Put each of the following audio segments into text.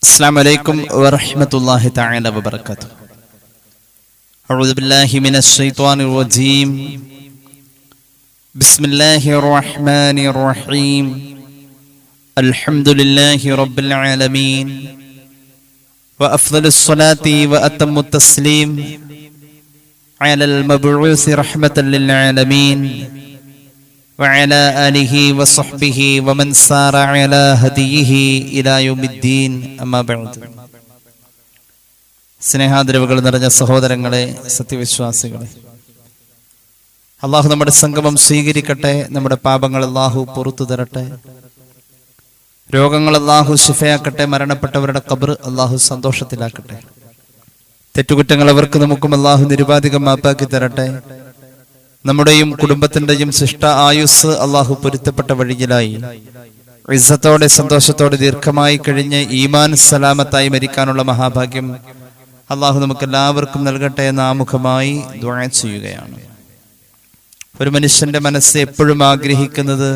السلام عليكم ورحمة الله تعالى وبركاته. أعوذ بالله من الشيطان الرجيم. بسم الله الرحمن الرحيم. الحمد لله رب العالمين، وأفضل الصلاة وأتم التسليم على المبعوث رحمة للعالمين وعلى آله وصحبه ومن سار على هديه إلى يوم الدين. أما بعد. സ്നേഹാദരവുകൾ നിറഞ്ഞ സഹോദരങ്ങളെ, സത്യവിശ്വാസികളെ, അള്ളാഹു നമ്മുടെ സംഗമം സ്വീകരിക്കട്ടെ. നമ്മുടെ പാപങ്ങൾ അള്ളാഹു പുറത്തു തരട്ടെ. രോഗങ്ങൾ അള്ളാഹു ശിഫയാക്കട്ടെ. മരണപ്പെട്ടവരുടെ ഖബർ അള്ളാഹു സന്തോഷത്തിലാക്കട്ടെ. തെറ്റുകുറ്റങ്ങൾ അവർക്ക് നമുക്കും അള്ളാഹു നിരുപാധികം മാപ്പാക്കി തരട്ടെ. നമ്മുടെയും കുടുംബത്തിന്റെയും ശിഷ്ട ആയുസ് അള്ളാഹു പൊരുത്തപ്പെട്ട വഴിയിലായി ഇസ്സത്തോടെ സന്തോഷത്തോടെ ദീർഘമായി കഴിഞ്ഞ് ഈമാൻ സലാമത്തായി മരിക്കാനുള്ള മഹാഭാഗ്യം അള്ളാഹു നമുക്ക് എല്ലാവർക്കും നൽകട്ടെ എന്ന് ആമുഖമായി ദുആ ചെയ്യുകയാണ്. ഒരു മനുഷ്യന്റെ മനസ്സ് എപ്പോഴും ആഗ്രഹിക്കുന്നത്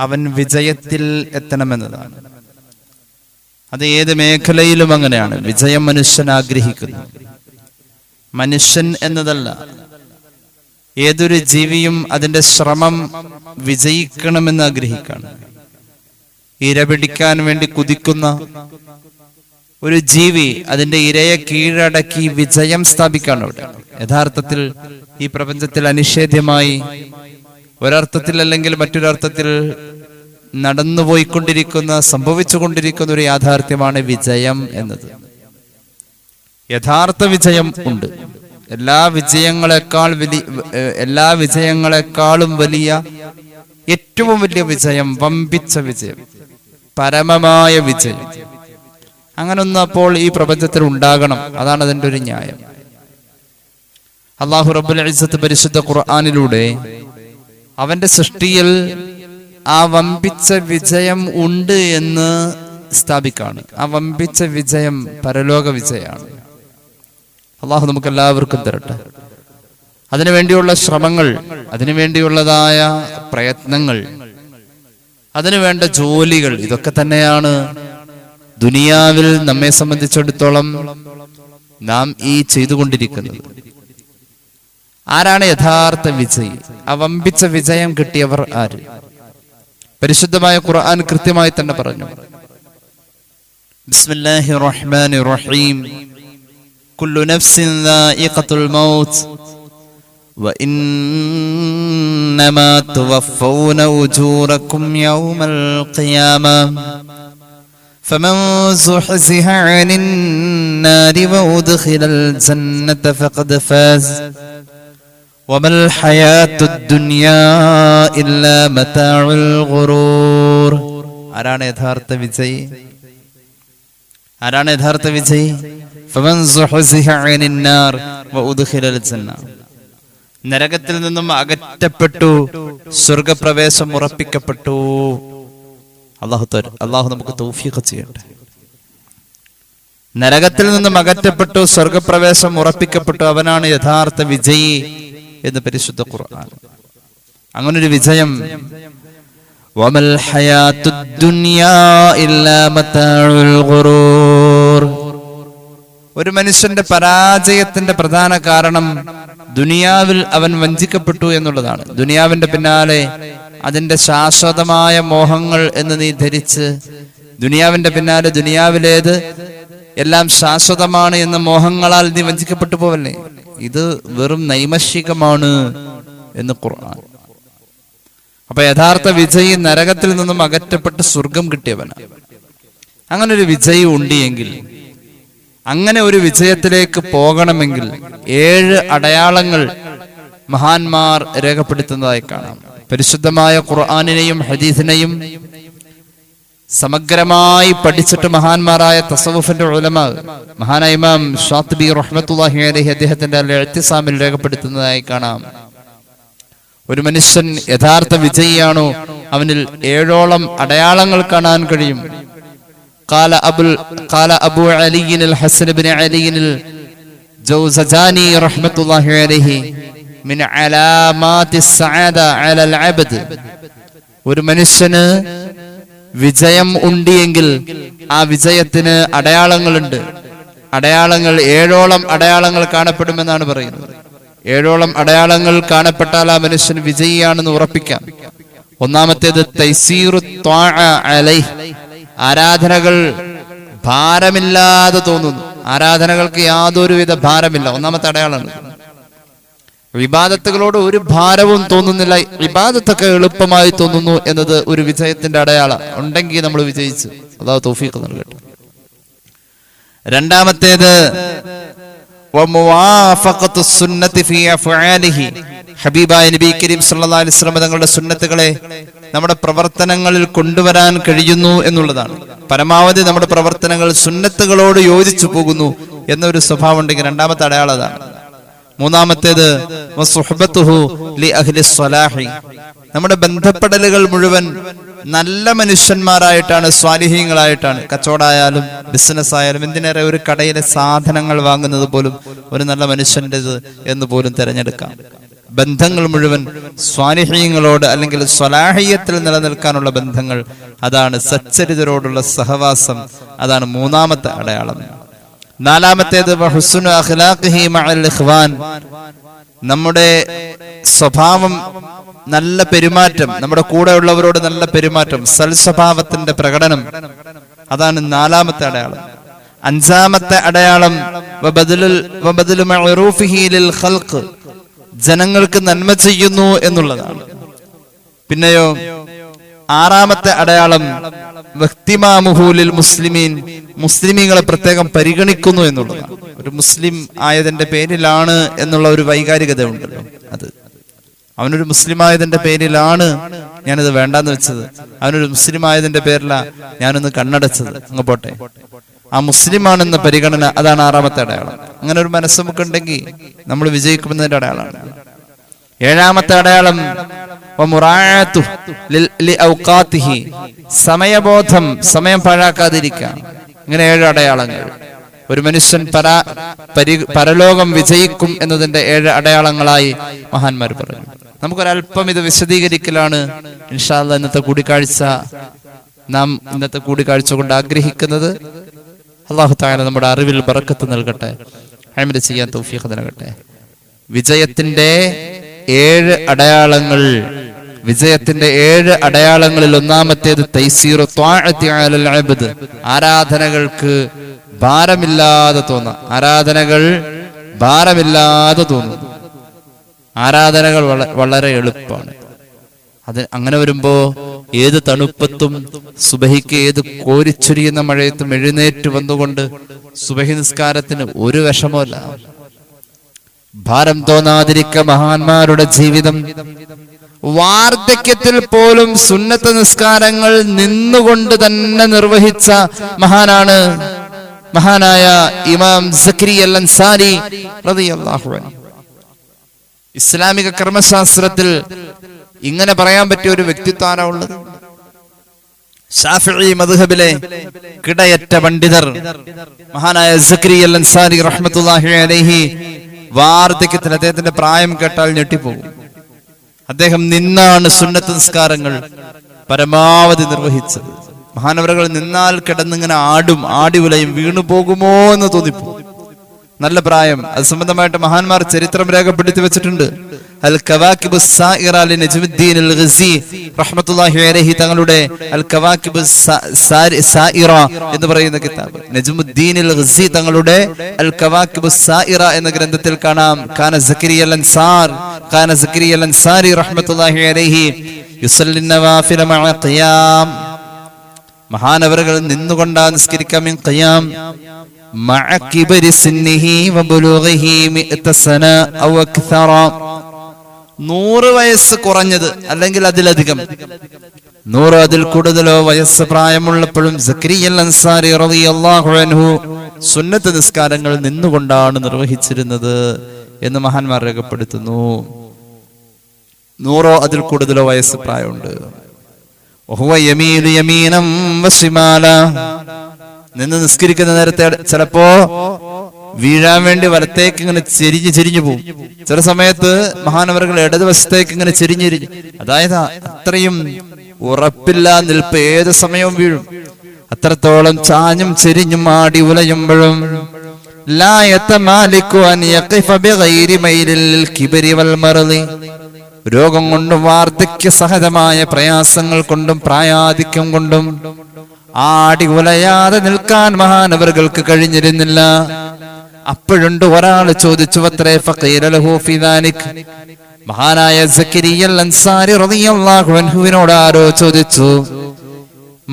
അവൻ വിജയത്തിൽ എത്തണമെന്നതാണ്. അത് ഏത് മേഖലയിലും അങ്ങനെയാണ്. വിജയം മനുഷ്യൻ ആഗ്രഹിക്കുന്നു. മനുഷ്യൻ എന്നതല്ല, ഏതൊരു ജീവിയും അതിന്റെ ശ്രമം വിജയിക്കണമെന്ന് ആഗ്രഹിക്കാണ്. ഇര പിടിക്കാൻ വേണ്ടി കുതിക്കുന്ന ഒരു ജീവി അതിന്റെ ഇരയെ കീഴടക്കി വിജയം സ്ഥാപിക്കാണ് അവിടെ. യഥാർത്ഥത്തിൽ ഈ പ്രപഞ്ചത്തിൽ അനിഷേധ്യമായി ഒരർത്ഥത്തിൽ അല്ലെങ്കിൽ മറ്റൊരർത്ഥത്തിൽ നടന്നുപോയിക്കൊണ്ടിരിക്കുന്ന, സംഭവിച്ചുകൊണ്ടിരിക്കുന്ന ഒരു യാഥാർത്ഥ്യമാണ് വിജയം എന്നത്. യഥാർത്ഥ വിജയം ഉണ്ട്. എല്ലാ വിജയങ്ങളെക്കാളും വലിയ ഏറ്റവും വലിയ വിജയം, വമ്പിച്ച വിജയം, പരമമായ വിജയം, അങ്ങനൊന്നും അപ്പോൾ ഈ പ്രപഞ്ചത്തിൽ ഉണ്ടാകണം. അതാണ് അതിൻ്റെ ഒരു ന്യായം. അല്ലാഹു റബ്ബുൽ ഇസ്സത്ത് പരിശുദ്ധ ഖുർആനിലൂടെ അവന്റെ സൃഷ്ടിയിൽ ആ വമ്പിച്ച വിജയം ഉണ്ട് എന്ന് സ്ഥാപിക്കാണ്. ആ വമ്പിച്ച വിജയം പരലോക വിജയമാണ്. അള്ളാഹു നമുക്ക് എല്ലാവർക്കും തരട്ടെ. അതിനുവേണ്ടിയുള്ള ശ്രമങ്ങൾ, അതിനുവേണ്ടിയുള്ളതായ പ്രയത്നങ്ങൾ, അതിനുവേണ്ട ജോലികൾ, ഇതൊക്കെ തന്നെയാണ് ദുനിയാവിൽ നമ്മെ സംബന്ധിച്ചിടത്തോളം നാം ഈ ചെയ്തുകൊണ്ടിരിക്കുന്നത്. ആരാണ് യഥാർത്ഥ വിജയി? ആ വമ്പിച്ച വിജയം കിട്ടിയവർ ആര്? പരിശുദ്ധമായ ഖുർആൻ കൃത്യമായി തന്നെ പറഞ്ഞു. ബിസ്മില്ലാഹിർ റഹ്മാനിർ റഹീം. കുല്ലു നഫ്സിൻ ദാഇഖത്തുൽ മൗത്ത് വഇന്നമാ തുവഫൗന ഉജൂറകും യൗമൽ ഖിയാമ ഫമൻ സുഹ്സിഹ അനിൻ നാരി വഉദ്ഖിലൽ ജന്നത ഫഖദ് ഫാസ് വമൽ ഹയാത്തുദ് ദുനിയാ ഇല്ലാ മതാഉൽ ഗുറൂർ. ആരാണ് യഥാർത്ഥ വിജയി? ആരാണ് യഥാർത്ഥ വിജയി? നരകത്തിൽ നിന്നും അകറ്റപ്പെട്ടു, സ്വർഗപ്രവേശം ഉറപ്പിക്കപ്പെട്ടു. അള്ളാഹു നമുക്ക് തൗഫീഖ് ചെയ്യട്ടെ. നരകത്തിൽ നിന്നും അകറ്റപ്പെട്ടു, സ്വർഗപ്രവേശം ഉറപ്പിക്കപ്പെട്ടു, അവനാണ് യഥാർത്ഥ വിജയി എന്ന് പരിശുദ്ധ ഖുർആൻ. അങ്ങനൊരു വിജയം, വമൽ ഹയാത്തുദ് ദുനിയാ ഇല്ലാ മതാഉൽ ഗുറൂർ. ഒരു മനുഷ്യന്റെ പരാജയത്തിന്റെ പ്രധാന കാരണം ദുനിയാവിൽ അവൻ വഞ്ചിക്കപ്പെട്ടു എന്നുള്ളതാണ്. ദുനിയാവിന്റെ പിന്നാലെ അതിന്റെ ശാശ്വതമായ മോഹങ്ങൾ എന്ന് നീ ധരിച്ച് ദുനിയാവിന്റെ പിന്നാലെ, ദുനിയാവിലേത് എല്ലാം ശാശ്വതമാണ് എന്ന മോഹങ്ങളാൽ നീ വഞ്ചിക്കപ്പെട്ടു പോവല്ലേ. ഇത് വെറും നൈമഷികമാണ് എന്ന് ഖുർആൻ. അപ്പൊ യഥാർത്ഥ വിജയി നരകത്തിൽ നിന്നും അകറ്റപ്പെട്ട് സ്വർഗം കിട്ടിയവനാണ്. അങ്ങനെ ഒരു വിജയി ഉണ്ട് എങ്കിൽ, അങ്ങനെ ഒരു വിജയത്തിലേക്ക് പോകണമെങ്കിൽ 7 അടയാളങ്ങൾ മഹാന്മാർ രേഖപ്പെടുത്തുന്നതായി കാണാം. പരിശുദ്ധമായ ഖുർആനിനെയും ഹദീസിനെയും സമഗ്രമായി പഠിച്ചിട്ട് മഹാന്മാരായ തസവുഫിന്റെ ഉലമാ, മഹാനായ ഇമാം ഷാത്തിബി റഹ്മത്തുള്ളാഹി അലൈഹി അദ്ദേഹത്തിന്റെ അൽ-ഇഅ്തിസാമിൽ രേഖപ്പെടുത്തുന്നതായി കാണാം. ഒരു മനുഷ്യൻ യഥാർത്ഥ വിജയിയാണോ, അവനിൽ 7ഓളം അടയാളങ്ങൾ കാണാൻ കഴിയും. قال أبو علي الحسن بن علي الجوزجاني رحمة الله عليه من علامات السعادة على العبد. ഒരു മനുഷ്യന് വിജയം ഉണ്ടിയെങ്കിൽ ആ വിജയത്തിന് അടയാളങ്ങളുണ്ട്. അടയാളങ്ങൾ 7ഓളം അടയാളങ്ങൾ കാണപ്പെടുമെന്നാണ് പറയുന്നത്. 7ഓളം അടയാളങ്ങൾ കാണപ്പെട്ടാൽ ആ മനുഷ്യൻ വിജയിയാണെന്ന് ഉറപ്പിക്കാം. ഒന്നാമത്തേത് തൈസീറു ത്വാഅ അലൈഹി, ആരാധനകൾ ഭാരമില്ലാതെ തോന്നുന്നു. ആരാധനകൾക്ക് യാതൊരുവിധ ഭാരമില്ല. ഒന്നാമത്തെ അടയാളമാണ്. ഇബാദത്തുകളോട് ഒരു ഭാരവും തോന്നുന്നില്ല, ഇബാദത്തൊക്കെ എളുപ്പമായി തോന്നുന്നു എന്നത് ഒരു വിജയത്തിന്റെ അടയാളം. ഉണ്ടെങ്കിൽ നമ്മൾ വിജയിച്ചു. അല്ലാഹു തൗഫീഖ് നൽകട്ടെ. രണ്ടാമത്തേത് ഹബീബായ നബി കരീം സല്ലല്ലാഹു അലൈഹി വസല്ലം തങ്ങളുടെ സുന്നത്തുകളെ നമ്മുടെ പ്രവർത്തനങ്ങളിൽ കൊണ്ടുവരാൻ കഴിയുന്നു എന്നുള്ളതാണ്. പരമാവധി നമ്മുടെ പ്രവർത്തനങ്ങൾ സുന്നത്തുകളോട് യോജിച്ചു പോകുന്നു എന്നൊരു സ്വഭാവം ഉണ്ടെങ്കിൽ രണ്ടാമത്തെ അടയാളം അതാണ്. മൂന്നാമത്തേത് നമ്മുടെ ബന്ധപ്പെടലുകൾ മുഴുവൻ നല്ല മനുഷ്യന്മാരായിട്ടാണ്, സ്വാലിഹീങ്ങളായിട്ടാണ്. കച്ചവടമായാലും ബിസിനസ് ആയാലും, എന്തിനേറെ ഒരു കടയിലെ സാധനങ്ങൾ വാങ്ങുന്നത് പോലും ഒരു നല്ല മനുഷ്യൻ്റെത് എന്ന് പോലും തിരഞ്ഞെടുക്കാം. ബന്ധങ്ങൾ മുഴുവൻ സ്വാലിഹീങ്ങളോട് അല്ലെങ്കിൽ സ്വലാഹിയത്തിൽ നിലനിൽക്കാനുള്ള ബന്ധങ്ങൾ, അതാണ് സച്ചരിതരോടുള്ള സഹവാസം. അതാണ് മൂന്നാമത്തെ അടയാളം. നാലാമത്തേത് നമ്മുടെ സ്വഭാവം, നല്ല പെരുമാറ്റം, നമ്മുടെ കൂടെ ഉള്ളവരോട് നല്ല പെരുമാറ്റം, സൽസ്വഭാവത്തിന്റെ പ്രകടനം, അതാണ് നാലാമത്തെ അടയാളം. അഞ്ചാമത്തെ അടയാളം ജനങ്ങൾക്ക് നന്മ ചെയ്യുന്നു എന്നുള്ളതാണ്. പിന്നെയോ ആറാമത്തെ അടയാളം വ്യക്തിമാമുഹൂലിൽ മുസ്ലിമീൻ, മുസ്ലിമീങ്ങളെ പ്രത്യേകം പരിഗണിക്കുന്നു എന്നുള്ളതാണ്. ഒരു മുസ്ലിം ആയതിന്റെ പേരിലാണ് എന്നുള്ള ഒരു വൈകാരികത ഉണ്ടല്ലോ, അത് അവനൊരു മുസ്ലിം ആയതിന്റെ പേരിലാണ് ഞാനിത് വേണ്ടാന്ന് വെച്ചത്, അവനൊരു മുസ്ലിം ആയതിന്റെ പേരില ഞാനൊന്ന് കണ്ണടച്ചത്, അങ്ങ് പോട്ടെ. ആ മുസ്ലിമാണെന്ന പരിഗണന, അതാണ് ആറാമത്തെ അടയാളം. അങ്ങനെ ഒരു മനസ്സ് നമുക്കുണ്ടെങ്കിൽ നമ്മൾ വിജയിക്കുമെന്നതിന്റെ അടയാളമാണ്. ഏഴാമത്തെ അടയാളം സമയബോധം, സമയം പാഴാക്കാതിരിക്കാം. ഇങ്ങനെ 7 അടയാളങ്ങൾ. ഒരു മനുഷ്യൻ പരലോകം വിജയിക്കും എന്നതിന്റെ 7 അടയാളങ്ങളായി മഹാന്മാർ പറഞ്ഞു. നമുക്കൊരല്പം ഇത് വിശദീകരിക്കലാണ് ഇൻഷാ അല്ലാഹ് ഇന്നത്തെ കൂടിക്കാഴ്ച. നാം ഇന്നത്തെ കൂടിക്കാഴ്ച കൊണ്ട് ആഗ്രഹിക്കുന്നത് അല്ലാഹു തആല നമ്മുടെ അറിവിൽ ബറക്കത്ത് നൽകട്ടെ, അമൽ ചെയ്യാൻ തൗഫീഖ് നൽകട്ടെ. വിജയത്തിന്റെ 7 അടയാളങ്ങൾ, വിജയത്തിന്റെ 7 അടയാളങ്ങളിൽ ഒന്നാമത്തേത് തൈസീറു ത്വാഅത്തി അലൽ അബ്ദ്, ആരാധനകൾക്ക് ഭാരമില്ലാതെ തോന്നുക. ആരാധനകൾ ഭാരമില്ലാതെ തോന്നുന്നു. ആരാധനകൾ വളരെ എളുപ്പമാണ്. അത് അങ്ങനെ വരുമ്പോ ഏത് തണുപ്പത്തും സുബഹിക്ക് ഏത് കോരിച്ചൊരിയുന്ന മഴയത്തും എഴുന്നേറ്റ് വന്നുകൊണ്ട് സുബഹി നിസ്കാരത്തിന് ഒരു വിഷമമല്ല. ഭാരം തോന്നാതിരിക്ക മഹാന്മാരുടെ ജീവിതം. വാർദ്ധക്യത്തിൽ പോലും സുന്നത്ത് നിസ്കാരങ്ങൾ നിന്നുകൊണ്ട് തന്നെ നിർവഹിച്ച മഹാനാണ് മഹാനായ ഇമാം സക്കരിയ അൽ അൻസാരി റളിയല്ലാഹു അൻഹു. ഇസ്ലാമിക കർമ്മശാസ്ത്രത്തിൽ ഇങ്ങനെ പറയാൻ പറ്റിയ ഒരു വ്യക്തിത്വമാണ് ഉള്ളത്. ശാഫിഈ മദ്ഹബിലെ കിടയറ്റ പണ്ഡിതർ മഹാനായ സക്കരിയ അൽ അൻസാരി റഹ്മത്തുള്ളാഹി അലൈഹി, വാർദ്ധക്യത്തിൽ അദ്ദേഹത്തിന്റെ പ്രായം കേട്ടാൽ ഞെട്ടിപ്പോകും. അദ്ദേഹം നിന്നാണ് സുന്നത്ത് നിസ്കാരങ്ങൾ പരമാവധി നിർവഹിച്ചത്. മഹാനവറുകൾ നിന്നാൽ കിടന്നിങ്ങനെ ആടി ഉലയും, വീണു പോകുമോ എന്ന് തോന്നിപ്പോ. നല്ല പ്രായം. അത് സംബന്ധമായിട്ട് മഹാന്മാർ ചരിത്രം രേഖപ്പെടുത്തി വെച്ചിട്ടുണ്ട്. അൽ കവാകിബ് സായിറ ലി നജ്മുദ്ദീൻ അൽ ഗസി റഹ്മത്തുള്ളാഹി അലൈഹി തങ്ങളുടെ അൽ കവാകിബ് സായിറ എന്ന് പറയുന്ന കിതാബ്, നജ്മുദ്ദീൻ അൽ ഗസി തങ്ങളുടെ അൽ കവാകിബ് സായിറ എന്ന ഗ്രന്ഥത്തിൽ കാണാം, കാന സക്കരിയ അൽ അൻസാരി റഹ്മത്തുള്ളാഹി അലൈഹി യുസല്ലി നവാഫില മഅ ഖിയാം, മഹാനവറുകൾ നിന്നുകൊണ്ടാണ് നിസ്കരിക്കാം. മിൻ ഖിയാം മഅ കിബരി സിന്നിഹി വബുലുഗിഹി മിഅത സന ഔ അക്തറ, 100 വയസ്സ് കുറഞ്ഞത് അല്ലെങ്കിൽ അതിലധികം, 100 അതിൽ കൂടുതലോ വയസ്സ് പ്രായമുള്ളപ്പോഴും സക്കരിയ അൽ അൻസാരി റളിയല്ലാഹു അൻഹു സുന്നത്ത് നിസ്കാരങ്ങൾ നിന്നുകൊണ്ടാണ് നിർവഹിച്ചിരുന്നത് എന്ന് മഹാന്മാർ രേഖപ്പെടുത്തുന്നു. 100 അതിൽ കൂടുതലോ വയസ്സ് പ്രായമുണ്ട്. നിന്ന് നിസ്കരിക്കുന്ന നേരത്തെ ചിലപ്പോ വീഴാൻ വേണ്ടി വലത്തേക്ക് ഇങ്ങനെ ചെരിഞ്ഞു പോകും. ചില സമയത്ത് മഹാനവറുകൾ ഇടതുവശത്തേക്ക് ഇങ്ങനെ ചെരിഞ്ഞിരിഞ്ഞ്, അതായത് അത്രയും ഉറപ്പില്ല നിൽപ്പ്, ഏത് സമയവും വീഴും. അത്രത്തോളം ചാഞ്ഞും ചെരിഞ്ഞും ആടി ഉലയുമ്പോഴും രോഗം കൊണ്ടും വാർദ്ധക്യ സഹജമായ പ്രയാസങ്ങൾ കൊണ്ടും പ്രായാധിക്യം കൊണ്ടും ആടി ഉലയാതെ നിൽക്കാൻ മഹാനവറുകൾക്ക് കഴിഞ്ഞിരുന്നില്ല. അപ്പോഴുണ്ട് ഒരാൾ ചോദിച്ചു, മഹാനായ സക്കരിയ്യൽ അൻസാരി റളിയല്ലാഹു അൻഹുവിനോട് ആരോ ചോദിച്ചു,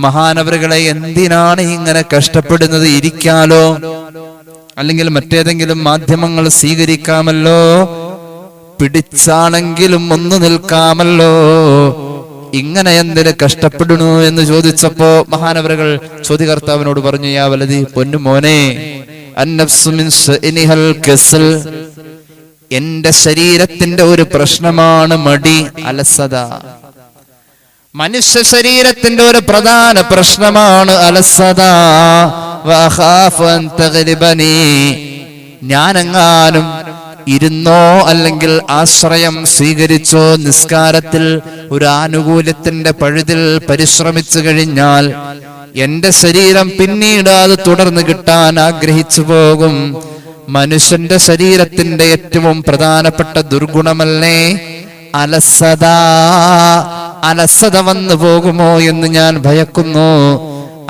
മഹാനവറുകളെ എന്തിനാണ് ഇങ്ങനെ കഷ്ടപ്പെടുന്നത്? ഇരിക്കാലോ, അല്ലെങ്കിൽ മറ്റേതെങ്കിലും മാധ്യമങ്ങൾ സ്വീകരിക്കാമല്ലോ, പിടിച്ചാണെങ്കിലും ഒന്ന് നിൽക്കാമല്ലോ, ഇങ്ങനെ എന്തിന് കഷ്ടപ്പെടുന്നു എന്ന് ചോദിച്ചപ്പോ മഹാനവറുകൾ ചോദ്യകർത്താവിനോട് പറഞ്ഞു, യാ വലദി, പൊന്നു മോനെ, അന്നഫ്സു മിൻ ശഅനിഹൽ കസൽ, എന്റെ ശരീരത്തിന്റെ ഒരു പ്രശ്നമാണ് മടി, അലസത. മനുഷ്യ ശരീരത്തിന്റെ ഒരു പ്രധാന പ്രശ്നമാണ് അലസത. ഞാനെങ്ങാനും ഇരുന്നോ അല്ലെങ്കിൽ ആശ്രയം സ്വീകരിച്ചോ നിസ്കാരത്തിൽ ഒരു ആനുകൂല്യത്തിന്റെ പഴുതിൽ പരിശ്രമിച്ചു കഴിഞ്ഞാൽ എന്റെ ശരീരം പിന്നീട് അത് തുടർന്ന് കിട്ടാൻ ആഗ്രഹിച്ചു പോകും. മനുഷ്യന്റെ ശരീരത്തിന്റെ ഏറ്റവും പ്രധാനപ്പെട്ട ദുർഗുണമല്ലേ അലസത. അലസത വന്നു പോകുമോ എന്ന് ഞാൻ ഭയക്കുന്നു.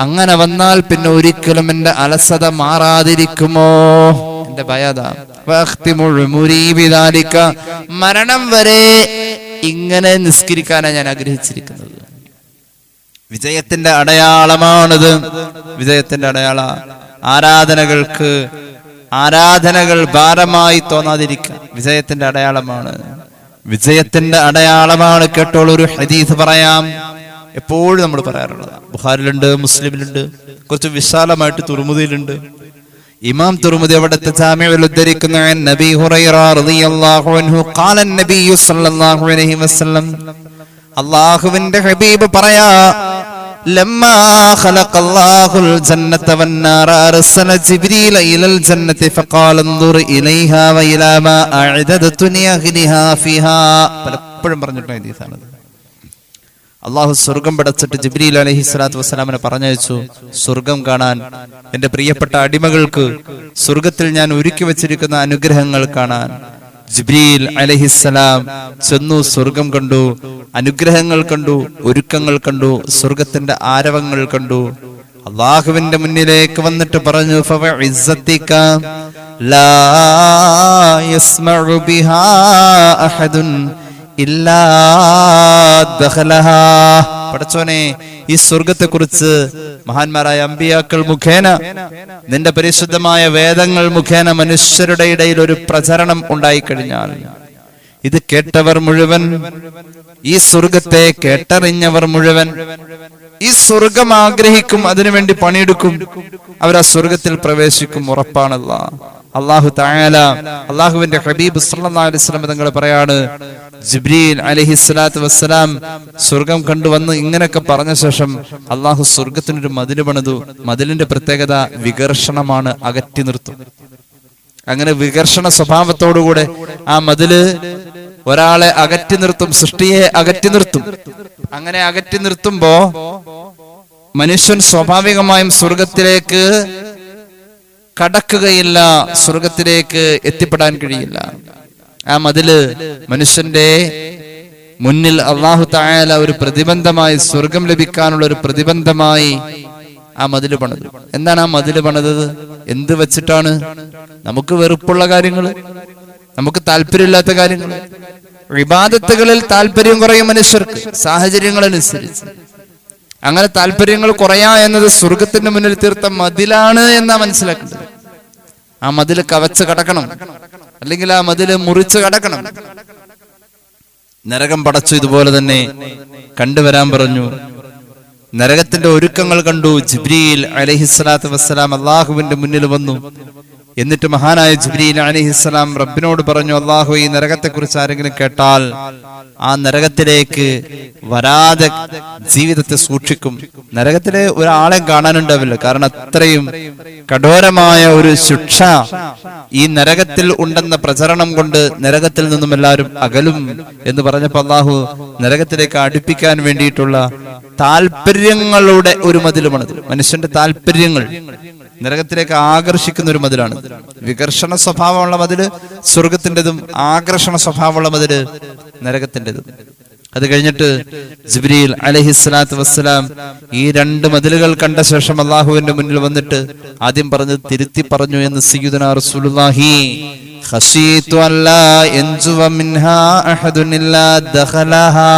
അങ്ങനെ വന്നാൽ പിന്നെ ഒരിക്കലും എന്റെ അലസത മാറാതിരിക്കുമോ? എന്റെ ഭയത. മരണം വരെ ഇങ്ങനെ നിസ്കരിക്കാനാണ് ഞാൻ ആഗ്രഹിച്ചിരിക്കുന്നത്. വിജയത്തിന്റെ അടയാളമാണിത്. വിജയത്തിന്റെ അടയാള ആരാധനകൾ ഭാരമായി തോന്നാതിരിക്കുക വിജയത്തിന്റെ അടയാളമാണ്. വിജയത്തിന്റെ അടയാളമാണ്. കേട്ടോളൂ, ഒരു ഹദീസ് പറയാം. എപ്പോഴും നമ്മൾ പറയാറുള്ളതാണ്. ബുഖാരിലുണ്ട്, മുസ്ലിമിലുണ്ട്, കുറച്ച് വിശാലമായിട്ട് തുർമുദിയിലുണ്ട്. ഇമാം തുർമുദി അവിടുത്തെ ജാമിഉൽ ഉദ്ധരിക്കുന്ന നബി ഹുറൈറ റളിയല്ലാഹു അൻഹു ഖാല നബി സല്ലല്ലാഹു അലൈഹി വസല്ലം, അല്ലാഹുവിന്റെ ഹബീബ് പറയാ, ലമ്മാ ഖലഖല്ലാഹുൽ ജന്നത വന്നാറ അർസല ജിബ്രീല ഇലൽ ജന്നതി ഫഖാല അൻദുർ ഇലൈഹാ വഇലാ മാ അഅദദതുനി അഗ്നിഹാ ഫിഹാ. പലപ്പോഴും പറഞ്ഞിട്ടുള്ള ഹദീസാണ്. അള്ളാഹു സ്വർഗം പടച്ചിട്ട് ജിബ്രീൽ അലൈഹിസ്സലാത്തു വസ്സലാമിനെ പറഞ്ഞയച്ചു സ്വർഗം കാണാൻ, എന്റെ പ്രിയപ്പെട്ട അടിമകൾക്ക് സ്വർഗത്തിൽ ഞാൻ ഒരുക്കി വെച്ചിരിക്കുന്ന അനുഗ്രഹങ്ങൾ കാണാൻ. ജിബ്രീൽ അലൈഹിസ്സലാം ചെന്നു, സ്വർഗം കണ്ടു, അനുഗ്രഹങ്ങൾ കണ്ടു, ഒരുക്കങ്ങൾ കണ്ടു, സ്വർഗത്തിന്റെ ആരവങ്ങൾ കണ്ടു. അള്ളാഹുവിന്റെ മുന്നിലേക്ക് വന്നിട്ട് പറഞ്ഞു, ഫവഇസ്സതിക ലാ യസ്മഉ ബിഹാ അഹദുൻ ഇല്ലാ ദഖലഹാ. പടച്ചോനെ, ഈ സ്വർഗത്തെ കുറിച്ച് മഹാന്മാരായ അമ്പിയാക്കൾ മുഖേന, നിന്റെ പരിശുദ്ധമായ വേദങ്ങൾ മുഖേന മനുഷ്യരുടെ ഇടയിൽ ഒരു പ്രചരണം ഉണ്ടായിക്കഴിഞ്ഞാൽ ഇത് കേട്ടവർ മുഴുവൻ, ഈ സ്വർഗത്തെ കേട്ടറിഞ്ഞവർ മുഴുവൻ ഈ സ്വർഗം ആഗ്രഹിക്കും, അതിനുവേണ്ടി പണിയെടുക്കും, അവർ ആ സ്വർഗത്തിൽ പ്രവേശിക്കും. ഉറപ്പാണല്ല. അല്ലാഹു തആല, അല്ലാഹുവിന്റെ ഹബീബ് സല്ലല്ലാഹു അലൈഹി വസല്ലം തങ്ങൾ പറയാണ്, ജിബ്രീൽ അലൈഹിസ്സലാത്തു വസ്സലാം സ്വർഗം കണ്ടുവന്ന് ഇങ്ങനെയൊക്കെ പറഞ്ഞ ശേഷം അള്ളാഹു സ്വർഗത്തിനൊരു മതില് പണിതു. മതിലിന്റെ പ്രത്യേകത വികർഷണമാണ്, അകറ്റി നിർത്തും. അങ്ങനെ വികർഷണ സ്വഭാവത്തോടുകൂടെ ആ മതില് ഒരാളെ അകറ്റി നിർത്തും, സൃഷ്ടിയെ അകറ്റി നിർത്തും. അങ്ങനെ അകറ്റി നിർത്തുമ്പോ മനുഷ്യൻ സ്വാഭാവികമായും സ്വർഗത്തിലേക്ക് കടക്കുകയില്ല, സ്വർഗത്തിലേക്ക് എത്തിപ്പെടാൻ കഴിയില്ല. ആ മതില് മനുഷ്യന്റെ മുന്നിൽ അല്ലാഹു തആല ഒരു പ്രതിബന്ധമായി, സ്വർഗം ലഭിക്കാനുള്ള ഒരു പ്രതിബന്ധമായി ആ മതില് പണിതു. എന്താണ് ആ മതില് പണിതത്? എന്ത് വെച്ചിട്ടാണ്? നമുക്ക് വെറുപ്പുള്ള കാര്യങ്ങൾ, നമുക്ക് താല്പര്യമില്ലാത്ത കാര്യങ്ങൾ, ഇബാദത്തുകളിൽ താല്പര്യം കുറയും മനുഷ്യർക്ക് സാഹചര്യങ്ങളനുസരിച്ച്. അങ്ങനെ താല്പര്യങ്ങൾ കുറയാ എന്നത് സ്വർഗത്തിന്റെ മുന്നിൽ തീർത്ത മതിലാണ് എന്നാ മനസ്സിലാക്കുന്നത്. ആ മതില് കവച്ച് കടക്കണം, അല്ലെങ്കിൽ ആ മതില് മുറിച്ച് കടക്കണം. നരകം പടച്ചു ഇതുപോലെ തന്നെ കണ്ടുവരാൻ പറഞ്ഞു. നരകത്തിന്റെ ഒരുക്കങ്ങൾ കണ്ടു. ജിബ്രീൽ അലൈഹിസ്സലാത്തു വസ്സലാം അള്ളാഹുവിന്റെ മുന്നിൽ വന്നു. എന്നിട്ട് മഹാനായ ജിബ്രീൽ അലൈഹിസ്സലാം റബ്ബിനോട് പറഞ്ഞു, അള്ളാഹു, ഈ നരകത്തെ കുറിച്ച് ആരെങ്കിലും കേട്ടാൽ ആ നരകത്തിലേക്ക് വരാതെ ജീവിതത്തെ സൂക്ഷിക്കും. നരകത്തിലെ ഒരാളെ കാണാനുണ്ടാവില്ല, കാരണം അത്രയും കഠോരമായ ഒരു ശിക്ഷ ഈ നരകത്തിൽ ഉണ്ടെന്ന പ്രചരണം കൊണ്ട് നരകത്തിൽ നിന്നും എല്ലാവരും അകലും എന്ന് പറഞ്ഞപ്പോൾ അള്ളാഹു നരകത്തിലേക്ക് അടുപ്പിക്കാൻ വേണ്ടിയിട്ടുള്ള താല്പര്യങ്ങളുടെ ഒരു മതിലുമാണത്. മനുഷ്യന്റെ താല്പര്യങ്ങൾ നരകത്തിലേക്ക് ആകർഷിക്കുന്ന ഒരു മതിലാണ്. വികർഷണ സ്വഭാവമുള്ള മതില് സ്വർഗത്തിൻ്റെതും, ആകർഷണ സ്വഭാവമുള്ള മതില് നരകത്തിൻ്റെതും. അത് കഴിഞ്ഞിട്ട് ജിബ്രീൽ അലൈഹിസ്സലാത്തു വസ്സലാം ഈ രണ്ട് മതിലുകൾ കണ്ട ശേഷം അള്ളാഹുവിന്റെ മുന്നിൽ വന്നിട്ട് ആദ്യം പറഞ്ഞത് തിരുത്തി പറഞ്ഞു എന്ന് സയ്യിദുനാ റസൂലുള്ളാഹി, ഖശീതു അല്ലാ യൻജുവ മിൻഹാ അഹദുൻ ഇല്ലാ ദഖലഹാ.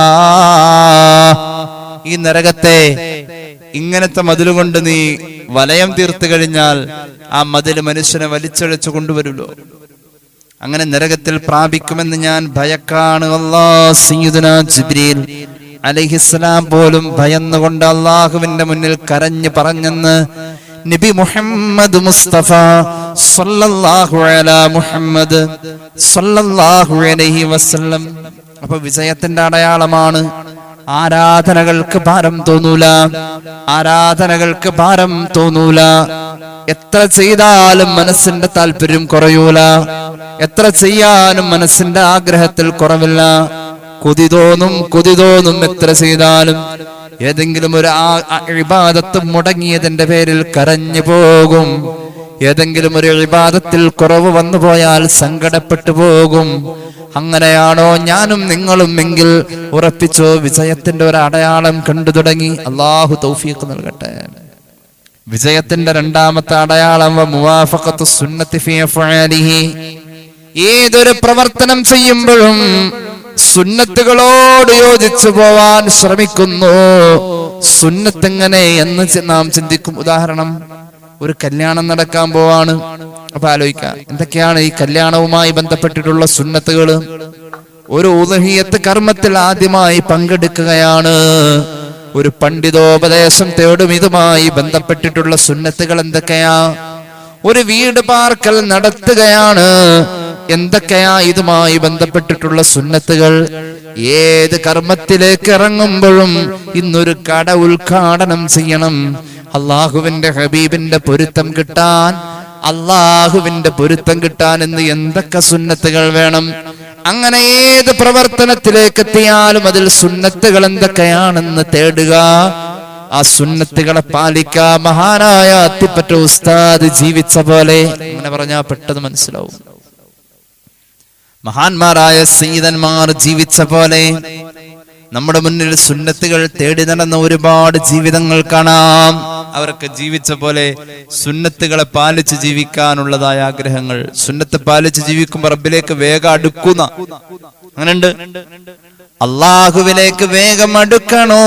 ഈ നരകത്തെ ഇങ്ങനത്തെ മതിലുകൊണ്ട് നീ വലയം തീർത്തു കഴിഞ്ഞാൽ ആ മതില് മനുഷ്യനെ വലിച്ചഴച്ചു കൊണ്ടുവരുമല്ലോ, അങ്ങനെ നരകത്തിൽ പ്രാപിക്കുമെന്ന് ഞാൻ ഭയക്കാണ്. സയ്യിദുനാ ജിബ്രീൽ അലൈഹിസ്സലാം പോലും ഭയന്നുകൊണ്ട് അള്ളാഹുവിന്റെ മുന്നിൽ കരഞ്ഞു പറഞ്ഞെന്ന് നബി മുഹമ്മദ് മുസ്തഫ സല്ലല്ലാഹു അലാ മുഹമ്മദ് സല്ലല്ലാഹു അലൈഹി വസല്ലം. അപ്പൊ വിജയത്തിന്റെ അടയാളമാണ് ആരാധനകൾക്ക് ഭാരം തോന്നൂല, ആരാധനകൾക്ക് ഭാരം തോന്നൂല. എത്ര ചെയ്താലും മനസ്സിന്റെ താല്പര്യം കുറയൂല, എത്ര ചെയ്യാനും മനസ്സിന്റെ ആഗ്രഹത്തിൽ കുറവില്ല. കൊതി തോന്നും എത്ര ചെയ്താലും. ഏതെങ്കിലും ഒരു ഇബാദത്ത് മുടങ്ങിയതിന്റെ പേരിൽ കരഞ്ഞു പോകും, ഏതെങ്കിലും ഒരു ഇബാദത്തിൽ കുറവ് വന്നു പോയാൽ സങ്കടപ്പെട്ടു പോകും. അങ്ങനെയാണോ ഞാനും നിങ്ങളും എങ്കിൽ ഉറപ്പിച്ചോ വിജയത്തിന്റെ ഒരു അടയാളം കണ്ടു തുടങ്ങി. അല്ലാഹു തൗഫീഖ് നൽകട്ടെ. വിജയത്തിന്റെ രണ്ടാമത്തെ അടയാളം മുവാഫഖത്തു സുന്നത്തി ഫീ അഫ്ആലിഹി. ഏതൊരു പ്രവർത്തനം ചെയ്യുമ്പോഴും സുന്നത്തുകളോട് യോജിച്ചു പോവാൻ ശ്രമിക്കുന്നു. സുന്നത്ത് എങ്ങനെ എന്ന് നാം ചിന്തിക്കും. ഉദാഹരണം, ഒരു കല്യാണം നടക്കാൻ പോവാണ്. അപ്പൊ ആലോചിക്കാം, എന്തൊക്കെയാണ് ഈ കല്യാണവുമായി ബന്ധപ്പെട്ടിട്ടുള്ള സുന്നത്തുകൾ. ഒരു ഉദ്ഹിയ്യത്ത് കർമ്മത്തിൽ ആദ്യമായി പങ്കെടുക്കുകയാണ്, ഒരു പണ്ഡിതോപദേശം തേടും. ഇതുമായി ബന്ധപ്പെട്ടിട്ടുള്ള സുന്നത്തുകൾ എന്തൊക്കെയാ? ഒരു വീട് പാർക്കൽ നടത്തുകയാണ്, എന്തൊക്കെയാ ഇതുമായി ബന്ധപ്പെട്ടിട്ടുള്ള സുന്നത്തുകൾ? ഏത് കർമ്മത്തിലേക്ക് ഇറങ്ങുമ്പോഴും ഇന്നൊരു കട ഉദ്ഘാടനം ചെയ്യണം, അള്ളാഹുവിന്റെ ഹബീബിന്റെ പൊരുത്തം കിട്ടാൻ, അള്ളാഹുവിന്റെ പൊരുത്തം കിട്ടാൻ എന്ന് എന്തൊക്കെ സുന്നത്തുകൾ വേണം? അങ്ങനെ ഏത് പ്രവർത്തനത്തിലേക്ക് എത്തിയാലും അതിൽ സുന്നത്തുകൾ എന്തൊക്കെയാണെന്ന് തേടുക, ആ സുന്നത്തുകളെ പാലിക്കുക. മഹാനായ അത്തിപ്പറ്റ ഉസ്താദ് ജീവിച്ച പോലെ, അങ്ങനെ പറഞ്ഞാൽ പെട്ടെന്ന് മനസ്സിലാവും. മഹാന്മാരായ സയ്യിദന്മാർ ജീവിച്ച പോലെ നമ്മുടെ മുന്നിൽ സുന്നത്തുകൾ തേടി നടന്ന ഒരുപാട് ജീവിതങ്ങൾ കാണാം. അവരൊക്കെ ജീവിച്ച പോലെ സുന്നത്തുകളെ പാലിച്ച് ജീവിക്കാനുള്ളതായ ആഗ്രഹങ്ങൾ. സുന്നത്ത് പാലിച്ച് ജീവിക്കുമ്പോൾ റബ്ബിലേക്ക് വേഗം അടുക്കുന്ന, അങ്ങനെയുണ്ട്. അള്ളാഹുവിലേക്ക് വേഗം അടുക്കണോ,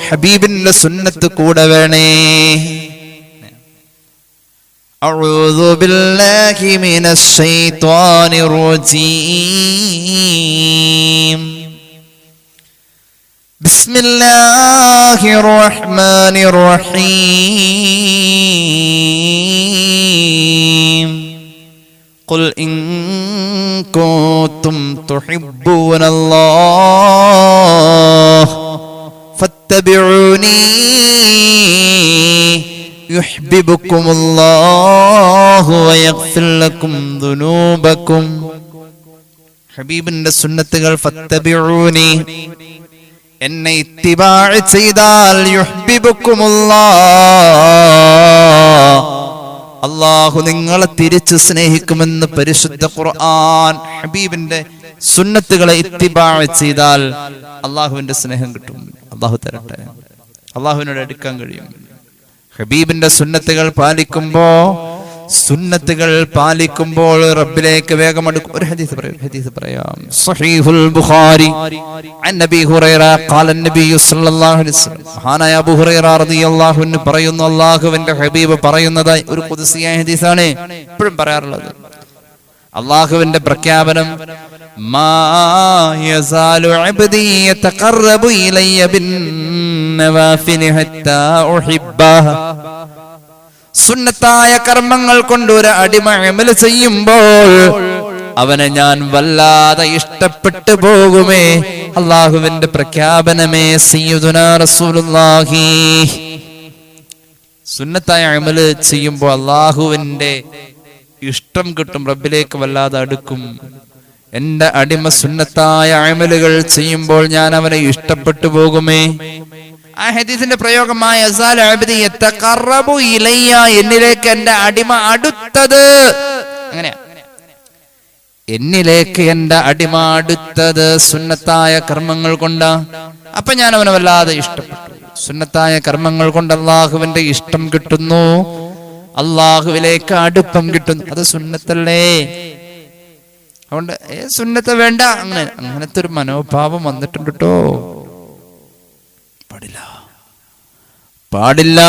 ഹബീബിന്റെ സുന്നത്ത് കൂടെ വേണേ. അഊദു ബില്ലാഹി മിനശ് ശൈത്വാനിർ റജീം. ബിസ്മില്ലാഹിർ റഹ്മാനിർ റഹീം. ഖുൽ ഇൻ കുൻതും തുഹിബ്ബൂനല്ലാഹ് ഫത്തബിഊനി യുഹ്ബിബുക്കുമുല്ലാഹു വയഗ്ഫിർ ലക്കും ദുനൂബക്കും. ഹബീബിന്റെ സുന്നത്തുകൾ ഫത്തബിഊനി, എന്നെ ഇത്തിബാഅ് ചെയ്താൽ യുഹ്ബിബുക്കുമുല്ലാഹ്, അല്ലാഹു നിങ്ങളെ തിരിച്ചു സ്നേഹിക്കുമെന്ന് പരിശുദ്ധ ഖുർആൻ. ഹബീബിന്റെ സുന്നത്തുകളെ ഇത്തിബാഅ് ചെയ്താൽ അല്ലാഹുവിന്റെ സ്നേഹം കിട്ടും. അല്ലാഹു തരട്ടെ, അല്ലാഹുവിനോട് അടുക്കാൻ കഴിയും. ഹബീബിന്റെ സുന്നത്തുകൾ പാലിക്കുമ്പോൾ റബ്ബിലേക്ക് വേഗം അടുക്കും. ഒരു ഹദീസ് പറയാം. സഹീഹുൽ ബുഖാരി അൻ നബി ഹുറൈറ ഖാല നബി സല്ലല്ലാഹു അലൈഹി വസല്ലം. മഹാനായ അബൂ ഹുറൈറ റളിയല്ലാഹു അൻഹു പറയുന്നു, അല്ലാഹുവിന്റെ ഹബീബ് പറയുന്നതായി ഒരു ഖുദ്സിയായ ഹദീസാണ്, എപ്പോഴും പറയാറുള്ളത്. അല്ലാഹുവിന്റെ പ്രഖ്യാപനം, മാ യസാലു അബ്ദി യതഖറബു ഇലയ്യ ബിൻ നവാഫിലി ഹത്താ ഉഹിബ്ബഹ. സുന്നത്തായ കർമ്മങ്ങൾ കൊണ്ട് ഒരു അടിമ അമൽ ചെയ്യുമ്പോൾ അവനെ ഞാൻ വല്ലാതെ ഇഷ്ടപ്പെട്ടു പോകുമേ. അള്ളാഹുവിന്റെ പ്രഖ്യാപനമേ സയ്യിദുനാ റസൂലുള്ളാഹി സുന്നത്തായ അമല് ചെയ്യുമ്പോൾ അള്ളാഹുവിന്റെ ഇഷ്ടം കിട്ടും, റബ്ബിലേക്ക് വല്ലാതെ അടുക്കും. എന്റെ അടിമ സുന്നത്തായ അമലുകൾ ചെയ്യുമ്പോൾ ഞാൻ അവനെ ഇഷ്ടപ്പെട്ടു പോകുമേ. ആ ഹദീസിന്റെ പ്രയോഗമായ എന്നിലേക്ക് എന്റെ അടിമ അടുത്തത്, അങ്ങനെയാ, എന്നിലേക്ക് എന്റെ അടിമ അടുത്തത് സുന്നത്തായ കർമ്മങ്ങൾ കൊണ്ടാ. അപ്പൊ ഞാൻ അവനെ വല്ലാതെ ഇഷ്ടപ്പെട്ടു. സുന്നത്തായ കർമ്മങ്ങൾ കൊണ്ട് അള്ളാഹുവിന്റെ ഇഷ്ടം കിട്ടുന്നു, അള്ളാഹുവിലേക്ക് അടുപ്പം കിട്ടുന്നു. അത് സുന്നത്തല്ലേ? അതുകൊണ്ട് സുന്നത്ത് വേണ്ട, അങ്ങനത്തെ ഒരു മനോഭാവം വന്നിട്ടുണ്ട് കേട്ടോ. പാടില്ല.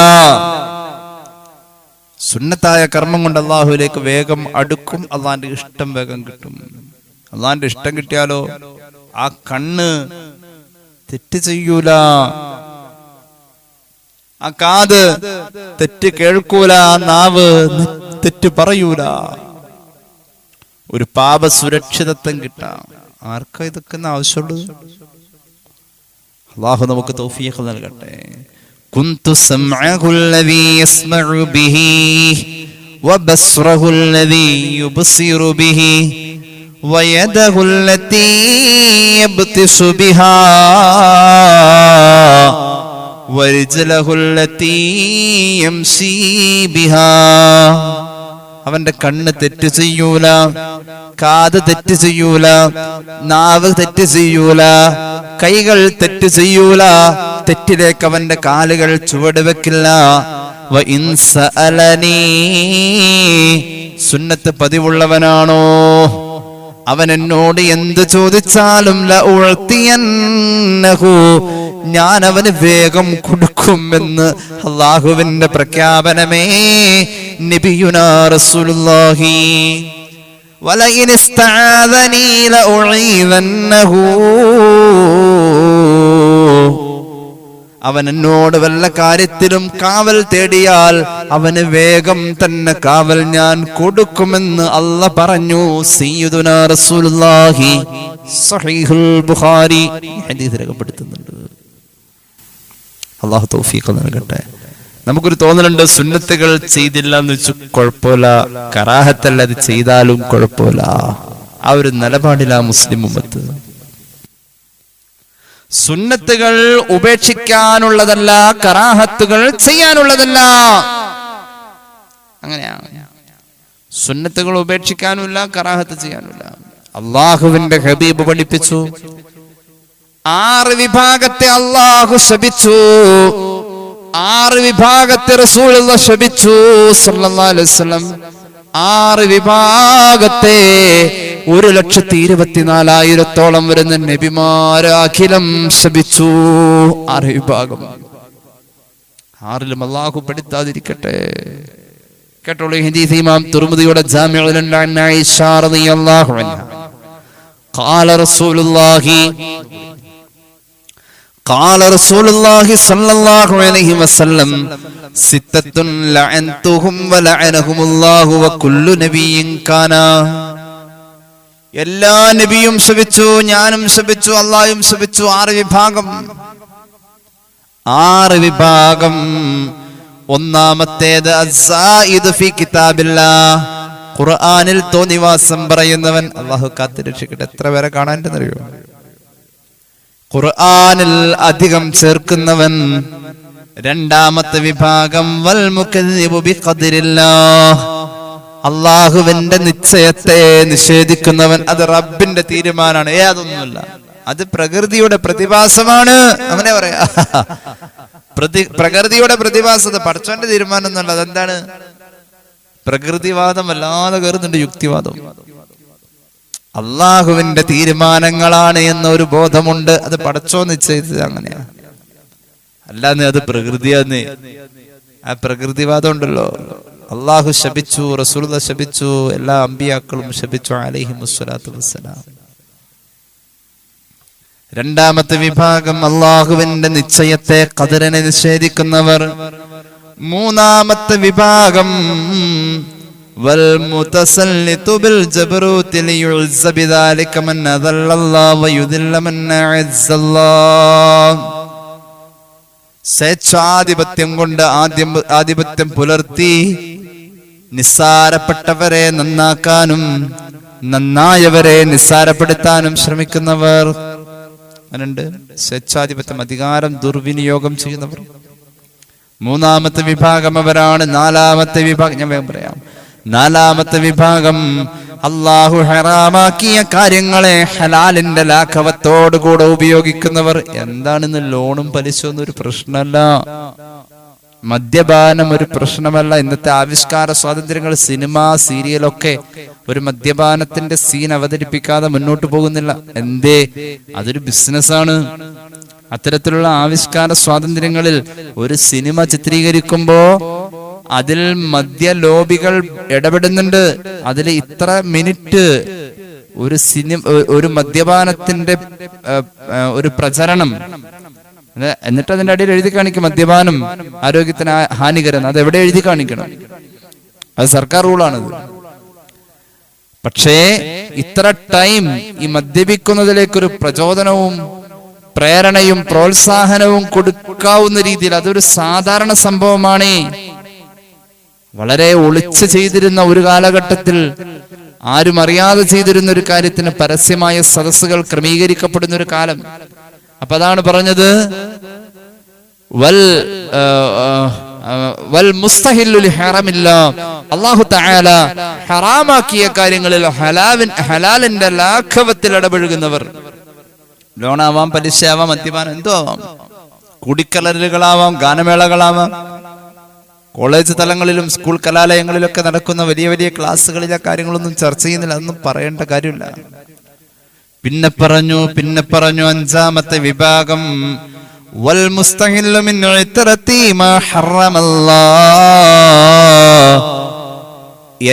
സുന്നത്തായ കർമ്മം കൊണ്ട് അള്ളാഹുവിലേക്ക് വേഗം അടുക്കും, അള്ളാന്റെ ഇഷ്ടം വേഗം കിട്ടും. അള്ളാന്റെ ഇഷ്ടം കിട്ടിയാലോ ആ കണ്ണ് തെറ്റ് ചെയ്യൂല, ആ കാത് തെറ്റ് കേൾക്കൂല, ആ നാവ് തെറ്റ് പറയൂല. ഒരു പാപ സുരക്ഷിതത്വം കിട്ടാം. ആർക്കാ ഇതൊക്കെ ആവശ്യമുള്ളത്? അല്ലാഹു നമുക്ക് തൗഫീഖ് നൽകട്ടെ. കുന്തു സമഅഹുല്ലദീ യസ്മഉ ബിഹി വബസ്റഹുല്ലദീ യുബ്സിറു ബിഹി വയദഹുല്ലതീ യബ്തിസു ബിഹാ വരിജ്ലഹുല്ലതീ യംശീ ബിഹാ. അവന്റെ കണ്ണ് തെറ്റ് ചെയ്യൂല, കാത് തെറ്റ് ചെയ്യൂല, നാവ് തെറ്റ് ചെയ്യൂല, കൈകൾ തെറ്റ് ചെയ്യൂല, തെറ്റിലേക്ക് അവന്റെ കാലുകൾ ചുവട് വെക്കില്ല. സുന്നത്ത് പതിവുള്ളവനാണോ അവൻ എന്നോട് എന്ത് ചോദിച്ചാലും ഞാൻ അവന് വേഗം കൊടുക്കുമെന്ന് അള്ളാഹുവിന്റെ പ്രഖ്യാപനമേ. നബിയുനാ റസൂലുള്ളാഹി വലഇൻ ഇസ്തആദനി ലഉഈദന്നഹു. അവൻ എന്നോട് വല്ല കാര്യത്തിലും കാവൽ തേടിയാൽ അവന് വേഗം തന്നെ കാവൽ ഞാൻ കൊടുക്കുമെന്ന് അല്ലാഹ് പറഞ്ഞു. സയ്യിദുനാ റസൂലുള്ളാഹി സ്വഹീഹുൽ ബുഖാരി ഹദീസ് രേഖപ്പെടുത്തുന്നുണ്ട്. അല്ലാഹു തൗഫീഖ് നൽകട്ടെ. നമുക്കൊരു തോന്നലുണ്ട് സുന്നത്തുകൾ ചെയ്തില്ല എന്ന് വെച്ച് കുഴപ്പമില്ല, കറാഹത്തല്ല അത് ചെയ്താലും കുഴപ്പമില്ല. ആ ഒരു നിലപാടില്ല മുസ്ലിം ഉമ്മത്ത്. സുന്നത്തുകൾ ഉപേക്ഷിക്കാനുള്ളതല്ല, കറാഹത്തുകൾ ചെയ്യാനുള്ളതല്ല. അങ്ങനെയാണ്. സുന്നത്തുകൾ ഉപേക്ഷിക്കാനുമില്ല, കറാഹത്ത് ചെയ്യാനുമില്ല. അള്ളാഹുവിന്റെ ഹബീബ് പഠിപ്പിച്ചു, 6 വിഭാഗത്തെ അള്ളാഹു ശപിച്ചു, 6 വിഭാഗത്തെ റസൂലുള്ളാഹി ശപിച്ചു സല്ലല്ലാഹു അലൈഹി വസല്ലം. 6 വിഭാഗത്തെ 1,24,000 വരുന്ന നബിമാര് അഖിലം ശപിച്ചു. 6 വിഭാഗം. 6ലും അള്ളാഹു പെടുത്താതിരിക്കട്ടെ. കേട്ടോളൂ, ഹദീസ് ഇമാം തുർമുദിയുടെ ജാമിഉൽ ആയിഷ റളിയല്ലാഹു അൻഹ ഖാല റസൂലുള്ളാഹി قال رسول الله صلى الله عليه وسلم 6 لعنتهم ولعنهم الله وكل نبي كان. എല്ലാ നബിയും ശപിച്ചു, ഞാനും ശപിച്ചു, അല്ലാഹുവും ശപിച്ചു. 6 വിഭാഗം. 6 വിഭാഗം. ഒന്നാമത്തേത് അസ്സായിദ് ഫീ കിതാബില്ലാഹ്, ഖുർആനിൽ തോന്നിവാസം പറയുന്നവൻ. അല്ലാഹു കാത്തുരക്ഷിക്കട്ടെ. എത്ര പേരെ കാണാനെന്നറിയോ? ഖുർആനിൽ അധികം ചേർക്കുന്നവൻ. രണ്ടാമത്തെ വിഭാഗം വൽ മുകദ്ദിബു ബിഖദരില്ലാഹ്, അല്ലാഹുവിന്റെ നിശ്ചയത്തെ നിഷേധിക്കുന്നവൻ. അത് റബ്ബിന്റെ തീരുമാനമാണ്, അതൊന്നുമല്ല, അത് പ്രകൃതിയുടെ പ്രതിഭാസമാണ്. അങ്ങനെ പറയാ, പ്രകൃതിയുടെ പ്രതിഭാസത, പടച്ചോന്റെ തീരുമാനം ഒന്നുമല്ല. അതെന്താണ്? പ്രകൃതിവാദം വല്ലാതെ കയറുന്നുണ്ട്, യുക്തിവാദം. അള്ളാഹുവിന്റെ തീരുമാനങ്ങളാണ് എന്നൊരു ബോധമുണ്ട്, അത് പടച്ചോ നിശ്ചയിച്ചത് അങ്ങനെയാ, അല്ലാന്ന് അത് പ്രകൃതിയാന്ന്. ആ പ്രകൃതിവാദം ഉണ്ടല്ലോ. അള്ളാഹു ശപിച്ചു, റസൂലുള്ളാഹി ശപിച്ചു, എല്ലാ അമ്പിയാക്കളും ശപിച്ചു അലൈഹിമുസ്സലാത്തു വസ്സലാം. രണ്ടാമത്തെ വിഭാഗം അള്ളാഹുവിന്റെ നിശ്ചയത്തെ, ഖദറിനെ നിഷേധിക്കുന്നവർ. മൂന്നാമത്തെ വിഭാഗം والمتسلط بالجبروت ليعز بذلك من أذل الله ويذل من أعز الله. സ്വേച്ഛാധിപത്യം കൊണ്ട് ആധിപത്യം പുലർത്തി നിസ്സാരപ്പെട്ടവരെ നന്നാക്കാനും നന്നായവരെ നിസ്സാരപ്പെടുത്താനും ശ്രമിക്കുന്നവർ അങ്ങനുണ്ട്. സ്വേച്ഛാധിപത്യം, അധികാരം ദുർവിനിയോഗം ചെയ്യുന്നവർ. മൂന്നാമത്തെ വിഭാഗം അവരാണ്. നാലാമത്തെ വിഭാഗം ഞാൻ വേഗം പറയാം. നാലാമത്തെ വിഭാഗം അള്ളാഹു ഹറാമാക്കിയ കാര്യങ്ങളെ ഹലാലിന്റെ ലാഘവത്തോടുകൂടെ ഉപയോഗിക്കുന്നവർ. എന്താണിന്ന് ലോണും പലിശയൊന്നും ഒരു പ്രശ്നമല്ല, മദ്യപാനം ഒരു പ്രശ്നമല്ല. ഇന്നത്തെ ആവിഷ്കാര സ്വാതന്ത്ര്യങ്ങൾ, സിനിമ, സീരിയലൊക്കെ ഒരു മദ്യപാനത്തിന്റെ സീൻ അവതരിപ്പിക്കാതെ മുന്നോട്ട് പോകുന്നില്ല. എന്തേ? അതൊരു ബിസിനസ്സാണ്. അത്തരത്തിലുള്ള ആവിഷ്കാര സ്വാതന്ത്ര്യങ്ങളിൽ ഒരു സിനിമ ചിത്രീകരിക്കുമ്പോ അതിൽ മദ്യലോബികൾ ഇടപെടുന്നുണ്ട്. അതിൽ ഇത്ര മിനിറ്റ് ഒരു മദ്യപാനത്തിന്റെ ഒരു പ്രചരണം, എന്നിട്ട് അതിന്റെ അടിയിൽ എഴുതി കാണിക്കും മദ്യപാനം ആരോഗ്യത്തിന് ഹാനികരം. അത് എവിടെ എഴുതി കാണിക്കണം? അത് സർക്കാർ റൂളാണത്. പക്ഷേ ഇത്ര ടൈം ഈ മദ്യപിക്കുന്നതിലേക്കൊരു പ്രചോദനവും പ്രേരണയും പ്രോത്സാഹനവും കൊടുക്കാവുന്ന രീതിയിൽ അതൊരു സാധാരണ സംഭവമാണ്. വളരെ ഒളിച്ച് ചെയ്തിരുന്ന ഒരു കാലഘട്ടത്തിൽ, ആരും അറിയാതെ ചെയ്തിരുന്ന ഒരു കാര്യത്തിന് പരസ്യമായ സദസ്സുകൾ ക്രമീകരിക്കപ്പെടുന്ന ഒരു കാലം. അപ്പൊ അതാണ് പറഞ്ഞത്, അല്ലാഹു തആല ഹറാമാക്കിയ കാര്യങ്ങളിൽ ഹലാലിന്റെ ലാഘവത്തിൽ ഇടപഴകുന്നവർ. ലോണാവാം, പലിശയാവാം, മദ്യപാനം, എന്തോ ആവാം, കൂടിക്കലറുകളാവാം, ഗാനമേളകളാവാം, കോളേജ് തലങ്ങളിലും സ്കൂൾ കലാലയങ്ങളിലൊക്കെ നടക്കുന്ന വലിയ വലിയ ക്ലാസ്സുകളിലെ കാര്യങ്ങളൊന്നും ചർച്ച ചെയ്യുന്നില്ല. അതൊന്നും പറയേണ്ട കാര്യമില്ല. പിന്നെ പറഞ്ഞു അഞ്ചാമത്തെ വിഭാഗം വൽ മുസ്തഹില്ലു മിൻ ഇത്രതി മാ ഹറമല്ലാഹ്.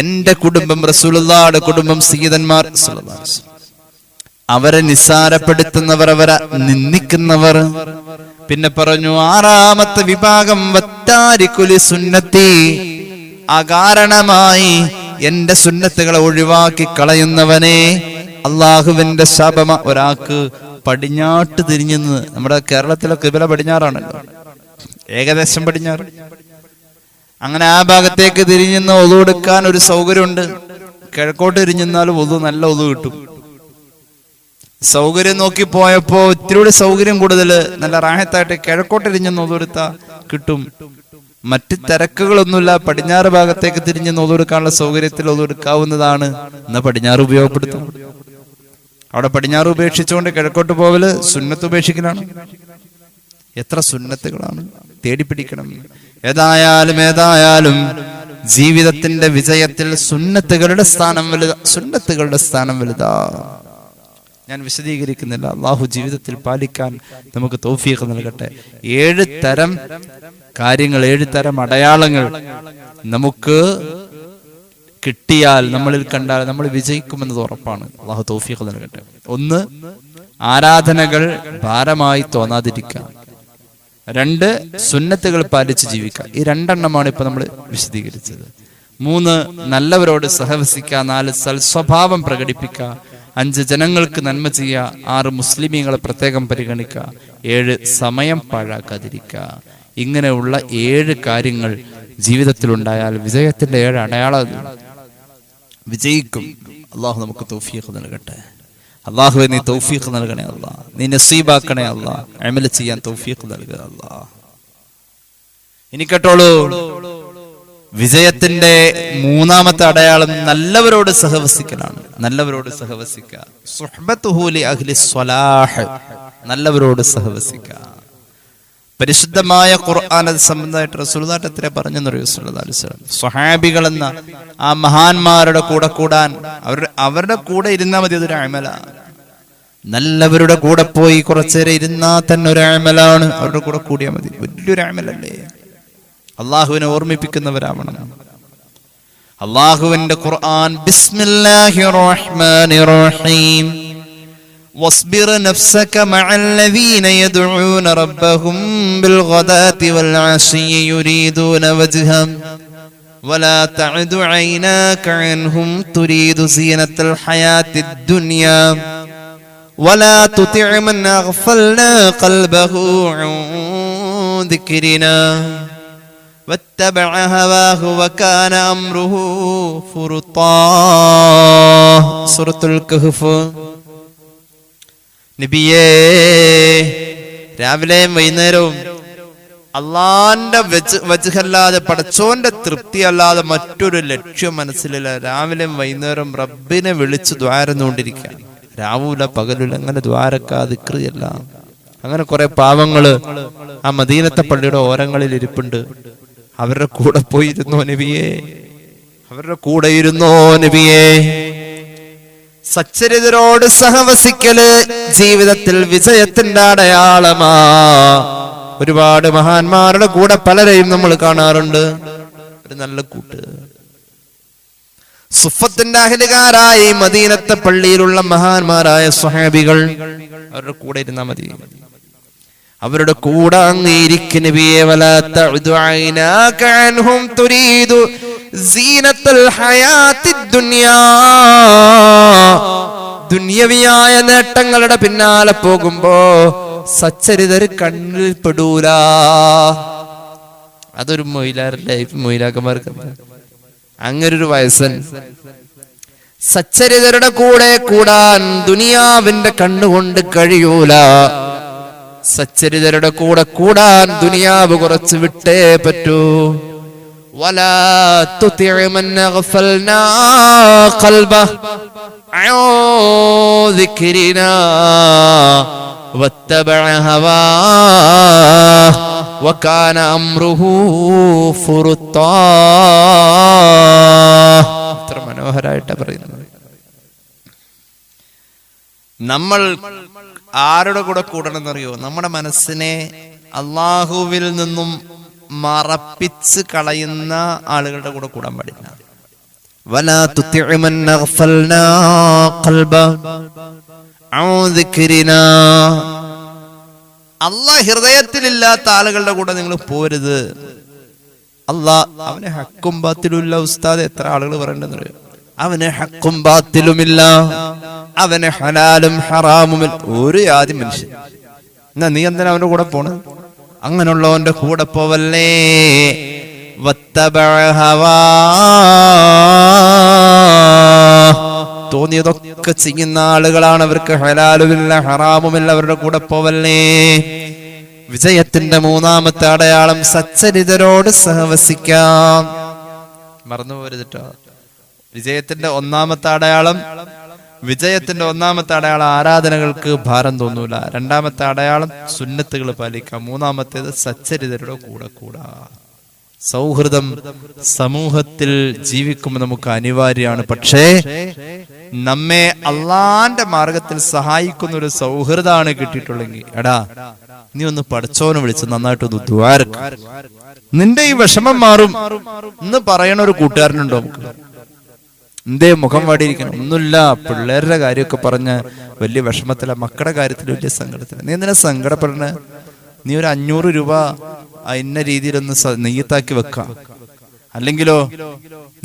എന്റെ കുടുംബം, റസൂലുള്ളാഹിയുടെ കുടുംബം, സയ്യിദന്മാർ സല്ലല്ലാഹു അലൈഹി വസല്ലം, അവരെ നിസ്സാരപ്പെടുത്തുന്നവർ, അവരെ നിന്ദിക്കുന്നവർ. പിന്നെ പറഞ്ഞു ആറാമത്തെ വിഭാഗം വത്താരികുലി സുന്നത്തി, അകാരണമായി എന്റെ സുന്നത്തുകളെ ഒഴിവാക്കി കളയുന്നവനെ അള്ളാഹുവിന്റെ ശാപമ. ഒരാൾക്ക് പടിഞ്ഞാട്ട് തിരിഞ്ഞെന്ന്, നമ്മുടെ കേരളത്തിലെ കിബില പടിഞ്ഞാറാണല്ലോ, ഏകദേശം പടിഞ്ഞാറ്. അങ്ങനെ ആ ഭാഗത്തേക്ക് തിരിഞ്ഞെന്ന് ഒളു എടുക്കാൻ ഒരു സൗകര്യമുണ്ട്. കിഴക്കോട്ട് തിരിഞ്ഞെന്നാലും ഒളു, നല്ല ഒളു കിട്ടും. സൗകര്യം നോക്കി പോയപ്പോ ഇത്തിരി സൗകര്യം കൂടുതൽ, നല്ല റാഹത്തായിട്ട് കിഴക്കോട്ട് തിരിഞ്ഞെന്ന് ഒളു എടുത്താൽ കിട്ടും. മറ്റ് തിരക്കുകളൊന്നുമില്ല. പടിഞ്ഞാറ് ഭാഗത്തേക്ക് തിരിഞ്ഞെന്ന് ഒളു എടുക്കാനുള്ള സൗകര്യത്തിൽ ഒളു എടുക്കാവുന്നതാണ്. എന്നാ പടിഞ്ഞാറ് ഉപയോഗപ്പെടുത്തും. അവിടെ പടിഞ്ഞാറ് ഉപേക്ഷിച്ചുകൊണ്ട് കിഴക്കോട്ട് പോവല് സുന്നത്ത് ഉപേക്ഷിക്കലാണ്. എത്ര സുന്നത്തുകളാണ്, തേടിപ്പിടിക്കണം. ഏതായാലും ജീവിതത്തിന്റെ വിജയത്തിൽ സുന്നത്തുകളുടെ സ്ഥാനം വലുതാ. ഞാൻ വിശദീകരിക്കുന്നില്ല. അള്ളാഹു ജീവിതത്തിൽ പാലിക്കാൻ നമുക്ക് തൗഫീഖ് നൽകട്ടെ. 7 തരം കാര്യങ്ങൾ, 7 തരം അടയാളങ്ങൾ നമുക്ക് കിട്ടിയാൽ, നമ്മളിൽ കണ്ടാൽ നമ്മൾ വിജയിക്കുമെന്നത് ഉറപ്പാണ്. അള്ളാഹു തൗഫീഖ് നൽകട്ടെ. 1, ആരാധനകൾ ഭാരമായി തോന്നാതിരിക്കുക. 2, സുന്നത്തുകൾ പാലിച്ച് ജീവിക്കുക. ഈ 2 എണ്ണമാണ് ഇപ്പൊ നമ്മൾ വിശദീകരിച്ചത്. 3, നല്ലവരോട് സഹവസിക്കുക. 4, സൽസ്വഭാവം പ്രകടിപ്പിക്കുക. 5, ജനങ്ങൾക്ക് നന്മ ചെയ്യുക. 6, മുസ്ലിമീങ്ങളെ പ്രത്യേകം പരിഗണിക്കുക. 7, സമയം പാഴാക്കാതിരിക്കുക. ഇങ്ങനെയുള്ള 7 കാര്യങ്ങൾ ജീവിതത്തിലുണ്ടായാൽ വിജയത്തിന്റെ 7 അടയാളം വിജയിക്കും. അള്ളാഹു നമുക്ക് തൗഫീഖ് നൽകട്ടെ. അള്ളാഹുവെ നീ തൗഫീഖ് നൽകണേ അല്ലാഹ്, നീ നസീബാക്കണേ അല്ലാഹ്, അമൽ ചെയ്യാൻ തൗഫീഖ് നൽകുക അല്ലാഹ്. ഇനി കേട്ടോളൂ, വിജയത്തിന്റെ 3ാമത്തെ അടയാളം നല്ലവരോട് സഹവസിക്കലാണ്. നല്ലവരോട് സഹവസിക്കുക. സുഹ്ബത്തുഹു ലി അഹ്ലി സ്വലാഹ്, നല്ലവരോട് സഹവസിക്കുക. പരിശുദ്ധമായ ഖുർആൻ അത് സംബന്ധമായിട്ട് റസൂലുള്ളാഹി എത്ര പറഞ്ഞെന്നറിയോ? സ്വല്ലല്ലാഹു അലൈഹി വസല്ലം സ്വഹാബികൾ എന്ന ആ മഹാന്മാരുടെ കൂടെ കൂടാൻ, അവരുടെ കൂടെ ഇരുന്നാൽ മതി. അതൊരു അമലാണ്. നല്ലവരുടെ കൂടെ പോയി കുറച്ചേരം ഇരുന്നാൽ തന്നെ ഒരു അമലാണ്. അവരുടെ കൂടെ കൂടിയാൽ മതി. വലിയൊരു അമലല്ലേ? അള്ളാഹുവിനെ ഓർമ്മിപ്പിക്കുന്നവരാവണം. അള്ളാഹുവിന്റെ ഖുർആൻ ബിസ്മില്ലാഹിർ റഹ്മാനിർ റഹീം واصبر نفسك مع الذين يدعون ربهم بالغداة والعشي يريدون وجهه ولا تعد عيناك عنهم تريد زينة الحياة الدنيا ولا تطع من أغفلنا قلبه عن ദിക്രിനാ വത്തബഅ ഹവാഹു വകാന അംറുഹു ഫുർത്താ. സൂറത്തുൽ കഹ്ഫ്. നബിയേ, രാവിലെയും വൈകുന്നേരവും അള്ളാന്റെ വജ്ഹല്ലാതെ പടച്ചോന്റെ തൃപ്തി അല്ലാതെ മറ്റൊരു ലക്ഷ്യം മനസ്സിലില്ല. രാവിലെയും വൈകുന്നേരം റബ്ബിനെ വിളിച്ച് ദ്വാരന്നുകൊണ്ടിരിക്കുകയാണ്. രാവൂല പകലുല അങ്ങനെ ദ്വാരക്കാ ദിക്റിയല്ല. അങ്ങനെ കുറെ പാവങ്ങള് ആ മദീനത്തെ പള്ളിയുടെ ഓരങ്ങളിൽ ഇരിപ്പുണ്ട്. അവരുടെ കൂടെ പോയിരുന്നോ നബിയേ? അവരുടെ കൂടെ ഇരുന്നോ നബിയേ? സച്ചരിതരോട് സഹവസിക്കല് ജീവിതത്തിൽ വിജയത്തിന്റെ അടയാളമാ. ഒരുപാട് മഹാന്മാരുടെ കൂടെ പലരെയും നമ്മൾ കാണാറുണ്ട്. ഒരു നല്ല കൂട്ട് സുഫത്തിന്റെ അഹ്ലുകാരായി മദീനത്തെ പള്ളിയിലുള്ള മഹാന്മാരായ സ്വഹാബികൾ, അവരുടെ കൂടെ ഇരുന്നാ മതി. അവരുടെ കൂടെ അങ്ങേയിരിക്കും നബിയെ. വലാ തഉദു ഐനാക അൻഹും തുരീദു സീനത്തുൽ ഹയാത്തിദ് ദുനിയാ. ദുനിയവിയായ നേട്ടങ്ങളുടെ പിന്നാലെ പോകുമ്പോ സച്ചരിതര് കണ്ണിൽ പെടൂല. അതൊരു മൊയിലാക്കന്മാർക്ക് അങ്ങനൊരു വയസ്സൻ. സച്ചരിതരുടെ കൂടെ കൂടാൻ ദുനിയാവിന്റെ കണ്ണുകൊണ്ട് കഴിയൂല. സച്ചരിതരുടെ കൂടെ കൂടാൻ ദുനിയാവ് കുറച്ച് വിട്ടേ പറ്റൂ. വലാ തുതിഉ മൻ അഗ്ഫൽനാ ഖൽബഹു അൻ ദിക്രിനാ വത്തബഅ ഹവാഹു വകാന അംറുഹു ഫുർത്താ. എത്ര മനോഹരമായിട്ടാണ് പറയുന്നത്. നമ്മൾ ആരുടെ കൂടെ കൂടണമെന്നറിയോ? നമ്മുടെ മനസ്സിനെ അള്ളാഹുവിൽ നിന്നും മറപ്പിച്ച് കളയുന്ന ആളുകളുടെ കൂടെ കൂടാൻ പാടില്ല. വലാ തുതിഉ മൻ അഗ്ഫൽനാ ഖൽബഹു അൻ ദിക്രിനാ. അള്ളാഹ് ഹൃദയത്തിലില്ലാത്ത ആളുകളുടെ കൂടെ നിങ്ങൾ പോരുത്. അള്ളാഹ് അവന് ഹക്കും ബാത്തിലും ഇല്ല. ഉസ്താദ് എത്ര ആളുകൾ പറയണ്ടെന്നറിയോ? അവന് ഹക്കും ബാത്തിലുമില്ല, അവന് ഹലാലും ഹറാമുമില്ല. ഒരു യാതി മനുഷ്യൻ. എന്നാ നീ എന്തിനാ അവന്റെ കൂടെ പോണ്? അങ്ങനെയുള്ളവന്റെ കൂടെ പോവല്ലേ. വത്തബഅ ഹവാഹു. തോന്നിയതൊക്കെ ചെയ്യുന്ന ആളുകളാണ്. അവർക്ക് ഹലാലുമില്ല ഹറാമുമില്ല. അവരുടെ കൂടെ പോവല്ലേ. വിജയത്തിന്റെ മൂന്നാമത്തെ അടയാളം സച്ചരിതരോട് സഹവസിക്കാം. മറന്നുപോരുതട്ടോ. വിജയത്തിന്റെ ഒന്നാമത്തെ അടയാളം ആരാധനകൾക്ക് ഭാരം തോന്നൂല. രണ്ടാമത്തെ അടയാളം സുന്നത്തുകൾ പാലിക്കാം. മൂന്നാമത്തേത് സച്ചരിതരുടെ കൂടെ കൂടാ. സൗഹൃദം സമൂഹത്തിൽ ജീവിക്കുമ്പോൾ നമുക്ക് അനിവാര്യമാണ്. പക്ഷേ നമ്മെ അള്ളാന്റെ മാർഗത്തിൽ സഹായിക്കുന്ന ഒരു സൗഹൃദമാണ് കിട്ടിയിട്ടുള്ളെങ്കിൽ, എടാ നീ ഒന്ന് പടച്ചോനെ വിളിച്ച് നന്നായിട്ടൊന്ന് ദ്വാരക്ക, നിന്റെ ഈ വിഷമം മാറും എന്ന് പറയണ ഒരു കൂട്ടുകാരനുണ്ടോ നമുക്ക്? എന്തേ മുഖം വാടിയിരിക്കണം? ഒന്നുമില്ല, പിള്ളേരുടെ കാര്യമൊക്കെ പറഞ്ഞ് വലിയ വിഷമത്തില, മക്കളുടെ കാര്യത്തിൽ വലിയ സങ്കടത്തില. നീ എന്തിനാ സങ്കടപ്പെടണ? നീ ഒരു 500 രൂപ ഇന്ന രീതിയിലൊന്ന് നെയ്യത്താക്കി വെക്കാം. അല്ലെങ്കിലോ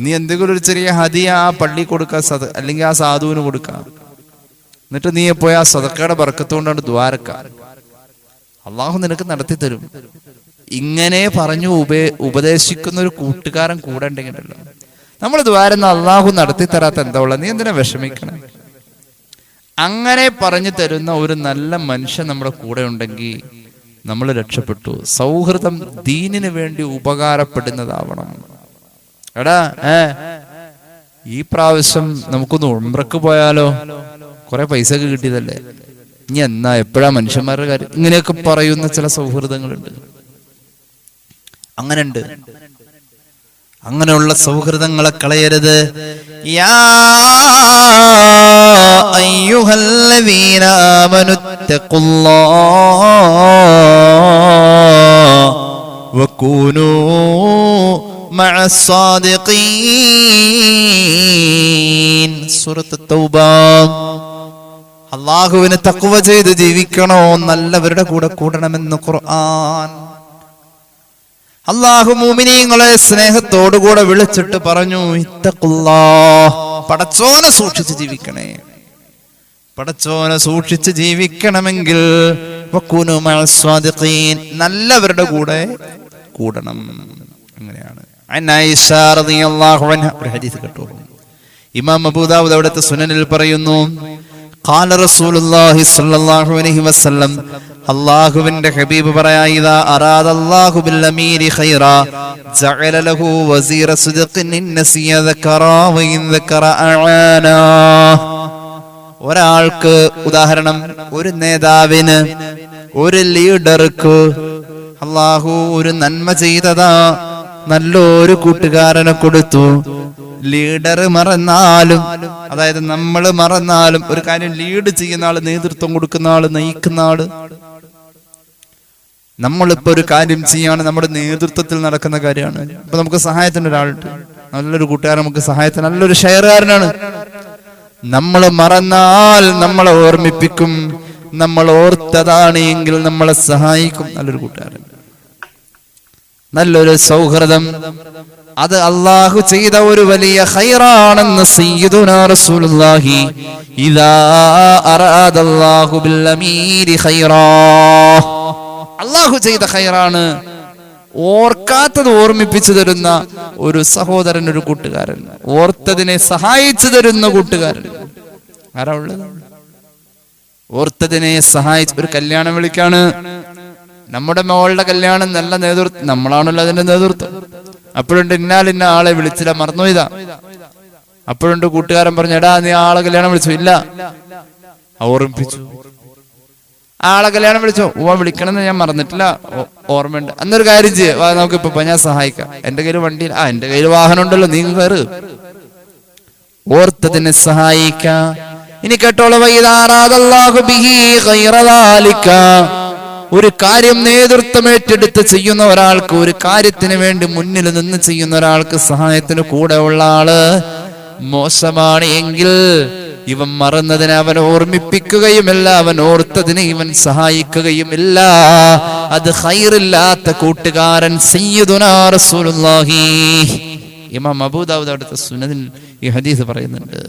നീ എന്തെങ്കിലും ഒരു ചെറിയ ഹദിയ ആ പള്ളി കൊടുക്കാം, അല്ലെങ്കിൽ ആ സാധുവിന് കൊടുക്കാം. എന്നിട്ട് നീ പോയി ആ സദക്കയുടെ ബർക്കത്തുകൊണ്ടാണ് ദ്വാരക്കാം. അള്ളാഹു നിനക്ക് നടത്തി തരും. ഇങ്ങനെ പറഞ്ഞു ഉപദേശിക്കുന്ന ഒരു കൂട്ടുകാരൻ കൂടെ ഉണ്ടെങ്കിലല്ലോ നമ്മൾ ദ്വാരുന്ന അള്ളാഹു നടത്തി തരാത്ത എന്താ ഉള്ളത്? നീ എന്തിനാ വിഷമിക്കണം? അങ്ങനെ പറഞ്ഞു തരുന്ന ഒരു നല്ല മനുഷ്യൻ നമ്മുടെ കൂടെ ഉണ്ടെങ്കിൽ നമ്മൾ രക്ഷപ്പെട്ടു. സൗഹൃദം ദീനിന് വേണ്ടി ഉപകാരപ്പെടുന്നതാവണം. എടാ ഈ പ്രാവശ്യം നമുക്കൊന്ന് ഉംറക്ക് പോയാലോ? കുറെ പൈസ ഒക്കെ കിട്ടിയതല്ലേ, ഇനി എന്നാ എപ്പോഴാ മനുഷ്യന്മാരുടെ കാര്യം? ഇങ്ങനെയൊക്കെ പറയുന്ന ചില സൗഹൃദങ്ങളുണ്ട്. അങ്ങനെയുണ്ട്. അങ്ങനെയുള്ള സൗഹൃദങ്ങളെ കളയരുത്. യാ അയ്യുഹല്ലദീന ആമനുത്തഖുല്ലാഹ വകൂനൂ മഅസ്സാദിഖീൻ. സൂറത്ത് തൗബ. അല്ലാഹുവിനെ തഖ്വ ചെയ്ത് ജീവിക്കണോ? നല്ലവരുടെ കൂടെ കൂടണമെന്ന് ഖുർആൻ. അല്ലാഹു മുഅ്മിനീങ്ങളെ സ്നേഹത്തോടുകൂടെ വിളിച്ചിട്ട് പറഞ്ഞു, ഇത്തഖുല്ലാഹ്, പടച്ചോനെ സൂക്ഷിച്ച് ജീവിക്കണേ. പടച്ചോനെ സൂക്ഷിച്ച് ജീവിക്കണമെങ്കിൽ വകുനു മഅസ്വാദിഖീൻ, നല്ലവരുടെ കൂടെ കൂടണം. അങ്ങനെയാണ്. ആയിഷ റളിയല്ലാഹു അൻഹ ഒരു ഹദീസ് കേട്ടോ. ഇമാം അബൂ ദാവൂദ് അവിടുത്തെ സുനനിൽ പറയുന്നു, ഖാല റസൂലുള്ളാഹി സ്വല്ലല്ലാഹു അലൈഹി വസല്ലം, അല്ലാഹുവിന്റെ ഹബീബ് പറയാ, ഇദാ അറാദല്ലാഹു ബിൽ അമീരി ഖൈറാ ജഅല ലഹു വസീറ സിദ്ഖിൻ നസിയ ദക്കറാ വഇൻ ദക്കറ അആനാ. ഒരാൾക്ക്, ഉദാഹരണം, ഒരു നേതാവിന്, ഒരു ലീഡർക്ക് അല്ലാഹു ഒരു നന്മ ചെയ്തതാ, നല്ലൊരു കൂട്ടുകാരനെ കൊടുത്തു. ലീഡർ മറന്നാലും, അതായത് നമ്മൾ മറന്നാലും, ഒരു കാര്യം ലീഡ് ചെയ്യുന്ന ആള്, നേതൃത്വം കൊടുക്കുന്ന ആള്, നയിക്കുന്ന ആള്, നമ്മളിപ്പോ ഒരു കാര്യം ചെയ്യാണ്, നമ്മുടെ നേതൃത്വത്തിൽ നടക്കുന്ന കാര്യമാണ്. ഇപ്പൊ നമുക്ക് സഹായത്തിന് ഒരാളുണ്ട്, നല്ലൊരു കൂട്ടുകാരൻ, നമുക്ക് സഹായത്തിന് നല്ലൊരു ഷെയറുകാരനാണ്. നമ്മൾ മറന്നാൽ നമ്മളെ ഓർമ്മിപ്പിക്കും, നമ്മൾ ഓർത്തതാണ് എങ്കിൽ നമ്മളെ സഹായിക്കും. നല്ലൊരു കൂട്ടുകാരൻ, നല്ലൊരു സൗഹൃദം, അത് അല്ലാഹു ചെയ്ത ഒരു വലിയ ഖൈറാണെന്ന് സയ്യിദുനാ റസൂലുള്ളാഹി ഇദാ അറാദല്ലാഹു ബിൽ അമീരി ഖൈറാ. അല്ലാഹു ചെയ്ത ഖൈറാണ്, ഓർക്കാത്തത് ഓർമ്മിപ്പിച്ചു തരുന്ന ഒരു സഹോദരൻ, ഒരു കൂട്ടുകാരൻ, ഓർത്തതിനെ സഹായിച്ചു തരുന്ന കൂട്ടുകാരൻ. ആരാ ഉള്ളത്? ഓർത്തതിനെ സഹായിച്ച്. ഒരു കല്യാണം വിളിക്കാണ്, നമ്മുടെ മോളുടെ കല്യാണം, നല്ല നേതൃത്വം, നമ്മളാണല്ലോ അതിന്റെ നേതൃത്വം. അപ്പോഴുണ്ട് ഇന്നാലിന്ന ആളെ വിളിച്ചില്ല, മറന്നുപോയതാ. അപ്പോഴുണ്ട് കൂട്ടുകാരൻ പറഞ്ഞു, എടാ നീ ആളെ കല്യാണം വിളിച്ചു? ഇല്ല. ഓർമ്മിപ്പിച്ചു. ആളെ കല്യാണം വിളിച്ചോ? വിളിക്കണമെന്ന് ഞാൻ മറന്നിട്ടില്ല, ഓർമ്മയുണ്ട്. അന്നൊരു കാര്യം ചെയ്യാം, നമുക്കിപ്പോ ഞാൻ സഹായിക്കാം, എന്റെ കയ്യിൽ വണ്ടിയിൽ, എന്റെ കയ്യിൽ വാഹനം ഉണ്ടല്ലോ, നീ കയറ്. ഓർത്തതിനെ സഹായിക്കാം. ഇനി കേട്ടോളൂ, ഒരു കാര്യം നേതൃത്വം ഏറ്റെടുത്ത് ചെയ്യുന്ന ഒരാൾക്ക്, ഒരു കാര്യത്തിന് വേണ്ടി മുന്നിൽ നിന്ന് ചെയ്യുന്ന ഒരാൾക്ക് സഹായത്തിന് കൂടെ ഉള്ള ആള് മോശമാണ് എങ്കിൽ ഇവൻ മറന്നതിനെ അവൻ ഓർമ്മിപ്പിക്കുകയുമില്ല, അവൻ ഓർത്തതിനെ ഇവൻ സഹായിക്കുകയുമില്ല. അത് ഖൈറില്ലാത്ത കൂട്ടുകാരൻ സയ്യിദുനാ റസൂലുള്ളാഹി. ഇമാം അബൂ ദാവൂദ് അടുത്ത സുനനിൽ ഈ ഹദീസ് പറയുന്നുണ്ട്.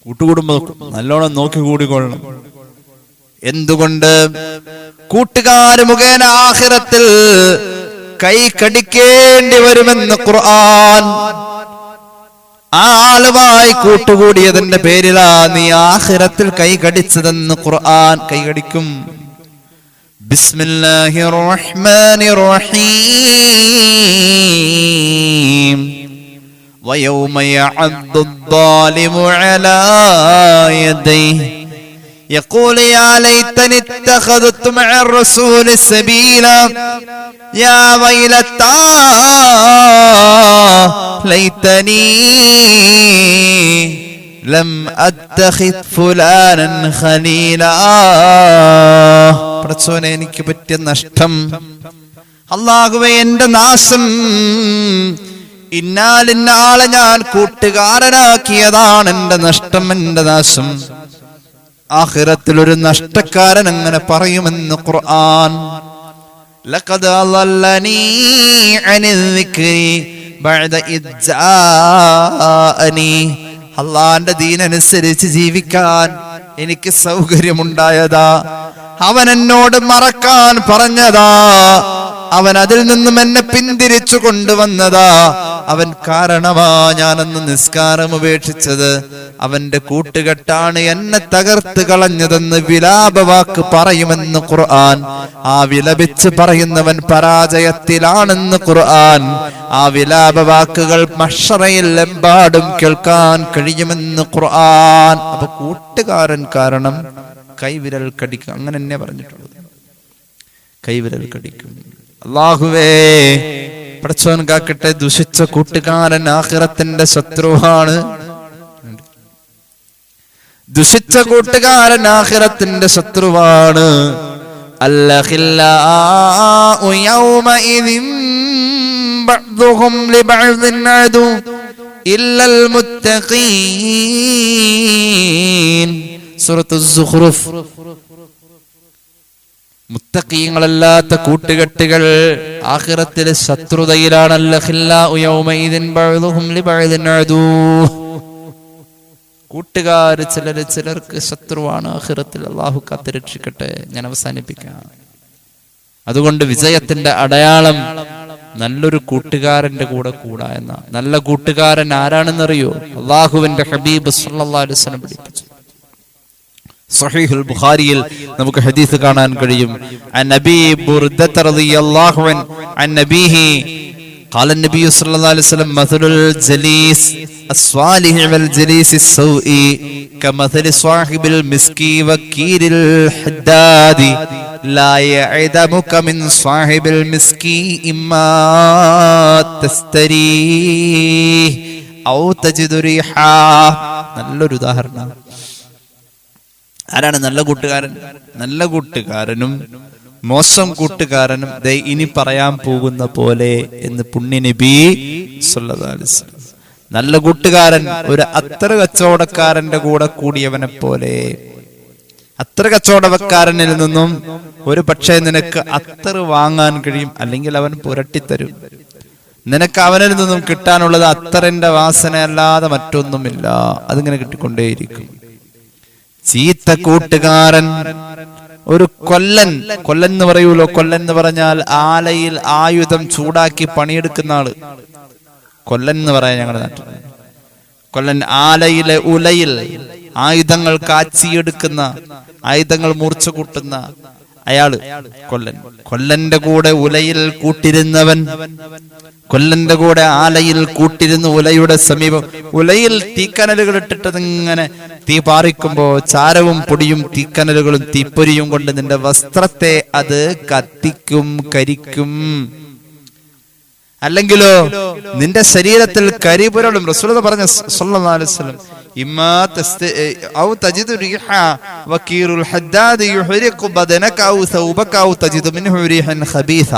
കൂട്ടുകുടുംബം നല്ലോണം നോക്കി കൂടിക്കൊള്ളണം. എന്തുകൊണ്ട്? കൂട്ടുകാര് മുഖേന ആഖിറത്തിൽ കൈ കടിക്കേണ്ടി വരുമെന്ന് ഖുർആൻ. ആളുമായി കൂട്ടുകൂടിയതിന്റെ പേരിലാ നീ ആഖിറത്തിൽ കൈ കടിച്ചതെന്ന് ഖുർആൻ. കൈ കടിക്കും. ബിസ്മില്ലാഹിർ റഹ്മാനിർ റഹീം. വയൗമ യഅദ്ദു الظാലിമു അലാ യദൈഹി يقول يا ليتني اتخذت مع الرسول سبيلا يا ويلتى ليتني لم أتخذ فلانا خليلا. പടച്ചോനെ, എനിക്ക് പറ്റിയ നഷ്ടം, അല്ലാഹുവേ എന്റെ നാശം, ഇന്നാലിന്ന ആളെ ഞാൻ കൂട്ടുകാരനാക്കിയതാണ് എന്റെ നഷ്ടം, എന്റെ നാശം. ആഖിറത്തിൽ ഒരു നഷ്ടക്കാരൻ അങ്ങനെ പറയുമെന്ന് ഖുർആൻ. ലഖദ് അളല്ലനി അനിൽ ദിക്രി ബഅദ ഇദ് ജാഅനി. അല്ലാഹുവിന്റെ ദീൻ അനുസരിച്ച് ജീവിക്കാൻ എനിക്ക് സൗകര്യമുണ്ടായതാ, അവൻ എന്നോട് മറക്കാൻ പറഞ്ഞതാ, അവൻ അതിൽ നിന്നും എന്നെ പിന്തിരിച്ചു കൊണ്ടുവന്നതാ, അവൻ കാരണമാ ഞാനന്ന് നിസ്കാരം ഉപേക്ഷിച്ചത്, അവന്റെ കൂട്ടുകെട്ടാണ് എന്നെ തകർത്ത് കളഞ്ഞതെന്ന് വിലാപവാക്ക് പറയുമെന്ന് ഖുർആൻ. ആ വിലപിച്ച് പറയുന്നവൻ പരാജയത്തിലാണെന്ന് ഖുർആൻ. ആ വിലാപവാക്കുകൾ മഹ്ശറയിൽ എമ്പാടും കേൾക്കാൻ കഴിയുമെന്ന് ഖുർആൻ. അപ്പൊ കൂട്ടുകാരൻ കാരണം കൈവിരൽ കടിക്കും, അങ്ങനെ തന്നെ പറഞ്ഞിട്ടുള്ളത്. കൈവിരൽ കടിക്കും. അല്ലാഹുവേ പടച്ചോൻ കാക്കട്ടെ. ദുഷിച്ച കൂട്ടുകാരൻ ആഖിറത്തിന്റെ ശത്രുവാണ്. ദുഷിച്ച കൂട്ടുകാരൻ ആഖിറത്തിന്റെ ശത്രുവാണ്. അൽഖില്ലാഉ യൗമഇദിൻ ബഅ്ദുഹും ലിബഅ്ദിൻ അദു ഇല്ലൽ മുത്തഖീൻ. സൂറത്തുസ് സുഖ്റുഫ്. മുത്തഖീങ്ങളല്ലാത്ത കൂട്ടുകെട്ടുകൾ ആഖിറത്തിലെ ശത്രുതയിലാണ്. കൂട്ടുകാർ ചിലർക്ക് ശത്രുവാണ്. ആഖിറത്തിൽ അള്ളാഹു കാത്തുരക്ഷിക്കട്ടെ. ഞാൻ അവസാനിപ്പിക്കാം. അതുകൊണ്ട് വിജയത്തിന്റെ അടയാളം നല്ലൊരു കൂട്ടുകാരന്റെ കൂടെ കൂടാ എന്ന. നല്ല കൂട്ടുകാരൻ ആരാണെന്നറിയോ? അള്ളാഹുവിന്റെ ഹബീബ് സല്ലല്ലാഹു അലൈഹി വസല്ലം പഠിപ്പിച്ചു. സഹീഹുൽ ബുഖാരിയിൽ നമുക്ക് ഹദീസ് കാണാൻ കഴിയും. അൻ നബി ബുർദത റളിയല്ലാഹു അൻ നബിഹി قال النبي صلى الله عليه وسلم مثل الجليس الصالح والجليس السوء كمثل صاحب المسك وكير الحداد لا يعدمك من صاحب المسك إما تستريه أو تجد ريحا. നല്ലൊരു ഉദാഹരണം. ആരാണ് നല്ല കൂട്ടുകാരൻ? നല്ല കൂട്ടുകാരനും മോശം കൂട്ടുകാരനും ദേ ഇനി പറയാൻ പോകുന്ന പോലെ എന്ന് പുണ്യ നബി സല്ലല്ലാഹു അലൈഹി വസല്ലം. നല്ല കൂട്ടുകാരൻ ഒരു അത്തർ കച്ചവടക്കാരന്റെ കൂടെ കൂടിയവനെ പോലെ. അത്തർ കച്ചവടക്കാരനിൽ നിന്നും ഒരു പക്ഷേ നിനക്ക് അത്തർ വാങ്ങാൻ കഴിയും, അല്ലെങ്കിൽ അവൻ പുരട്ടിത്തരും. നിനക്ക് അവനിൽ നിന്നും കിട്ടാനുള്ളത് അത്തറിന്റെ വാസനയല്ലാതെ മറ്റൊന്നുമില്ല. അതിങ്ങനെ കിട്ടിക്കൊണ്ടേയിരിക്കും. ചീത്ത കൂട്ടുകാരൻ ഒരു കൊല്ലൻ എന്ന് പറയൂലോ. കൊല്ലൻ എന്ന് പറഞ്ഞാൽ ആലയിൽ ആയുധം ചൂടാക്കി പണിയെടുക്കുന്ന ആള് കൊല്ലൻ എന്ന് പറയാൻ ഞങ്ങളുടെ നാട്ടിൽ. കൊല്ലൻ ആലയിലെ ഉലയിൽ ആയുധങ്ങൾ കാച്ചിയെടുക്കുന്ന, ആയുധങ്ങൾ മൂർച്ച കൂട്ടുന്ന അയാള് കൊല്ലൻ. കൊല്ലന്റെ കൂടെ ഉലയിൽ കൂട്ടിരുന്നവൻ, കൊല്ലന്റെ കൂടെ ആലയിൽ കൂട്ടിരുന്ന് ഉലയുടെ സമീപം ഉലയിൽ തീക്കനലുകൾ ഇട്ടിട്ട് ഇങ്ങനെ തീ പാറിക്കുമ്പോ ചാരവും പൊടിയും തീക്കനലുകളും തീപ്പൊരിയും കൊണ്ട് നിന്റെ വസ്ത്രത്തെ അത് കത്തിക്കും, കരിക്കും. അല്ലെങ്കിലോ നിന്റെ ശരീരത്തിൽ കരിപുരളും. റസൂൽ പറഞ്ഞ സല്ലല്ലാഹു അലൈഹി വസല്ലം ഇമ്മാ ഔ തജിദു റീഹ വകീറുൽ ഹദ്ദാദ് യുഹരിഖു ബദനക ഔ സൗബക ഔ തജിദു മിൻഹു റീഹൻ ഖബീസ.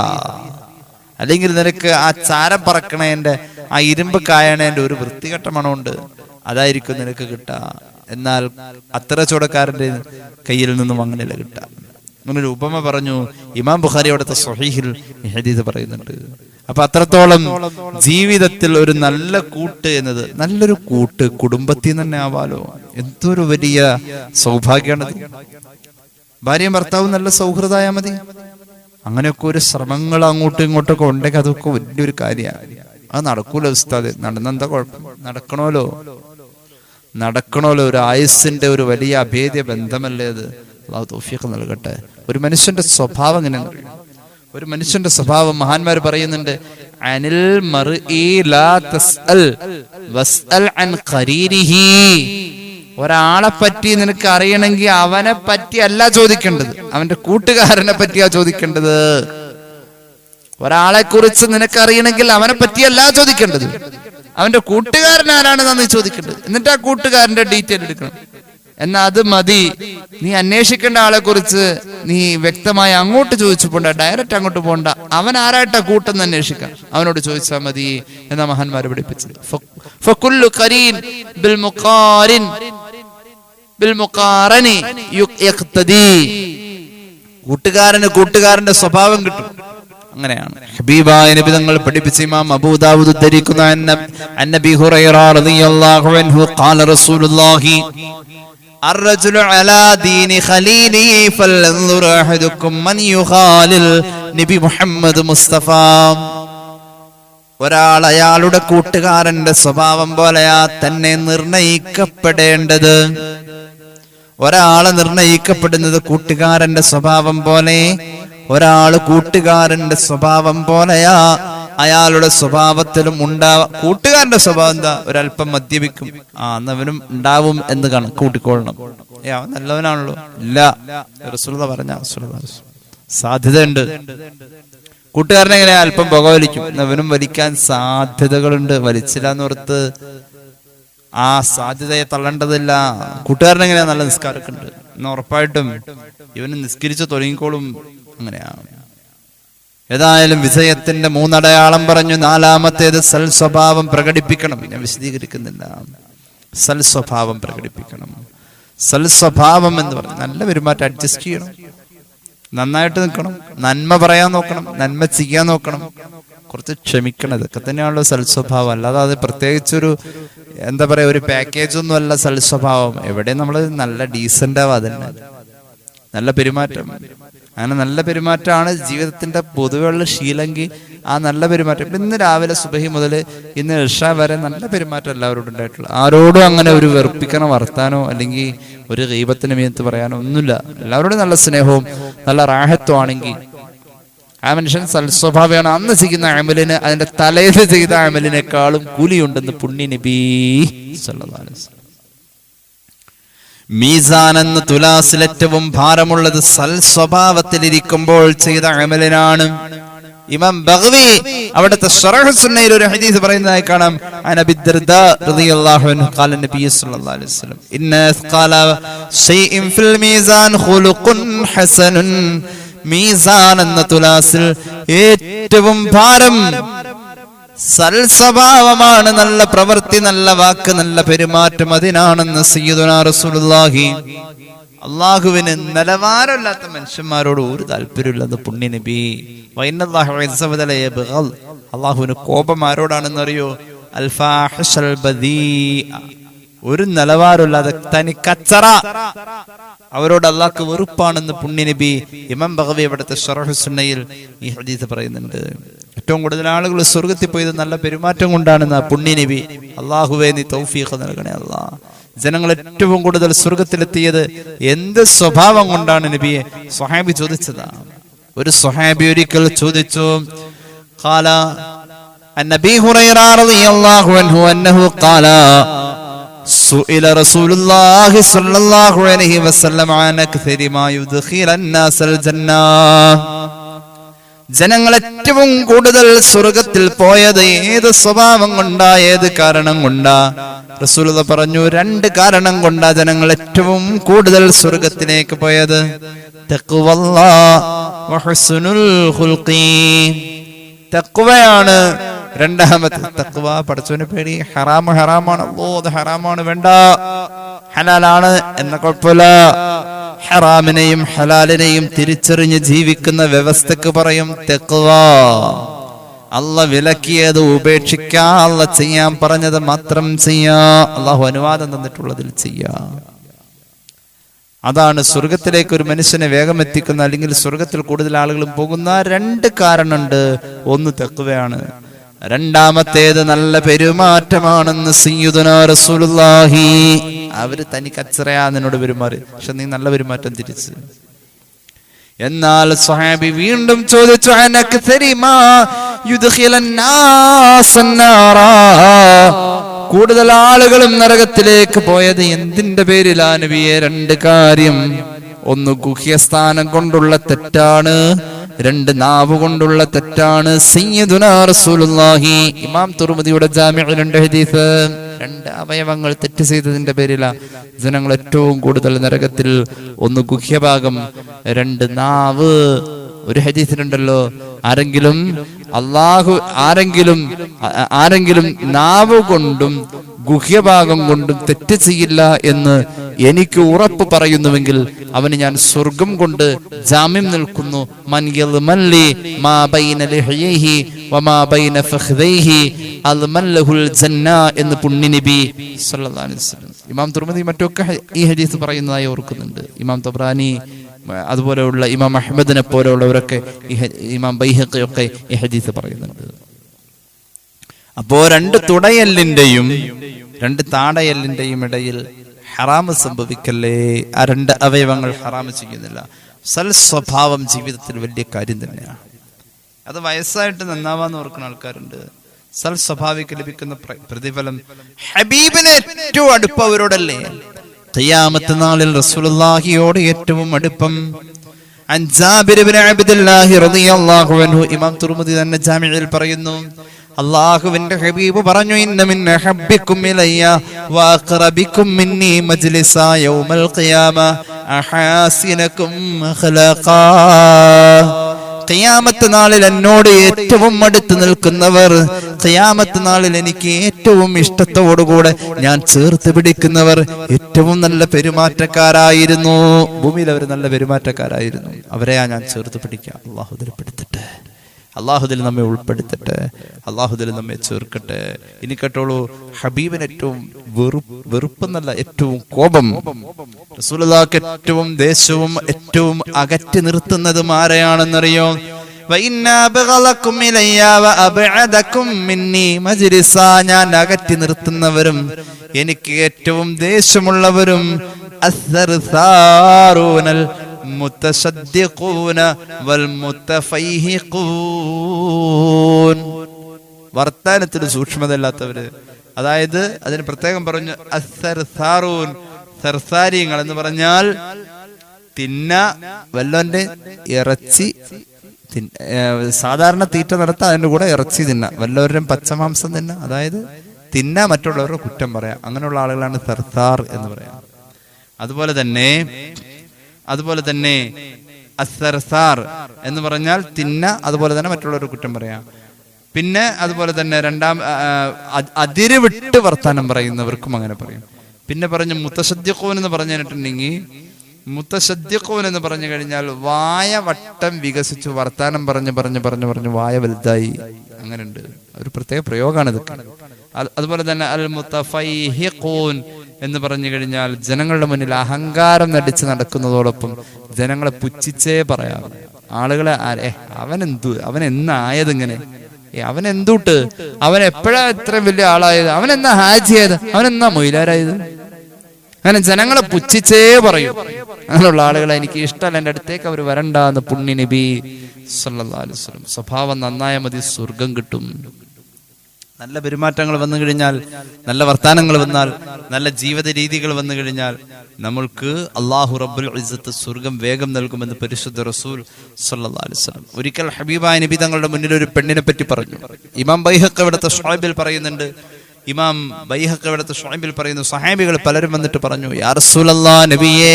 അല്ലെങ്കിൽ നിനക്ക് ആ ചാരം പറക്കണേന്റെ, ആ ഇരുമ്പ് കായണേന്റെ ഒരു വൃത്തികെട്ട മണമുണ്ട്, അതായിരിക്കും നിനക്ക് കിട്ടുക. എന്നാൽ അത്തര ചോടക്കാരന്റെ കയ്യിൽ നിന്നും അങ്ങനെയല്ല കിട്ടുക. അങ്ങനൊരു ഉപമ പറഞ്ഞു ഇമാം ബുഖാരി അവിടുത്തെ സ്വഹീഹിൽ ഹദീസ് പറയുന്നുണ്ട്. അപ്പൊ അത്രത്തോളം ജീവിതത്തിൽ ഒരു നല്ല കൂട്ട് എന്നത്, നല്ലൊരു കൂട്ട് കുടുംബത്തിൽ തന്നെ ആവാലോ. എന്തൊരു വലിയ സൗഭാഗ്യമാണത്. ഭാര്യയും ഭർത്താവും നല്ല സൗഹൃദായ മതി. അങ്ങനെയൊക്കെ ഒരു ശ്രമങ്ങൾ അങ്ങോട്ടും ഇങ്ങോട്ടൊക്കെ ഉണ്ടെങ്കിൽ അതൊക്കെ വലിയൊരു കാര്യമാണ്. അത് നടക്കൂലോ ഉസ്താദ്? നടന്നെന്താ കുഴപ്പം? നടക്കണമല്ലോ. ഒരു ആയുസ്സിന്റെ ഒരു വലിയ അഭേദ്യ ബന്ധമല്ലേ അത്. അല്ലാഹു തൗഫീഖ് നൽകട്ടെ. ഒരു മനുഷ്യന്റെ സ്വഭാവം എങ്ങനെ? ഒരു മനുഷ്യന്റെ സ്വഭാവം മഹാന്മാർ പറയുന്നുണ്ട്, അനിൽ മർഇ ലാ തസ്അൽ വസ്അൽ അൻ ഖരീരിഹി. ഒരാളെ പറ്റി നിനക്ക് അറിയണമെങ്കിൽ അവനെ പറ്റി അല്ല ചോദിക്കേണ്ടത്, അവന്റെ കൂട്ടുകാരനെ പറ്റിയാ ചോദിക്കേണ്ടത്. ഒരാളെ കുറിച്ച് നിനക്ക് അറിയണമെങ്കിൽ അവനെ പറ്റിയല്ല ചോദിക്കേണ്ടത്, അവന്റെ കൂട്ടുകാരൻ ആരാണെന്നാണ് നീ ചോദിക്കേണ്ടത്. എന്നിട്ട് ആ കൂട്ടുകാരന്റെ ഡീറ്റെയിൽ എടുക്കണം. എന്നാ അത് മതി. നീ അന്വേഷിക്കേണ്ട ആളെ കുറിച്ച് നീ വ്യക്തമായി അങ്ങോട്ട് ചോദിച്ചു പോണ്ട, ഡയറക്റ്റ് അങ്ങോട്ട് പോണ്ട. അവൻ ആരായിട്ടാ കൂട്ടെന്ന് അന്വേഷിക്കാം, അവനോട് ചോദിച്ചാൽ മതി എന്നാ മഹാന്മാര് പഠിപ്പിച്ചത്. ഫകുല്ലു ഖരീൻ ബിൽ മുഖാരിൻ ബിൽ മുഖാറനി യഖ്തദി. കൂട്ടുകാരന്റെ സ്വഭാവം കിട്ടും. അങ്ങനെയാണ് ഹബീബായ നബി തങ്ങൾ പഠിപ്പിച്ച ഇമാം അബൂ ദാവൂദ് ഉദ്ധരിക്കുന്ന അന്നബി ഹുറൈറ റളിയല്ലാഹു അൻഹു ഖാല റസൂലുള്ളാഹി അർറജുലു അലാ ദീനി ഖലീലിഹി ഫൽയൻദുർ അഹദുക്കും മൻ യുഖാലിൽ. നബി മുഹമ്മദ് മുസ്തഫ ഒരാൾ അയാളുടെ കൂട്ടുകാരന്റെ സ്വഭാവം പോലെയാ തന്നെ നിർണയിക്കപ്പെടേണ്ടത്. ഒരാള് നിർണയിക്കപ്പെടുന്നത് കൂട്ടുകാരന്റെ സ്വഭാവം പോലെ. ഒരാള് കൂട്ടുകാരന്റെ സ്വഭാവം പോലെയാ അയാളുടെ സ്വഭാവത്തിലും ഉണ്ടാവാ. കൂട്ടുകാരന്റെ സ്വഭാവം എന്താ? ഒരല്പം മദ്യപിക്കും, അന്നവനും ഉണ്ടാവും എന്ന് കൂട്ടിക്കൊള്ളണം. അവൻ നല്ലവനാണല്ലോ? ഇല്ല, റസൂൽ പറഞ്ഞ സാധ്യതയുണ്ട്. കൂട്ടുകാരനെ എങ്ങനെ അല്പം പുകവലിക്കും, അവനും വലിക്കാൻ സാധ്യതകളുണ്ട്. വലിച്ചില്ല എന്നോർത്ത് ആ സാധ്യതയെ തള്ളേണ്ടതില്ല. കൂട്ടുകാരനെങ്ങനെയാ നല്ല നിസ്കാരമൊക്കെ ഉണ്ട് എന്ന് ഉറപ്പായിട്ടും ഇവന് നിസ്കരിച്ച് തുടങ്ങിക്കോളും. അങ്ങനെയാണ്. ഏതായാലും വിജയത്തിന്റെ മൂന്നടയാളം പറഞ്ഞു. നാലാമത്തേത് സൽ സ്വഭാവം പ്രകടിപ്പിക്കണം. ഞാൻ വിശദീകരിക്കുന്നില്ല. സൽ സ്വഭാവം പ്രകടിപ്പിക്കണം. സൽ സ്വഭാവം എന്ന് പറഞ്ഞു നല്ല പെരുമാറ്റം. അഡ്ജസ്റ്റ് ചെയ്യണം, നന്നായിട്ട് നിൽക്കണം, നന്മ പറയാൻ നോക്കണം, നന്മ ചെയ്യാൻ നോക്കണം, കുറച്ച് ക്ഷമിക്കണം. ഇതൊക്കെ തന്നെയാണല്ലോ സൽ സ്വഭാവം. അല്ലാതെ അത് പ്രത്യേകിച്ചൊരു എന്താ പറയാ, ഒരു പാക്കേജ് ഒന്നും അല്ല സൽസ്വഭാവം. എവിടെ നമ്മൾ നല്ല ഡീസന്റ് ആവാ, തന്നെ നല്ല പെരുമാറ്റം. അങ്ങനെ നല്ല പെരുമാറ്റമാണ് ജീവിതത്തിന്റെ പൊതുവെയുള്ള ശീലമെങ്കിൽ ആ നല്ല പെരുമാറ്റം. ഇന്ന് രാവിലെ സുബഹി മുതൽ ഇന്ന് ഇഷ വരെ നല്ല പെരുമാറ്റം എല്ലാവരോടും ഉണ്ടായിട്ടുള്ള. ആരോടും അങ്ങനെ ഒരു വെറുപ്പിക്കണ വർത്താനോ അല്ലെങ്കിൽ ഒരു ഗീബത്തിന് മീത്ത് പറയാനോ ഒന്നുമില്ല. എല്ലാവരോടും നല്ല സ്നേഹവും നല്ല റാഹത്തും ആണെങ്കിൽ ആ മനുഷ്യൻ സൽസ്വഭാവിയാണ്. അന്ന് ചെയ്യുന്ന അമലിന് അതിന്റെ തലേന്ന് ചെയ്ത അമലിനേക്കാളും കൂലിയുണ്ടെന്ന് പുണ്യ നബി സല്ലല്ലാഹു അലൈഹി വസല്ലം. മീസാൻ എന്ന തുലാസിൽ ഏറ്റവും ഭാരമുള്ളത് സൽസ്വഭാവത്തിലിരിക്കുമ്പോൾ ചെയ്ത അമലിനാണ്. ഇമാം ബഗ്വി അവിടുത്തെ ശറഹ് സുന്നയിൽ ഒരു ഹദീസ് പറയുന്നതായി കാണാം. അബീ ദർദാ റളിയല്ലാഹു അൻഹു ഖാല നബി സല്ലല്ലാഹു അലൈഹി വസല്ലം ഇന്ന അസ്ഖാല ശൈഇൻ ഫിൽ മീസാൻ ഖുലുഖുൻ ഹസനുൻ. മീസാൻ എന്ന തുലാസിൽ ഏറ്റവും ഭാരം സൽസ്വഭാവമാണ്, നല്ല പ്രവൃത്തി, നല്ല വാക്ക്, നല്ല പെരുമാറ്റം. അതിനാണെന്ന് സയ്യിദുനാ റസൂലുള്ളാഹി. അള്ളാഹുവിന് നിലവാരമില്ലാത്ത മനുഷ്യന്മാരോട് ഒരു താല്പര്യമില്ലെന്ന് പുണ്യ നബി. അള്ളാഹുവിന് കോപം ആരോടാണെന്ന് അറിയോ? അൽഫാഹിഷൽ ബദീഅ, ഒരു നിലവാരമില്ലാതെ തനി കച്ചറ, അവരോട് അള്ളാഹ്ക്ക് വെറുപ്പാണെന്ന് പുണ്യ നബി. ഇമാം ബഗ്വി അവിടുത്തെ ശറഹ് സുന്നയിൽ ഈ ഹദീസ് പറയുന്നുണ്ട്. ഏറ്റവും കൂടുതൽ ആളുകൾ സ്വർഗത്തിൽ പോയത് നല്ല പെരുമാറ്റം കൊണ്ടാണെന്ന് പുണ്യ നബി. അള്ളാഹുവേ നീ തൗഫീഖ് നൽകണേ അല്ലാ. ജനങ്ങൾ ഏറ്റവും കൂടുതൽ സ്വർഗത്തിലെത്തിയത് എന്ത് സ്വഭാവം കൊണ്ടാണ് നബിയെ? സ്വഹാബി ചോദിച്ചതാണ്. ഒരു സ്വഹാബി ഒരിക്കൽ ചോദിച്ചു, ഖാല അൻ അബീ ഹുറൈറ റളിയല്ലാഹു അൻഹു അന്നഹു ഖാല സുഇല റസൂലുള്ളാഹി സ്വല്ലല്ലാഹു അലൈഹി വസല്ലം അൻ അക്സരി മാ യുദ്ഖിലൻ നാസൽ ജന്നാ. ജനങ്ങൾ ഏറ്റവും കൂടുതൽ സ്വർഗത്തിൽ പോയത് ഏത് സ്വഭാവം കൊണ്ടാ, ഏത് കാരണം കൊണ്ടാ? റസൂലുള്ളാഹി പറഞ്ഞു, രണ്ട് കാരണം കൊണ്ടാ ജനങ്ങൾ ഏറ്റവും കൂടുതൽ സ്വർഗത്തിലേക്ക് പോയത്. തഖ്വല്ലാഹ് വ ഹുസ്നുൽ ഖുൽഖി. തഖ്വയാണ് രണ്ടാമത്തെ. തഖ്വ, പടച്ചവനെ പേടി. ഹറാമാണ്, അത് ഹറാമാണ് വേണ്ട, ഹലാലാണ് എന്ന കുഴപ്പമില്ല. ഹറാമിനെയും ഹലാലിനെയും തിരിച്ചറിഞ്ഞ് ജീവിക്കുന്ന വ്യവസ്ഥക്ക് പറയും തഖ്വ. അല്ലാഹ് വിലക്കിയത് ഉപേക്ഷിക്കാ, അല്ലാഹ് ചെയ്യാൻ പറഞ്ഞത് മാത്രം ചെയ്യാ, അല്ലാഹു അനുവാദം തന്നിട്ടുള്ളതിൽ ചെയ്യാ. അതാണ് സ്വർഗത്തിലേക്ക് ഒരു മനുഷ്യനെ വേഗം എത്തിക്കുന്ന, അല്ലെങ്കിൽ സ്വർഗത്തിൽ കൂടുതൽ ആളുകളും പോകുന്ന രണ്ട് കാരണമുണ്ട്. ഒന്ന് തഖ്വയാണ്, രണ്ടാമത്തേത് നല്ല പെരുമാറ്റമാണെന്ന് സയ്യിദുനാ റസൂലുള്ളാഹി. അവര് തനി കച്ചറയാ നിന്നോട് പെരുമാറി, പക്ഷെ നീ നല്ല പെരുമാറ്റം തിരിച്ച്. എന്നാൽ സ്വഹാബി വീണ്ടും ചോദിച്ചു, കൂടുതൽ ആളുകളും നരകത്തിലേക്ക് പോയത് എന്തിന്റെ പേരിലാ നബിയെ? രണ്ട് കാര്യം. ഒന്ന് ഗുഹ്യസ്ഥാനം കൊണ്ടുള്ള തെറ്റാണ്, രണ്ട് നാവ് കൊണ്ടുള്ള തെറ്റാണ്. സയ്യിദുനാ റസൂലുള്ളാഹി. ഇമാം തുർമുദിയുടെ ജാമിഉലുണ്ട് ഹദീസ്. രണ്ട് അവയവങ്ങൾ തെറ്റ് ചെയ്തതിന്റെ പേരിലാ ജനങ്ങൾ ഏറ്റവും കൂടുതൽ നരകത്തിൽ. ഒന്ന് ഗുഹ്യഭാഗം, രണ്ട് നാവ്. ഒരു ഹദീസിലുണ്ടല്ലോ, ആരെങ്കിലും നാവ് കൊണ്ടും ഗുഹ്യഭാഗം കൊണ്ടും തെറ്റ് ചെയ്യില്ല എന്ന് എനിക്ക് ഉറപ്പ് പറയുന്നുവെങ്കിൽ അവന് ഞാൻ സ്വർഗം കൊണ്ട് ജാമ്യം നിൽക്കുന്നു. മൻ യൽമല്ലി മാ ബൈന ലിഹ്യൈഹി വമാ ബൈന ഫഖ്ദൈഹി അൽമല്ലഹുൽ ജന്ന എന്ന് പുണ്യ നബി സല്ലല്ലാഹു അലൈഹി വസല്ലം. ഇമാം തുർമുദി മറ്റൊക്കെ ഈ ഹദീസ് പറയുന്നതായി ഓർക്കുന്നുണ്ട്. ഇമാം തബ്രാനി, അതുപോലെയുള്ള ഇമാം അഹ്മദിനെ പോലെയുള്ളവരൊക്കെ, ഇമാം ബൈഹഖി ഒക്കെ ഈ ഹദീസ് പറയുന്നുണ്ട്. അപ്പോ രണ്ട് തുടയല്ലിന്റെയും രണ്ട് താടയല്ലിന്റെയും ഇടയിൽ ഹറാമ് സംഭവിക്കല്ലേ. ആ രണ്ട് അവയവങ്ങൾ ഹറാമ് ചെയ്യുന്നില്ല. സൽസ്വഭാവം ജീവിതത്തിൽ വലിയ കാര്യം തന്നെയാണ്. അത് വയസ്സായിട്ട് നന്നാവാന്ന് ഓർക്കുന്ന ആൾക്കാരുണ്ട്. സൽസ്വഭാവിക്ക് ലഭിക്കുന്ന പ്രതിഫലം, ഹബീബിന് ഏറ്റവും അടുപ്പം അവരോടല്ലേ. ഖിയാമത്ത് നാളിൽ റസൂലുള്ളാഹിയോട് ഏറ്റവും അടുപ്പം. അൻ ജാബിർ ഇബ്നു അബ്ദുല്ലാഹി റളിയല്ലാഹു അൻഹു, ഇമാം തുർമുദി തന്നെ ജാമിഉൽ പറയുന്നു, അല്ലാഹുവിന്റെ ഹബീബ് പറഞ്ഞു, ഇന്ന മിൻ അഹബ്ബിക്കും ഇലയ്യ വ അഖറബിക്കും മിന്നി മജ്ലിസാ യൗമൽ ഖിയാമ അഹാസിനകും അഖ്ലാഖാ. ഖിയാമത്ത് നാളിൽ എന്നോട് ഏറ്റവും അടുത്ത് നിൽക്കുന്നവർ, ഖിയാമത്ത് നാളിൽ എനിക്ക് ഏറ്റവും ഇഷ്ടത്തോടുകൂടെ ഞാൻ ചേർത്ത് പിടിക്കുന്നവർ ഏറ്റവും നല്ല പെരുമാറ്റക്കാരായിരുന്നു. ഭൂമിയിൽ അവർ നല്ല പെരുമാറ്റക്കാരായിരുന്നു. അവരെയാ ഞാൻ ചേർത്ത് പിടിക്കുക. അല്ലാഹു ഇതിൽപ്പെടുത്തട്ടെ. അള്ളാഹുദിൽ നമ്മെ ഉൾപ്പെടുത്തട്ടെ, അള്ളാഹുദിൽ നമ്മെ ചേർക്കട്ടെ. ഇനി കേട്ടോളൂ, ഹബീബിന് ഏറ്റവും വെറുപ്പെന്നല്ല, ഏറ്റവും കോപം, റസൂലുള്ളാഹിക്ക് ഏറ്റവും ദേശവും ഏറ്റവും അകറ്റി നിർത്തുന്നതും ആരെയാണെന്നറിയോ? ഞാൻ അകറ്റി നിർത്തുന്നവരും എനിക്ക് ഏറ്റവും ദേഷ്യമുള്ളവരും വർത്താനത്തിന് സൂക്ഷ്മതയില്ലാത്തവര്, അതായത് അതിന് പ്രത്യേകം പറഞ്ഞു അസ്സർസാറൂൻ, സർസാരിയങ്ങൾ എന്ന് പറഞ്ഞാൽ വല്ലോന്റെ ഇറച്ചി സാധാരണ തീറ്റ നടത്താം, അതിന്റെ കൂടെ ഇറച്ചി വല്ലവരുടെയും പച്ചമാംസം അതായത് മറ്റുള്ളവരുടെ കുറ്റം പറയാം. അങ്ങനെയുള്ള ആളുകളാണ് സർസാർ എന്ന് പറയാം. അതുപോലെ തന്നെ അസ്സർസാർ എന്ന് പറഞ്ഞാൽ അതുപോലെ തന്നെ മറ്റുള്ളവരുടെ കുറ്റം പറയാം. പിന്നെ അതുപോലെ തന്നെ അതിര് വിട്ട് വർത്താനം പറയുന്നവർക്കും അങ്ങനെ പറയും. പിന്നെ പറഞ്ഞു മുത്തശദ്ദിഖൂൻ എന്ന് പറഞ്ഞിട്ടുണ്ടെങ്കിൽ, മുത്തശദ്ദിഖൂൻ എന്ന് പറഞ്ഞു കഴിഞ്ഞാൽ വായ വട്ടം വികസിച്ചു വർത്താനം പറഞ്ഞു വായ വലുതായി, അങ്ങനെ ഉണ്ട്. ഒരു പ്രത്യേക പ്രയോഗമാണ് ഇതൊക്കെ. അതുപോലെ തന്നെ അൽ മുത്തഫൈഹിഖൂൻ എന്ന് പറഞ്ഞു കഴിഞ്ഞാൽ ജനങ്ങളുടെ മുന്നിൽ അഹങ്കാരം നടിച്ച് നടക്കുന്നതോടൊപ്പം ജനങ്ങളെ പുച്ഛിച്ചേ പറയാം. ആളുകളെ അവൻ എന്നായതിങ്ങനെ, അവൻ എന്തൂട്ട്, അവൻ എപ്പോഴാ ഇത്രയും വലിയ ആളായത്, അവൻ എന്നാ ഹാജിയായത്, അവൻ എന്നാ മൊയിലാരായത്, അങ്ങനെ ജനങ്ങളെ പുച്ഛിച്ചേ പറയും. അങ്ങനെയുള്ള ആളുകളെ എനിക്ക് ഇഷ്ടമല്ല, എൻ്റെ അടുത്തേക്ക് അവർ വരണ്ട എന്ന് പുണ്യ നബി സല്ലല്ലാഹു അലൈഹി വസല്ലം. സ്വഭാവം നന്നായ മതി, സ്വർഗം കിട്ടും. നല്ല പെരുമാറ്റങ്ങൾ വന്നു കഴിഞ്ഞാൽ, നല്ല വർത്താനങ്ങൾ വന്നാൽ, നല്ല ജീവിത രീതികൾ വന്നു കഴിഞ്ഞാൽ നമ്മൾക്ക് അല്ലാഹു റബ്ബുൽ ഇസ്സത്ത് സ്വർഗം വേഗം നൽകുമെന്ന് പരിശുദ്ധ റസൂൽ സല്ലല്ലാഹു അലൈഹി വസല്ലം. ഒരിക്കൽ ഹബീബായ നബി തങ്ങളുടെ മുന്നിൽ ഒരു പെണ്ണിനെ പറ്റി പറഞ്ഞു. ഇമാം ബൈഹഖി ഇവിടുത്തെ ശുഐബിൽ പറയുന്നുണ്ട്, പറയുന്നു, സഹാബികൾ പലരും വന്നിട്ട് പറഞ്ഞു, യാ റസൂലല്ലാഹ്, നബിയേ,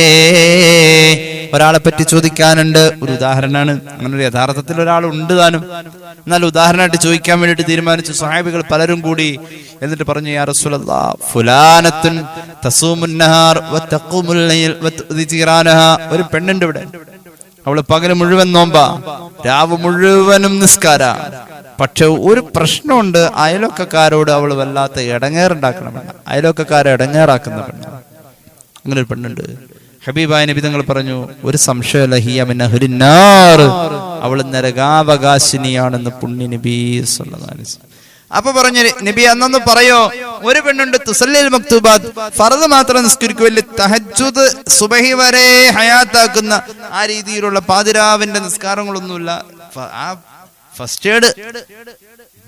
ഒരാളെ പറ്റി ചോദിക്കാനുണ്ട്. ഒരു ഉദാഹരണമാണ്, അങ്ങനെ ഒരു യഥാർത്ഥത്തിൽ ഒരാളുണ്ട് താനും, എന്നാൽ ഉദാഹരണമായിട്ട് ചോദിക്കാൻ വേണ്ടിയിട്ട് തീരുമാനിച്ചു. സഹാബികൾ പലരും കൂടി എന്നിട്ട് പറഞ്ഞു, യാ റസൂലല്ലാഹ്, ഫുലാനത്തുൻ തസൂമുൻ നഹാർ വതഖൂമുൽ ലൈൽ വതുദി ജീറാനഹാ. ഒരു പെണ്ണുണ്ട് ഇവിടെ, അവള് പകല് മുഴുവൻ നോമ്പാ, രാവ് മുഴുവനും നിസ്കാര. പക്ഷെ ഒരു പ്രശ്നമുണ്ട്, അയലോക്കക്കാരോട് അവൾ വല്ലാത്ത ഇടങ്ങേറുണ്ടാക്കണം, അയലോക്കക്കാരെ ഇടങ്ങേറാക്കുന്ന പെണ്ണ്. അങ്ങനെ ഒരു പെണ്ണുണ്ട്. ഹബീബായ നബി തങ്ങൾ പറഞ്ഞു, ഒരു സംശയമല്ല, ഹിയ മിൻ അഹ്ലിൻ നാർ, അവൾ നരകാവകാശിനിയാണെന്ന് പുണ്യ നബി സല്ലല്ലാഹു അലൈഹി വസല്ലം. അപ്പൊ പറഞ്ഞു നബി, അന്നൊന്ന് പറയോ, ഒരു പെണ്ണുണ്ട് തുസല്ലിൽ മക്തൂബാത്ത്, ഫർദ് മാത്രം നിസ്കരിക്കും, തഹജ്ജുദ് സുബഹി വരെ ഹയാത്താക്കുന്ന ആ രീതിയിലുള്ള പാതിരാവിന്റെ നിസ്കാരങ്ങളൊന്നുമില്ല, ആ ഫസ്റ്റ് എയ്ഡ്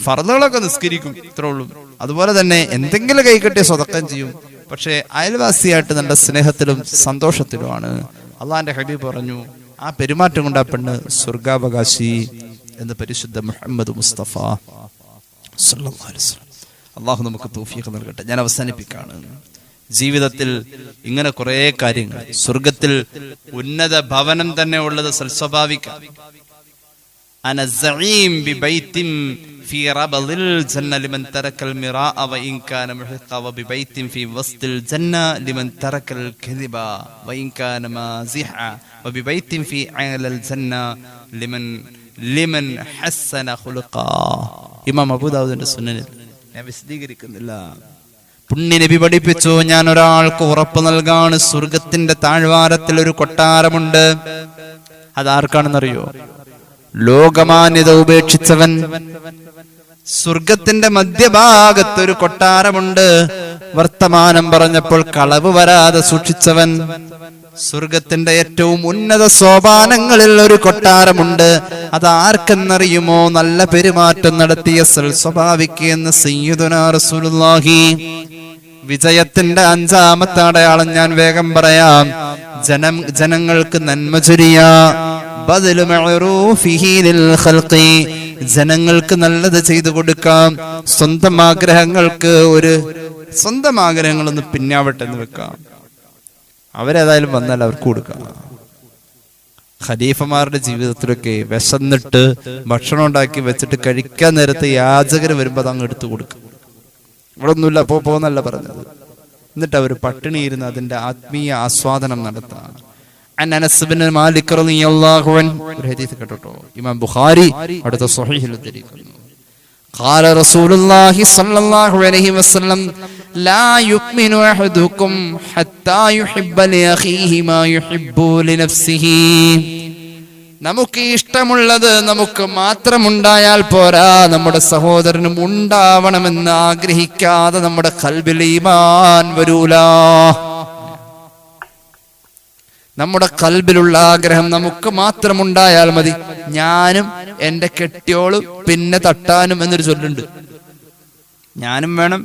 ഫർദുകളൊക്കെ നിസ്കരിക്കും, ഇത്രേ ഉള്ളൂ. അതുപോലെ തന്നെ എന്തെങ്കിലും കൈകെട്ടിയ സ്വതക്കം ചെയ്യും, പക്ഷെ അയൽവാസിയായിട്ട് നല്ല സ്നേഹത്തിലും സന്തോഷത്തിലുമാണ്. അള്ളാന്റെ ഹബീബ് പറഞ്ഞു, ആ പെരുമാറ്റം കൊണ്ട് ആ പെണ്ണ് സ്വർഗാവകാശി എന്ന് പരിശുദ്ധ മുഹമ്മദ് മുസ്തഫ സല്ലല്ലാഹു അലൈഹി വസല്ലം. അള്ളാഹു നമുക്ക് തൗഫീഖ് നൽകട്ടെ. ഞാൻ അവസാനിപ്പിക്കാണ്. ജീവിതത്തിൽ ഇങ്ങനെ കുറെ കാര്യങ്ങൾ, സ്വർഗത്തിൽ ഉന്നത ഭവനം തന്നെ ഉള്ളത് സൽസ്വഭാവിക. أنا الزعيم ببيت في ربض الجنة لمن ترك المراء وإن كان محقا وببيت في وسط الجنة لمن ترك الكذب وإن كان مازحا وببيت في أعلى الجنة لمن حسن خلقا. ഇമാം അബൂ ദാവൂദിന്റെ സുനനിൽ ഞാൻ വിശദീകരിക്കുന്നില്ല. പുണ്യ നബി പഠിപ്പിച്ചു, ഞാൻ ഒരാൾക്ക് ഉറപ്പ് നൽകാണ്, സ്വർഗത്തിന്റെ താഴ്വാരത്തിൽ ഒരു കൊട്ടാരമുണ്ട്. അതാർക്കാണെന്നറിയോ? ലോകമാന്യത ഉപേക്ഷിച്ചവൻ. സ്വർഗത്തിന്റെ മധ്യഭാഗത്ത് ഒരു കൊട്ടാരമുണ്ട്. വർത്തമാനം പറഞ്ഞപ്പോൾ കളവ് വരാതെ സൂക്ഷിച്ചവൻ. സ്വർഗത്തിന്റെ ഏറ്റവും ഉന്നത സോപാനങ്ങളിൽ ഒരു കൊട്ടാരമുണ്ട്. അത് ആർക്കെന്നറിയുമോ? നല്ല പെരുമാറ്റം നടത്തിയ സ്വഭാവിക്ക് എന്ന് സയ്യിദുനാ റസൂലുള്ളാഹി. വിജയത്തിന്റെ 5ാമത്തെ അടയാളം ഞാൻ വേഗം പറയാം. ജനങ്ങൾക്ക് നന്മ ചൊരിയാ, ജനങ്ങൾക്ക് നല്ലത് ചെയ്തു കൊടുക്കാം. സ്വന്തം ആഗ്രഹങ്ങളൊന്ന് പിന്നാവട്ടെന്ന് വെക്കാം. അവരേതായാലും വന്നാൽ അവർക്ക് കൊടുക്കാം. ഖലീഫമാരുടെ ജീവിതത്തിലൊക്കെ വിശന്നിട്ട് ഭക്ഷണം ഉണ്ടാക്കി വെച്ചിട്ട് കഴിക്കാൻ നേരത്തെ യാചകർ വരുമ്പോൾ അത് അങ്ങ് എടുത്തു കൊടുക്കും. ഇവിടെ ഒന്നുമില്ല, പോന്നല്ല പറഞ്ഞത്. എന്നിട്ട് അവർ പട്ടിണിയിരുന്ന് അതിന്റെ ആത്മീയ ആസ്വാദനം നടത്താം. അനസ് ഇബ്നു മാലിക് റളിയല്ലാഹു അൻഹു ഒരു ഹദീസ് കേട്ടോ, ഇമാം ബുഖാരി അടുത്ത സ്വഹീഹിൽ ഉദ്ധരിക്കുന്നു. ഖാല റസൂലുള്ളാഹി സ്വല്ലല്ലാഹു അലൈഹി വസല്ലം ലാ യുഅ്മിനു അഹദുക്കും ഹത്താ യുഹിബ്ബ ലിഅഖീഹി മാ യുഹിബ്ബു ലിനഫ്സിഹി. നമുക്ക് ഇഷ്ടമുള്ളത് നമുക്ക് മാത്രമുണ്ടായാൽ പോരാ, നമ്മുടെ സഹോദരനും ഉണ്ടാവണമെന്ന് ആഗ്രഹിക്കാതെ നമ്മുടെ ഖൽബിൽ ഈമാൻ വരൂല. നമ്മുടെ ഖൽബിലുള്ള ആഗ്രഹം നമുക്ക് മാത്രമുണ്ടായാൽ മതി. ഞാനും എന്റെ കെട്ടിയോളും പിന്നെ തട്ടാനും എന്നൊരു ചൊല്ലുണ്ട്. ഞാനും വേണം,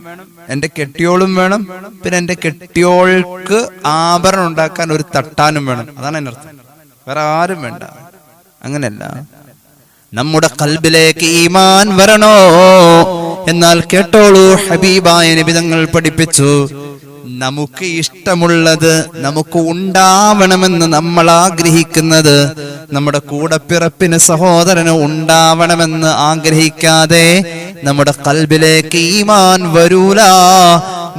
എന്റെ കെട്ടിയോളും വേണം, പിന്നെ എന്റെ കെട്ടിയോൾക്ക് ആഭരണം ഉണ്ടാക്കാൻ ഒരു തട്ടാനും വേണം. അതാണ് എന്റെ അർത്ഥം. വേറെ ആരും വേണ്ട. അങ്ങനെയല്ല, നമ്മുടെ ഖൽബിലേക്ക് ഈമാൻ വരണോ. എന്നാൽ കേട്ടോളൂ, ഹബീബായ നബി തങ്ങൾ പഠിപ്പിച്ചു, നമുക്ക് ഇഷ്ടമുള്ളത് നമുക്ക് ഉണ്ടാവണമെന്ന് നമ്മൾ ആഗ്രഹിക്കുന്നത് നമ്മുടെ കൂടപ്പിറപ്പിന് സഹോദരന് ഉണ്ടാവണമെന്ന് ആഗ്രഹിക്കാതെ നമ്മുടെ ഖൽബിലേക്ക് ഈമാൻ വരൂല.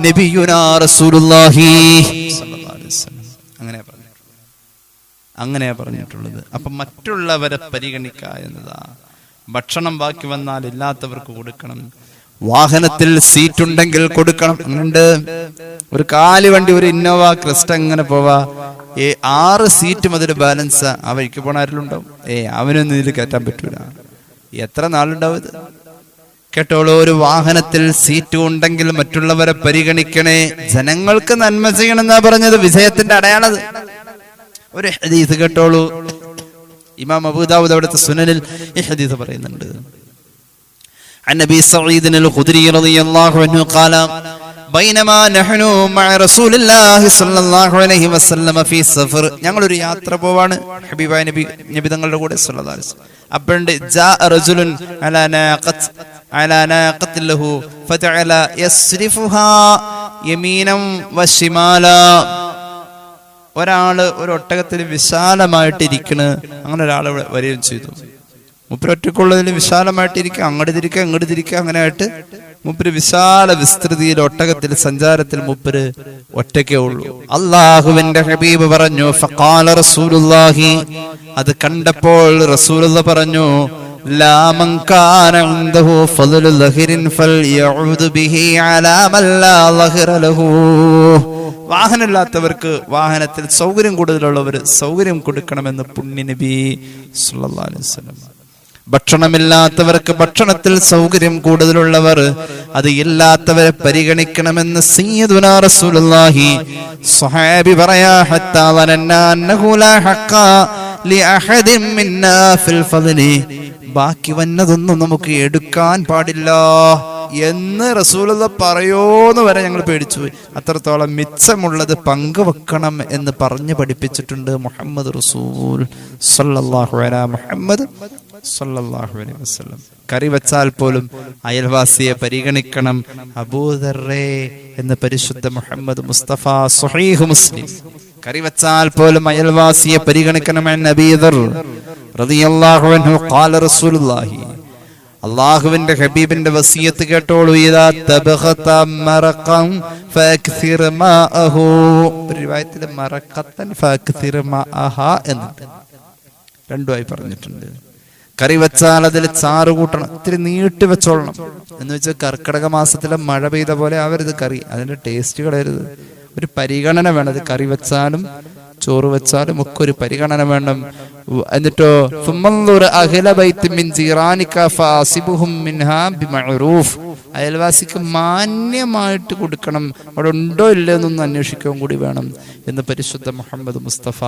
നബിയുനാ റസൂലുള്ളാഹി സ്വല്ലല്ലാഹു അലൈഹി വസല്ലം അങ്ങനെയാ പറഞ്ഞിട്ടുള്ളത്. അപ്പൊ മറ്റുള്ളവരെ പരിഗണിക്കുക എന്നതാ. ഭക്ഷണം ബാക്കി വന്നാൽ ഇല്ലാത്തവർക്ക് കൊടുക്കണം. വാഹനത്തിൽ സീറ്റ് ഉണ്ടെങ്കിൽ കൊടുക്കണം. അങ്ങനുണ്ട്. ഒരു കാല് വണ്ടി, ഒരു ഇന്നോവ ക്രിസ്റ്റ അങ്ങനെ പോവാ, 6 സീറ്റും അതിൽ ബാലൻസ്. ആ വഴിക്ക് പോണ ആരെങ്കിലും ഉണ്ടാവും? അവനൊന്നും ഇതിൽ കയറ്റാൻ പറ്റൂല. എത്ര നാളുണ്ടാവും ഇത്? കേട്ടോളൂ, ഒരു വാഹനത്തിൽ സീറ്റ് ഉണ്ടെങ്കിൽ മറ്റുള്ളവരെ പരിഗണിക്കണേ. ജനങ്ങൾക്ക് നന്മ ചെയ്യണമെന്നാ പറഞ്ഞത്. വിജയത്തിന്റെ അടയാളത്. ഒരു ഹദീസ് കേട്ടോളൂ, ഇമാം അബൂ ദാവൂദ് അവിടുത്തെ സുനനിൽ ഈ ഹദീസ് പറയുന്നുണ്ട്. عن أبي سعيد الخدري رضي الله عنه قال بينما نحن مع رسول الله صلى الله عليه وسلم في سفر. ഞങ്ങൾ ഒരു യാത്ര പോവാണ് ഹബീബായ നബി തങ്ങളുടെ കൂടെ സല്ലല്ലാഹു അലൈഹി വസല്ലം. അപ്പോഴുണ്ട് ജാഅ റജുലുൻ അലാ നാഖത്തിൻ ലഹു ഫജഅല യസ്രിഫുഹാ യമീനൻ വശിമാല. ഒരാള് ഒരു ഒട്ടകത്തിൽ വിശാലമായിട്ടിരിക്കണ്. അങ്ങനെ ഒരാൾ വരികയും ചെയ്തു. മൂപ്പര് ഒറ്റക്കുള്ളതിൽ വിശാലമായിട്ടിരിക്കുക, അങ്ങോട്ട് തിരിക്കുക ഇങ്ങോട്ട് തിരിക്കുക, അങ്ങനെ ആയിട്ട് മൂപ്പര് വിശാല വിസ്തൃതിയിൽ ഒട്ടകത്തിൽ സഞ്ചാരത്തിൽ മൂപ്പര് ഒറ്റയ്ക്കേ ഉള്ളൂ. അല്ലാഹുവിന്റെ ഹബീബ് പറഞ്ഞു, ഫഖാല റസൂലുള്ളാഹി, അത് കണ്ടപ്പോൾ റസൂലുള്ളാഹി പറഞ്ഞു, ലാ മൻ കാന ഇൻദഹു ഫളലു ലഹരിൻ ഫൽയഉദ് ബിഹി അലാ മൻ ലാ ലഹറ ലഹു. വാഹനമില്ലാത്തവർക്ക് വാഹനത്തിൽ സൗകര്യം കൂടുതലുള്ളവർ സൗകര്യം കൊടുക്കണമെന്ന് പുണ്യ നബി സല്ലല്ലാഹു അലൈഹി വസല്ലം. ഭക്ഷണമില്ലാത്തവർക്ക് ഭക്ഷണത്തിൽ സൗകര്യം കൂടുതലുള്ളവർ അത് ഇല്ലാത്തവരെ പരിഗണിക്കണമെന്ന് സയ്യിദുനാ റസൂലുള്ളാഹി. സ്വഹാബി പറയാ, ഹത്താ വനന്നാ അന്നഹു ലാ ഹഖ്ഖ ലിഅഹദിൻ മിന്നാ ഫിൽ ഫദ്ലി. ബാക്കി വന്നതൊന്നും നമുക്ക് എടുക്കാൻ പാടില്ല എന്ന് റസൂലുള്ളാഹി പറയോന്ന് വരെ ഞങ്ങൾ പേടിച്ചു പോയി. അത്രത്തോളം മിച്ചമുള്ളത് പങ്കുവെക്കണം എന്ന് പറഞ്ഞു പഠിപ്പിച്ചിട്ടുണ്ട് മുഹമ്മദ് റസൂൽ സല്ലല്ലാഹു അലൈഹി മുഹമ്മദ് സല്ലല്ലാഹു അലൈഹി വസല്ലം. കറി വെച്ചാൽ പോലും അയൽവാസിയെ പരിഗണിക്കണം. അബൂദർറേ എന്ന് പരിശുദ്ധ മുഹമ്മദ് മുസ്തഫ സ്വഹീഹ് മുസ്ലിം. കറി വെച്ചാൽ പോലും അയൽവാസിയെ പരിഗണിക്കണം. നബി ദർ റളിയല്ലാഹു അൻഹു ഖാല റസൂലുള്ളാഹി, അല്ലാഹുവിന്റെ ഹബീബിന്റെ വസിയത്ത് കേട്ടോളൂ, ഇദാ തബഖത മറഖൻ ഫഅക്സിർ മാഅഹു. റിവായത്തിൽ മറഖത്തൻ ഫഅക്സിർ മാഅഹ എന്നുണ്ട്. രണ്ടുമായി പറഞ്ഞിട്ടുണ്ട്. കറി വെച്ചാൽ അതിൽ ചാറ് കൂട്ടണം, ഇത്തിരി നീട്ടി വെച്ചോളണം. എന്ന് വെച്ചാൽ കർക്കിടക മാസത്തിലെ മഴ പെയ്ത പോലെ ആവരുത് കറി. അതിന്റെ ടേസ്റ്റ് കളയരുത്. ഒരു പരിഗണന വേണം. അത് കറി വെച്ചാലും ചോറ് വെച്ചാലും ഒക്കെ ഒരു പരിഗണന വേണം. എന്നിട്ടോ അയൽവാസിക്ക് മാന്യമായിട്ട് കൊടുക്കണം. അവിടെ ഉണ്ടോ ഇല്ലോ എന്നൊന്ന് അന്വേഷിക്കുകയും കൂടി വേണം എന്ന് പരിശുദ്ധ മുഹമ്മദ് മുസ്തഫ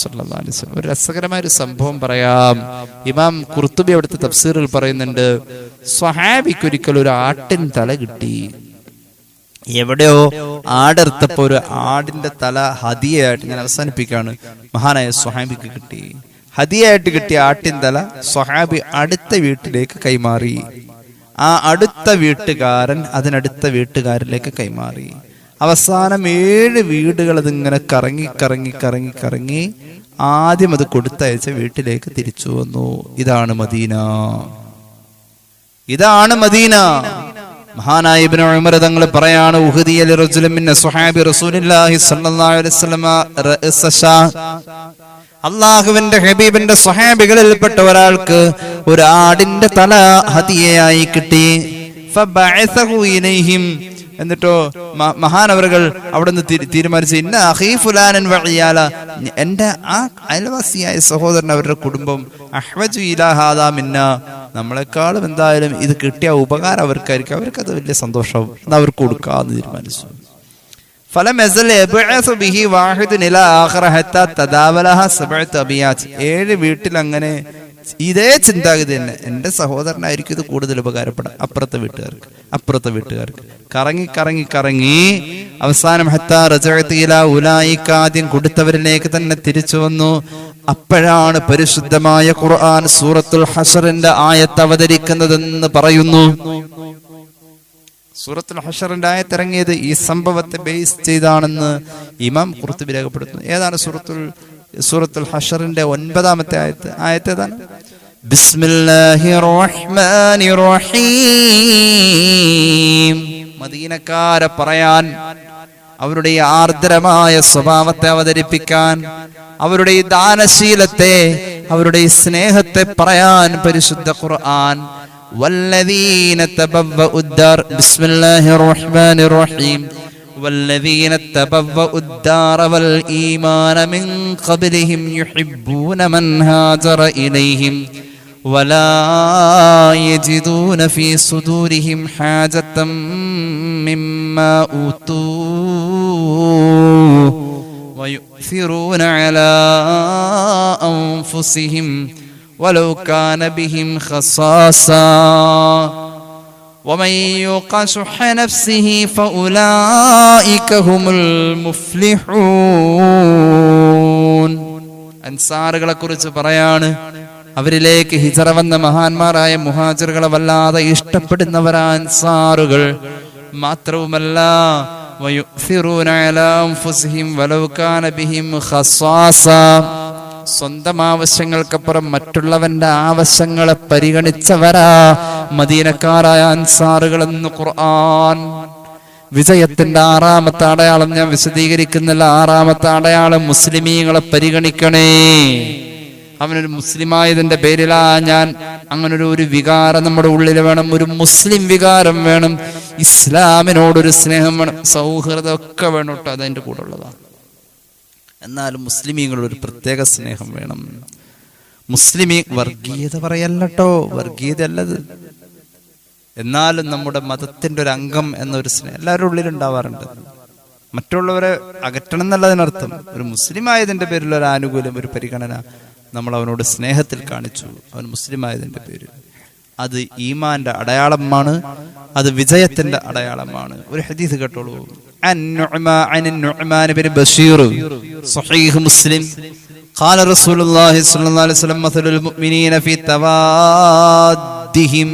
സല്ലല്ലാഹു അലൈഹി വസല്ലം. ഒരു രസകരമായ ഒരു സംഭവം പറയാം. ഇമാം ഖുർത്തുബി അവിടുത്തെ തഫ്സീറിൽ പറയുന്നുണ്ട്, സ്വഹാബിക്കൊരിക്കൽ ഒരു ആട്ടിൻ തല കിട്ടി. എവിടെയോ ആടെടുത്തപ്പോ ഒരു ആടിന്റെ തല ഹദിയയായിട്ട്, ഞാൻ അവസാനിപ്പിക്കാണ്, മഹാനായ സ്വഹാബിക്ക് കിട്ടി. ഹദിയയായിട്ട് കിട്ടിയ ആട്ടിൻ തല സ്വഹാബി അടുത്ത വീട്ടിലേക്ക് കൈമാറി. ആ അടുത്ത വീട്ടുകാരൻ അതിനടുത്ത വീട്ടുകാരിലേക്ക് കൈമാറി. അവസാനം 7 വീടുകൾ അതിങ്ങനെ കറങ്ങി കറങ്ങി കറങ്ങി കറങ്ങി ആദ്യം അത് കൊടുത്തയച്ച വീട്ടിലേക്ക് തിരിച്ചു വന്നു. ഇതാണ് മദീന. ഇതാണ് മദീന. മഹാനായ ഇബ്നു ഉമർ തങ്ങൾ പറയാണ്, ഉഹദിയ ലിറജുലിൻ മിൻ സ്വഹാബി റസൂലുള്ളാഹി സ്വല്ലല്ലാഹു അലൈഹി വസല്ലം റഅസ ഷാ. അള്ളാഹുവിന്റെ ഹബീബിന്റെ സ്വഹാബികളിൽപ്പെട്ട ഒരാൾക്ക് ഒരു ആടിന്റെ തല ഹദിയയായി കിട്ടി. ഫബഅസഹു ഇലൈഹിം, എന്നിട്ടോ മഹാനവറുകൾ അവിടുന്ന് തീരുമാനിച്ചു, ഇന്ന അഖീ ഫുലാനൻ വഇയാല, എന്റെ ആ അയൽവാസിയായ സഹോദരൻ, അവരുടെ കുടുംബം അഹ്വജു ഇലാ ഹാദാ മിന്ന, നമ്മളെക്കാളും എന്തായാലും ഇത് കിട്ടിയ ഉപകാരം അവർക്കായിരിക്കും, അവർക്കത് വലിയ സന്തോഷം, അവർക്ക് കൊടുക്കാന്ന് തീരുമാനിച്ചു. ഫലം യസൽ യബ്അസു ബിഹി വാഹിദുൻ ഇലാ ആഖിറ ഹത്താ തദാവലഹ സബഅത്ത് അബിയാത്. 7 വീട്ടിൽ അങ്ങനെ ഇതേ ചിന്താഗതി തന്നെ, എന്റെ സഹോദരനായിരിക്കും ഇത് കൂടുതൽ ഉപകാരപ്പെടാം, അപ്പുറത്തെ വീട്ടുകാർക്ക് കറങ്ങി കറങ്ങി കറങ്ങി അവസാനം ഹത്താ റജഅതു ഇലാ ഉലൈക, ആദ്യം കൊടുത്തവരിലേക്ക് തന്നെ തിരിച്ചു വന്നു. അപ്പോഴാണ് പരിശുദ്ധമായ ഖുർആൻ സൂറത്തുൽ ഹശറിന്റെ ആയത്ത് അവതരിക്കുന്നതെന്ന് പറയുന്നു. സൂറത്തുൽ ഹശറിന്റെ ആയത്ത് ഇറങ്ങിയത് ഈ സംഭവത്തെ ബേസ് ചെയ്താണെന്ന് ഇമാം ഖുർത്തുബി രേഖപ്പെടുത്തുന്നു. ഏതാണ് സൂറത്തുൽ ഹശറിന്റെ 9ാമത്തെ ആയത്ത് ഏതാണ്? ബിസ്മില്ലാഹിർ റഹ്മാനിർ റഹീം. മദീനക്കാരെ പറയാൻ, അവരുടെ ഈ ആർദ്രമായ സ്വഭാവത്തെ അവതരിപ്പിക്കാൻ, അവരുടെ ഈ ദാനശീലത്തെ, അവരുടെ ഈ സ്നേഹത്തെ പറയാൻ പരിശുദ്ധ ഖുർആൻ والذين تبوأوا الدار بسم الله الرحمن الرحيم والذين تبوأوا الدار والإيمان من قبلهم يحبون من هاجر إليهم ولا يجدون في صدورهم حاجة مما أوتوا ويؤثرون على أنفسهم ولو كان بهم خصاصة ومن يوق شح نفسه فأولئك هم المفلحون. അൻസാറുകളെ കുറിച്ച് പറയാണ്, അവരിലേക്ക് ഹിജറ വന്ന മഹാന്മാരായ മുഹാജിറുകളെ വല്ലാതെ ഇഷ്ടപ്പെടുന്നവരാ അൻസാറുകൾ. മാത്രവുമല്ല വയുസിറൂന അലാ അൻഫുസിഹിം വലൗ കാന ബിഹിം ഖസാസ, സ്വന്തം ആവശ്യങ്ങൾക്കപ്പുറം മറ്റുള്ളവന്റെ ആവശ്യങ്ങളെ പരിഗണിച്ചവരാ മദീനക്കാരായ അൻസാറുകൾ എന്ന് ഖുർആൻ. വിജയത്തിന്റെ 6ാമത്തെ അടയാളം ഞാൻ വിശദീകരിക്കുന്നില്ല. 6ാമത്തെ അടയാളം മുസ്ലിമീങ്ങളെ പരിഗണിക്കണേ. അവനൊരു മുസ്ലിമായതിന്റെ പേരിലാ ഞാൻ അങ്ങനൊരു വികാരം നമ്മുടെ ഉള്ളിൽ വേണം, ഒരു മുസ്ലിം വികാരം വേണം, ഇസ്ലാമിനോടൊരു സ്നേഹം വേണം, സൗഹൃദം ഒക്കെ വേണം കേട്ടോ, അതതിൻ്റെ കൂടെ ഉള്ളതാണ്. എന്നാലും മുസ്ലിമീങ്ങളോട് ഒരു പ്രത്യേക സ്നേഹം വേണം. മുസ്ലിമീ വർഗീയത പറയല്ലോ, വർഗീയത അല്ലത്. എന്നാലും നമ്മുടെ മതത്തിന്റെ ഒരു അംഗം എന്നൊരു സ്നേഹം എല്ലാവരുടെ ഉള്ളിലുണ്ടാവാറുണ്ട്. മറ്റുള്ളവരെ അകറ്റണം എന്നുള്ളതിനർത്ഥം ഒരു മുസ്ലിം ആയതിന്റെ പേരിൽ ഒരു ആനുകൂല്യം, ഒരു പരിഗണന നമ്മൾ അവനോട് സ്നേഹത്തിൽ കാണിച്ചു, അവൻ മുസ്ലിം ആയതിന്റെ പേരിൽ. അത് ഈമാന്റെ അടയാളമാണ്, അത് വിജയത്തിന്റെ അടയാളമാണ്. ഒരു ഹദീസ് കേട്ടോളൂ. النعمان بن بشير صحيح مسلم قال رسول الله صلى الله عليه وسلم مثل المؤمنين في توادهم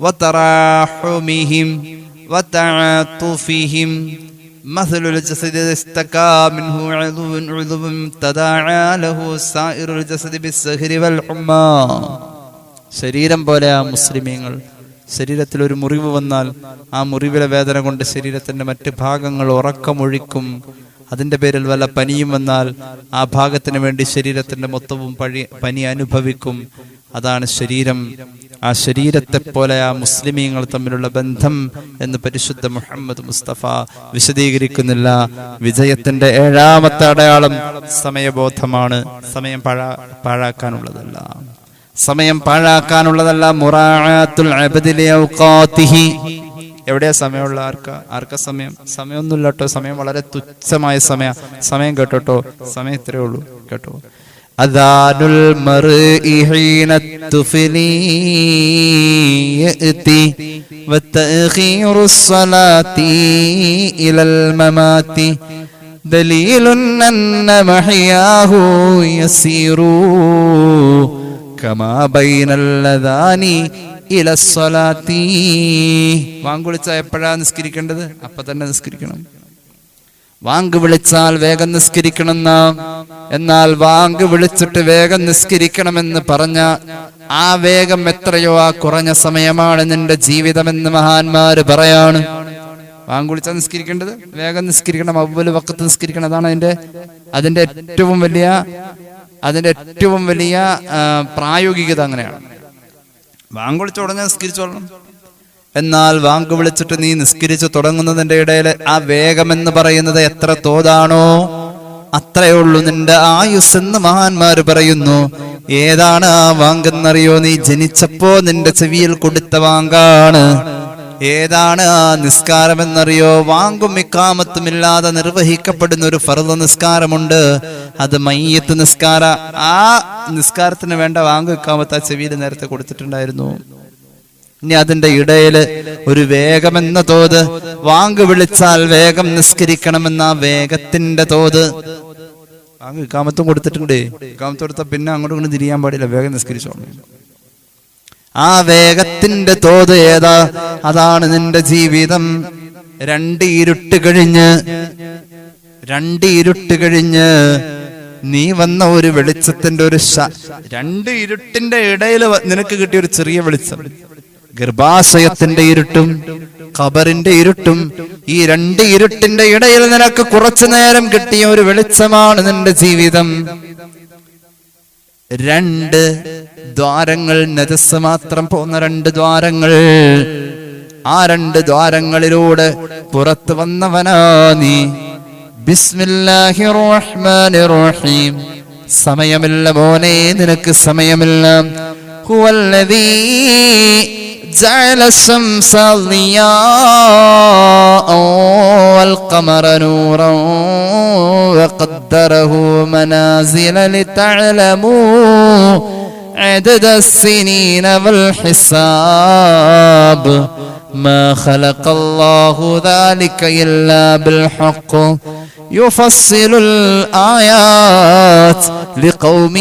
وتراحمهم وتعاطفهم مثل الجسد إذا استكى منه عضو تداعى له سائر الجسد بالسهر والحمى. ശരീരം പോലെ ആ മുസ്ലിമീങ്ങൾ, ശരീരത്തിൽ ഒരു മുറിവ് വന്നാൽ ആ മുറിവിലെ വേദന കൊണ്ട് ശരീരത്തിന്റെ മറ്റ് ഭാഗങ്ങൾ ഉറക്കമൊഴിക്കും. അതിന്റെ പേരിൽ വല്ല പനിയും വന്നാൽ ആ ഭാഗത്തിന് വേണ്ടി ശരീരത്തിന്റെ മൊത്തവും പനി അനുഭവിക്കും. അതാണ് ശരീരം. ആ ശരീരത്തെ പോലെ ആ മുസ്ലിമീങ്ങൾ തമ്മിലുള്ള ബന്ധം എന്ന് പരിശുദ്ധ മുഹമ്മദ് മുസ്തഫ വിശദീകരിക്കുന്നില്ല. വിജയത്തിന്റെ 7ാമത്തെ അടയാളം സമയബോധമാണ്. സമയം പാഴാക്കാനുള്ളതല്ല, സമയം പാഴാക്കാനുള്ളതല്ല. മുറാഅത്തുൽ അബ്ദി ലിഔഖാതിഹി. എവിടെയാ സമയമുള്ള? ആർക്കാ സമയമൊന്നുമില്ല കേട്ടോ. സമയം വളരെ തുച്ഛമായ സമയം കേട്ടോ. സമയം ഇത്രയേ ഉള്ളൂ കേട്ടോ. അദാനുൽ മർഇ ഹീന തുഫ്ലി യഅതി വതഅഖീറുസ് സ്വലാത്തി ഇലൽ മമാതി ദലീലുൻ അന്ന മഹ്യാഹു യസീറു കമാ ബൈനൽ ലദാനി ഇലസ്സലാത്തി. വാങ്ക് വിളിച്ചാൽ എപ്പോഴാ നിസ്കരിക്കേണ്ടത്? അപ്പൊ തന്നെ നിസ്കരിക്കണം. വാങ്ക് വിളിച്ചാൽ വേഗം നിസ്കരിക്കണം. എന്നാൽ വാങ്ക് വിളിച്ചിട്ട് വേഗം നിസ്കരിക്കണമെന്ന് പറഞ്ഞ ആ വേഗം എത്രയോ ആ കുറഞ്ഞ സമയമാണ് നിന്റെ ജീവിതമെന്ന് മഹാന്മാര് പറയാണ്. വാങ്ക് വിളിച്ചാൽ നിസ്കരിക്കേണ്ടത് വേഗം നിസ്കരിക്കണം, അവ്വൽ വഖത്ത് നിസ്കരിക്കണം. അതാണ് അതിന്റെ ഏറ്റവും വലിയ അതിന്റെ ഏറ്റവും വലിയ പ്രായോഗികത അങ്ങനെയാണ്. വാങ്ക് വിളിച്ച ഉടനെ നിസ്കരിച്ചോളണം. എന്നാൽ വാങ്ക് വിളിച്ചിട്ട് നീ നിസ്കരിച്ചു തുടങ്ങുന്നതിന്റെ ഇടയിൽ ആ വേഗമെന്ന് പറയുന്നത് എത്ര തോതാണോ അത്രയേ ഉള്ളൂ നിന്റെ ആയുസ് എന്ന് മഹാന്മാര് പറയുന്നു. ഏതാണ് ആ വാങ്കെന്നറിയോ? നീ ജനിച്ചപ്പോ നിന്റെ ചെവിയിൽ കൊടുത്ത വാങ്കാണ്. ഏതാണ് ആ നിസ്കാരം എന്നറിയോ? വാങ്കും ഇഖാമത്തും ഇല്ലാതെ നിർവഹിക്കപ്പെടുന്ന ഒരു ഫർദ് നിസ്കാരമുണ്ട്, അത് മയ്യത്ത് നിസ്കാര. ആ നിസ്കാരത്തിന് വേണ്ട വാങ്കും ഇഖാമത്ത് ആ ചെവിയിൽ നേരത്തെ കൊടുത്തിട്ടുണ്ടായിരുന്നു. ഇനി അതിന്റെ ഇടയില് ഒരു വേഗമെന്ന തോത്, വാങ്ക് വിളിച്ചാൽ വേഗം നിസ്കരിക്കണമെന്ന വേഗത്തിന്റെ തോത്. വാങ്ക് ഇഖാമത്തും കൊടുത്തിട്ടുണ്ട്. ഇഖാമത്ത് കൊടുത്താൽ പിന്നെ അങ്ങോട്ടും ഇങ്ങോട്ടും തിരിയാൻ പാടില്ല, വേഗം നിസ്കരിച്ചോളൂ. ആ വേഗത്തിന്റെ തോത് ഏതാ? അതാണ് നിന്റെ ജീവിതം. രണ്ട് ഇരുട്ട് കഴിഞ്ഞ് നീ വന്ന ഒരു വെളിച്ചത്തിന്റെ ഒരു രണ്ട് ഇരുട്ടിന്റെ ഇടയിൽ നിനക്ക് കിട്ടിയ ഒരു ചെറിയ വെളിച്ചം. ഗർഭാശയത്തിന്റെ ഇരുട്ടും ഖബറിന്റെ ഇരുട്ടും, ഈ രണ്ട് ഇരുട്ടിന്റെ ഇടയിൽ നിനക്ക് കുറച്ചു നേരം കിട്ടിയ ഒരു വെളിച്ചമാണ് നിന്റെ ജീവിതം. രണ്ട് ദ്വാരങ്ങൾ, നജസ് മാത്രം പോകുന്ന രണ്ട് ദ്വാരങ്ങൾ. ആ രണ്ട് ദ്വാരങ്ങളിലൂടെ പുറത്തു വന്നവനാ നീ. ബിസ്മില്ലാഹിർ റഹ്മാനിർ റഹീം. സമയമില്ല മോനെ, നിനക്ക് സമയമില്ല. ഹുവല്ലദീ ജഅല الشمس ضياء والقمر نورا وقدره منازل لتعلموا عدد السنين والحساب ما خلق الله ذلك إلا بالحق يفصل الآيات لقوم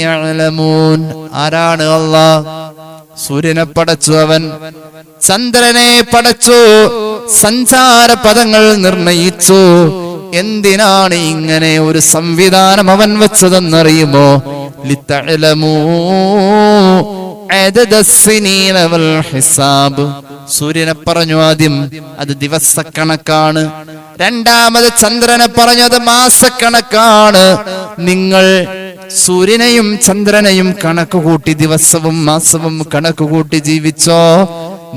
يعلمون. ആരാണ് അല്ലാഹ്? സൂര്യനെ പടച്ചു അവൻ, ചന്ദ്രനെ പടച്ചു, സഞ്ചാര പദങ്ങൾ നിർണയിച്ചു. എന്തിനാണ് ഇങ്ങനെ ഒരു സംവിധാനം അവൻ വെച്ചതെന്നറിയുമോ? ലിതഅലമൂ അദദസ്സിനീന വൽ ഹിസാബ്. സൂര്യനെ പറഞ്ഞു ആദ്യം, അത് ദിവസക്കണക്കാണ്. രണ്ടാമത് ചന്ദ്രനെ പറഞ്ഞു, അത് മാസക്കണക്കാണ്. നിങ്ങൾ സൂര്യനെയും ചന്ദ്രനെയും കണക്ക് കൂട്ടി ദിവസവും മാസവും കണക്ക് കൂട്ടി ജീവിച്ചോ?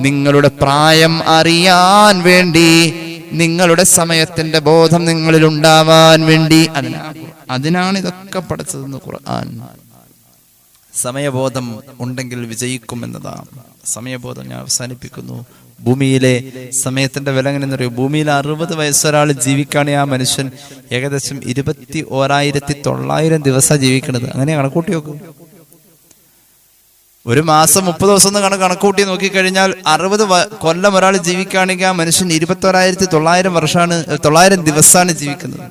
നിങ്ങളുടെ പ്രായം അറിയാൻ വേണ്ടി, നിങ്ങളുടെ സമയത്തിന്റെ ബോധം നിങ്ങളിൽ ഉണ്ടാവാൻ വേണ്ടി. അതിനാണ് ഇതൊക്കെ പഠിച്ചതെന്ന് ഖുർആൻ. സമയബോധം ഉണ്ടെങ്കിൽ വിജയിക്കും എന്നതാണ്. സമയബോധം ഞാൻ അവസാനിപ്പിക്കുന്നു. ഭൂമിയിലെ സമയത്തിന്റെ വില എങ്ങനെ അറിയോ? ഭൂമിയിൽ 60 വയസ്സൊരാൾ ജീവിക്കുകയാണെങ്കിൽ ആ മനുഷ്യൻ ഏകദേശം 21,900 ദിവസം ജീവിക്കണത്. അങ്ങനെ കണക്കൂട്ടി നോക്കും. ഒരു മാസം 30 ദിവസം കണക്കൂട്ടി നോക്കിക്കഴിഞ്ഞാൽ 60 കൊല്ലം ഒരാൾ ജീവിക്കുകയാണെങ്കിൽ ആ മനുഷ്യൻ 21,900 ദിവസമാണ് ജീവിക്കുന്നത്.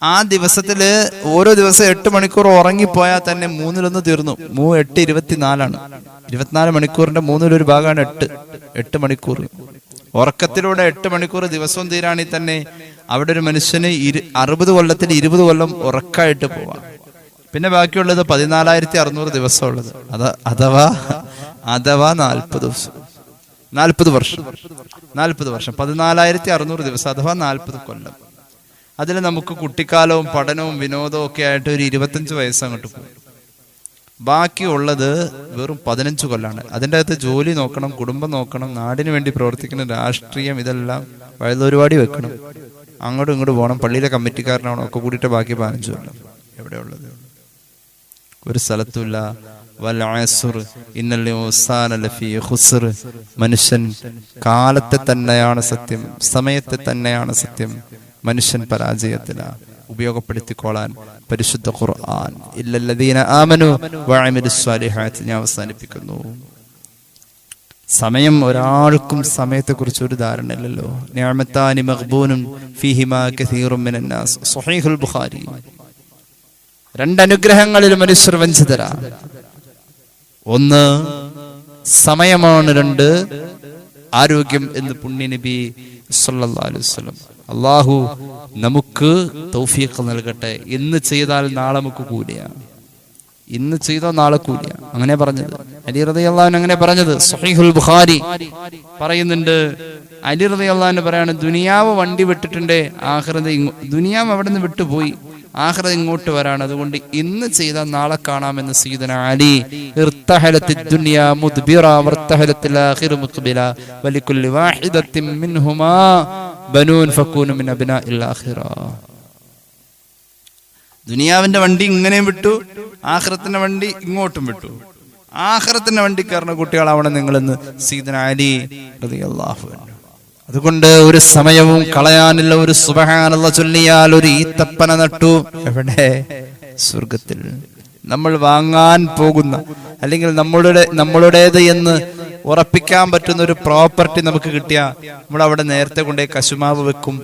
ആ ദിവസത്തില് ഓരോ ദിവസം 8 മണിക്കൂർ ഉറങ്ങിപ്പോയാൽ തന്നെ 1/3 തീർന്നു. 8 24 24 മണിക്കൂറിന്റെ 1/3 ഭാഗമാണ് 8 മണിക്കൂർ. ഉറക്കത്തിലൂടെ 8 മണിക്കൂർ ദിവസവും തീരാണെങ്കിൽ തന്നെ അവിടെ ഒരു മനുഷ്യന് 60 കൊല്ലത്തിൽ 20 കൊല്ലം ഉറക്കായിട്ട് പോവാം. പിന്നെ ബാക്കിയുള്ളത് 14,600 ദിവസം ഉള്ളത്. അഥവാ 40 ദിവസം, 40 വർഷം, 14,600 ദിവസം അഥവാ 40 കൊല്ലം. അതിൽ നമുക്ക് കുട്ടിക്കാലവും പഠനവും വിനോദവും ഒക്കെ ആയിട്ട് ഒരു 25 വയസ്സ് അങ്ങോട്ട് പോകും. ബാക്കിയുള്ളത് വെറും 15 കൊല്ലാണ്. അതിൻ്റെ അകത്ത് ജോലി നോക്കണം, കുടുംബം നോക്കണം, നാടിന് വേണ്ടി പ്രവർത്തിക്കണം, രാഷ്ട്രീയം, ഇതെല്ലാം വയലുപരിപാടി വെക്കണം, അങ്ങോട്ടും ഇങ്ങോട്ട് പോകണം, പള്ളിയിലെ കമ്മിറ്റിക്കാരനാവണം, ഒക്കെ കൂടിയിട്ട് ബാക്കി 15 കൊല്ലം. എവിടെയുള്ളത്? ഒരു സ്ഥലത്തുമില്ല. മനുഷ്യൻ കാലത്തെ തന്നെയാണ് സത്യം, സമയത്തെ തന്നെയാണ് സത്യം. മനുഷ്യൻ പരാജയത്തിലാണ്. ഉപയോഗപ്പെടുത്തിക്കോളാൻ പരിശുദ്ധ ഖുർആൻ. ഇല്ലല്ലദീന ആമനു വഅമിലുസ് സ്വാലിഹാത്ത്. ഞാൻ അവസാനിപ്പിക്കുന്നു. സമയം, ഒരാൾക്കും സമയത്തെക്കുറിച്ച് ഒരു ധാരണയില്ലല്ലോ. നിഅമത്താനി മഗ്ബൂനുൻ ഫീഹിമാ കസീറുൻ മിനന്നാസ്. സ്വഹീഹുൽ ബുഖാരി. 2 അനുഗ്രഹങ്ങളിൽ മനുഷ്യർ വഞ്ചിതരാണ്. ഒന്ന് സമയമാണ്, 2 ആരോഗ്യം എന്ന് പുണ്യനബി സല്ലല്ലാഹു അലൈഹി വസല്ലം. അല്ലാഹു നമുക്ക് തൗഫീഖ് നൽകട്ടെ. ഇന്ന് ചെയ്താൽ നാളെ നമുക്ക് കൂലിയാണ്, ഇന്ന് ചെയ്താൽ നാളെ കൂലിയാണ്. അങ്ങനെ പറഞ്ഞത് അലി റളിയല്ലാഹു അൻഹു. അങ്ങനെ പറഞ്ഞത് സ്വഹീഹുൽ ബുഖാരി പറയുന്നുണ്ട്. അലി റളിയല്ലാഹു അൻഹു പറയാണ്, ദുനിയാവ് വണ്ടി വിട്ടിട്ടുണ്ട്, ആഖിറത്ത് ദുനിയാവ് അവിടെ നിന്ന് വിട്ടുപോയി, ആഖിറത്ത് ഇങ്ങോട്ട് വരാണ്. അതുകൊണ്ട് ഇന്ന് ചെയ്താൽ നാളെ കാണാമെന്ന് സയ്യിദുന അലി ഇർതഹലത്തിദ് ദുനിയ മുദ്ബിറ വർതഹലത്തിൽ ആഖിറ മുഖ്ബില വലികുല്ലി വാഹിദത്തിൻ മിൻഹുമാ ബനൂൻ ഫകൂനു മിൻ അബ്നാഇൽ ആഖിറ. ദുനിയാവിന്റെ വണ്ടി ഇങ്ങനെയും വിട്ടു, ആഖിറത്തിന്റെ വണ്ടി ഇങ്ങോട്ടും വിട്ടു. ആഖിറത്തിന്റെ വണ്ടി കയറുന്ന കുട്ടികളാവണം നിങ്ങളെന്ന് സയ്യിദുന അലി റളിയല്ലാഹു അൻഹു. അതുകൊണ്ട് ഒരു സമയവും കളയാനില്ല. ഒരു സുബ്ഹാനല്ലാഹ് ചൊല്ലിയാൽ ഒരു ഈത്തപ്പന നട്ടു. എവിടെ? സ്വർഗത്തിൽ. നമ്മൾ വാങ്ങാൻ പോകുന്ന അല്ലെങ്കിൽ നമ്മളുടേത് എന്ന് ഉറപ്പിക്കാൻ പറ്റുന്ന ഒരു പ്രോപ്പർട്ടി നമുക്ക് കിട്ടിയ നമ്മൾ അവിടെ നേരത്തെ കൊണ്ടേ കശുമാവ് വെക്കും,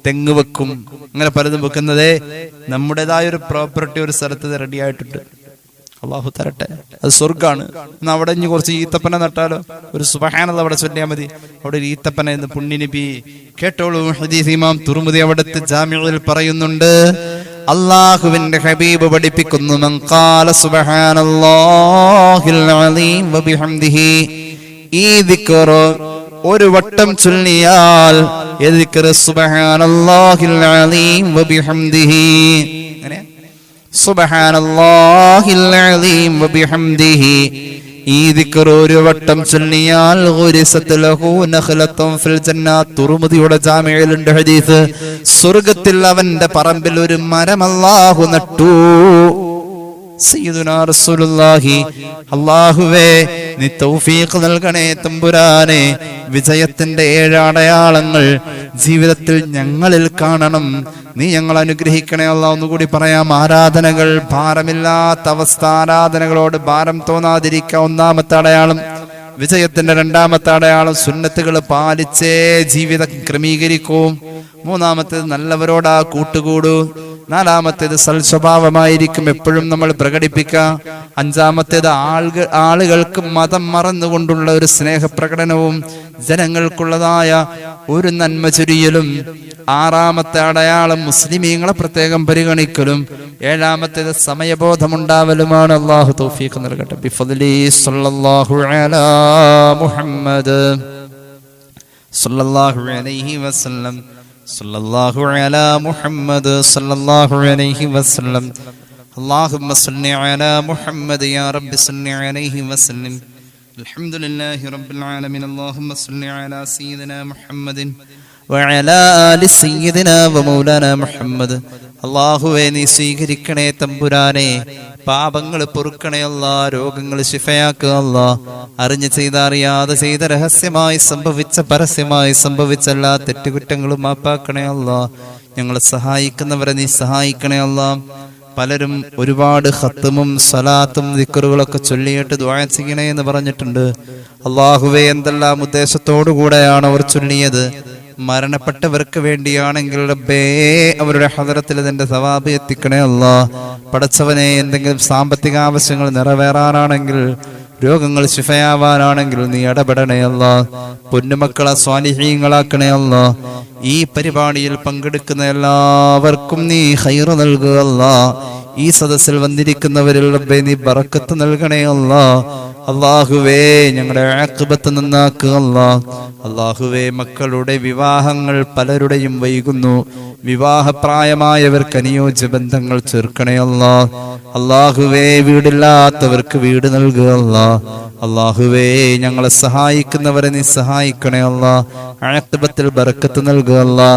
തെങ്ങ് വെക്കും, അങ്ങനെ പലതും വെക്കുന്നതേ നമ്മുടേതായ ഒരു പ്രോപ്പർട്ടി ഒരു സ്ഥലത്ത് റെഡി ആയിട്ടുണ്ട്. അള്ളാഹു തരട്ടെ, അത് സ്വർഗാണ്. എന്നാ അവിടെ ഇനി കുറച്ച് ഈത്തപ്പന നട്ടാലോ? ഒരു സുബ്ഹാനല്ലാഹ് അവിടെ ചൊല്ലിയാൽ മതി. അവിടെ ഒരു ഈത്തപ്പന എന്ന് പുണ്യനബി കേട്ടോളൂ. ഹദീസ് ഇമാം തുർമുദി അവിടുത്തെ ജാമിഉൽ പറയുന്നുണ്ട്, അല്ലാഹുവിന്റെ ഹബീബ് പഠിപ്പിക്കുന്നു, മൻ ഖാല സുബ്ഹാനല്ലാഹിൽ അലീം വബിഹംദിഹി, ഈ ദിക്ർ ഒരു വട്ടം ചൊല്ലിയാൽ സുബ്ഹാനല്ലാഹിൽ അലീം വബിഹംദിഹി, അങ്ങനെ സുബ്ഹാനല്ലാഹിൽ അലീം വബിഹംദിഹി, ഈ ദിക്ർ ഒരു വട്ടം ചൊല്ലിയാൽ ഗുരിസത് ലഹു നഖലത്തുൻ ഫിൽ ജന്ന. തുർമുദിയുടെ ജാമിഉലുണ്ട് ഹദീസ്. സ്വർഗ്ഗത്തിൽ അവന്റെ പറമ്പിൽ ഒരു മരം അല്ലാഹു നട്ടു. സയ്യിദുനാ റസൂലുള്ളാഹി, അല്ലാഹുവേ നീ തൗഫീഖ് നൽകണേ തമ്പുരാനെ, വിജയത്തിന്റെ 7 അടയാളങ്ങൾ ജീവിതത്തിൽ ഞങ്ങളിൽ കാണണം, നീ ഞങ്ങൾ അനുഗ്രഹിക്കണേ അല്ലാഹ്. ഒന്നുകൂടി പറയാം, ആരാധനകൾ ഭാരമില്ലാത്ത അവസ്ഥ, ആരാധനകളോട് ഭാരം തോന്നാതിരിക്കുക ഒന്നാമത്തെ അടയാളം. വിജയത്തിന്റെ 2ാമത്തെ അടയാളം, സുന്നത്തുകൾ പാലിച്ചേ ജീവിതം ക്രമീകരിക്കൂ. 3ാമത്തേത് നല്ലവരോടാ കൂട്ടുകൂടൂ. 4ാമത്തേത് സൽസ്വഭാവമായിരിക്കും എപ്പോഴും നമ്മൾ പ്രകടിപ്പിക്കുക. 5ാമത്തേത് ആളുകൾക്ക് മതം മറന്നുകൊണ്ടുള്ള ഒരു സ്നേഹപ്രകടനവും ജനങ്ങൾക്കുള്ളതായ ഒരു നന്മ ചൊരിയലും. 6ാമത്തെ അടയാളം മുസ്ലിമീങ്ങളെ പ്രത്യേകം പരിഗണിക്കലും. 7ാമത്തേത് സമയബോധമുണ്ടാവലുമാണ്. അല്ലാഹു തൗഫീഖ് നൽകട്ടെ. ബിഫദ്ലി സ്വല്ലല്ലാഹു അലാ മുഹമ്മദ് സ്വല്ലല്ലാഹു അലൈഹി വസല്ലം സല്ലല്ലാഹു അലാ മുഹമ്മദ് സല്ലല്ലാഹു അലൈഹി വസല്ലം. അല്ലാഹുമ്മ സ്വല്ലി അലാ മുഹമ്മദ് യാ റബ്ബി സ്വല്ലി അലൈഹി വസല്ലം. അൽഹംദുലില്ലാഹി റബ്ബിൽ ആലമീൻ. അല്ലാഹുമ്മ സ്വല്ലി അലാ സയ്യിദിനാ മുഹമ്മദിൻ വഅലാ ആലി സയ്യിദിനാ വമൗലാനാ മുഹമ്മദ്. അല്ലാഹുവേ നീ സ്വീകരിക്കണേ തമ്പുരാനെ, പാപങ്ങൾ പൊറുക്കണേ അല്ലാ, രോഗങ്ങൾ ശിഫയാക്കുക അല്ലാ, അറിഞ്ഞു ചെയ്ത അറിയാതെ ചെയ്ത, രഹസ്യമായി സംഭവിച്ച പരസ്യമായി സംഭവിച്ച എല്ലാ തെറ്റുകുറ്റങ്ങളും മാപ്പാക്കണേ അല്ലാ. ഞങ്ങളെ സഹായിക്കുന്നവരെ നീ സഹായിക്കണേ അല്ലാ. പലരും ഒരുപാട് ഖത്മും സലാത്തും ദിക്റുകളൊക്കെ ചൊല്ലിയിട്ട് ദുആ ചെയ്യണേ എന്ന് പറഞ്ഞിട്ടുണ്ട്. അല്ലാഹുവേ എന്തെല്ലാം ഉദ്ദേശത്തോടു കൂടെയാണ് അവർ ചൊല്ലിയത്? മരണപ്പെട്ടവർക്ക് വേണ്ടിയാണെങ്കിൽ റബ്ബേ അവരുടെ ഹദറത്തിൽ ഇതിന്റെ സവാബ് എത്തിക്കണേ അല്ലാ. പടച്ചവനെ, എന്തെങ്കിലും സാമ്പത്തിക ആവശ്യങ്ങൾ നിറവേറാനാണെങ്കിൽ, രോഗങ്ങൾ ശിഫയാവാനാണെങ്കിൽ നീ ഇടപെടണേ അല്ലാ. പൊന്നുമക്കളെ സ്വാലിഹീങ്ങളാക്കണേ അല്ലാ. ഈ പരിപാടിയിൽ പങ്കെടുക്കുന്ന എല്ലാവർക്കും നീ ഖൈറ് നൽകുക അല്ലാ. ഈ സദസ്സിൽ വന്നിരിക്കുന്നവരിൽ റബ്ബേ നീ ബറക്കത്ത് നൽകണേ അല്ലാ. അല്ലാഹുവേ ഞങ്ങളുടെ ആഖിബത്ത് നന്നാക്കുക അല്ലാ. അല്ലാഹുവേ മക്കളുടെ വിവാഹങ്ങൾ പലരുടെയും വൈകുന്നു. വിവാഹപ്രായമായവർക്ക് അനുയോജ്യ ബന്ധങ്ങൾ ചേർക്കണേ അല്ലാ. അല്ലാഹുവേ വീടില്ലാത്തവർക്ക് വീട് നൽകുക അല്ലാ. അല്ലാഹുവേ ഞങ്ങളെ സഹായിക്കുന്നവരെ നീ സഹായിക്കണേ അല്ലാ. ആഖിബത്തിൽ ബറക്കത്ത് നൽകുക അല്ലാ.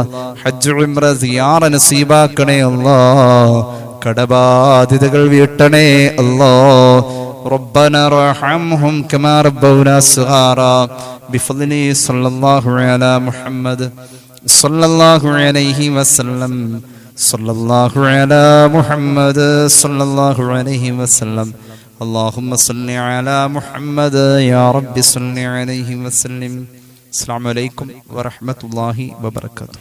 ഹജ്ജ് ഉംറ സിയാറ നസീബാക്കണേ അല്ലാ. കടബാധ്യതകൾ വീട്ടണേ അല്ലാ. ربنا ارحمهم كما ربونا صغارا بفضل صلى الله على محمد صلى الله عليه وسلم صلى الله على محمد صلى الله عليه وسلم. اللهم صل على محمد يا رب صل عليه وسلم. السلام عليكم ورحمة الله وبركاته.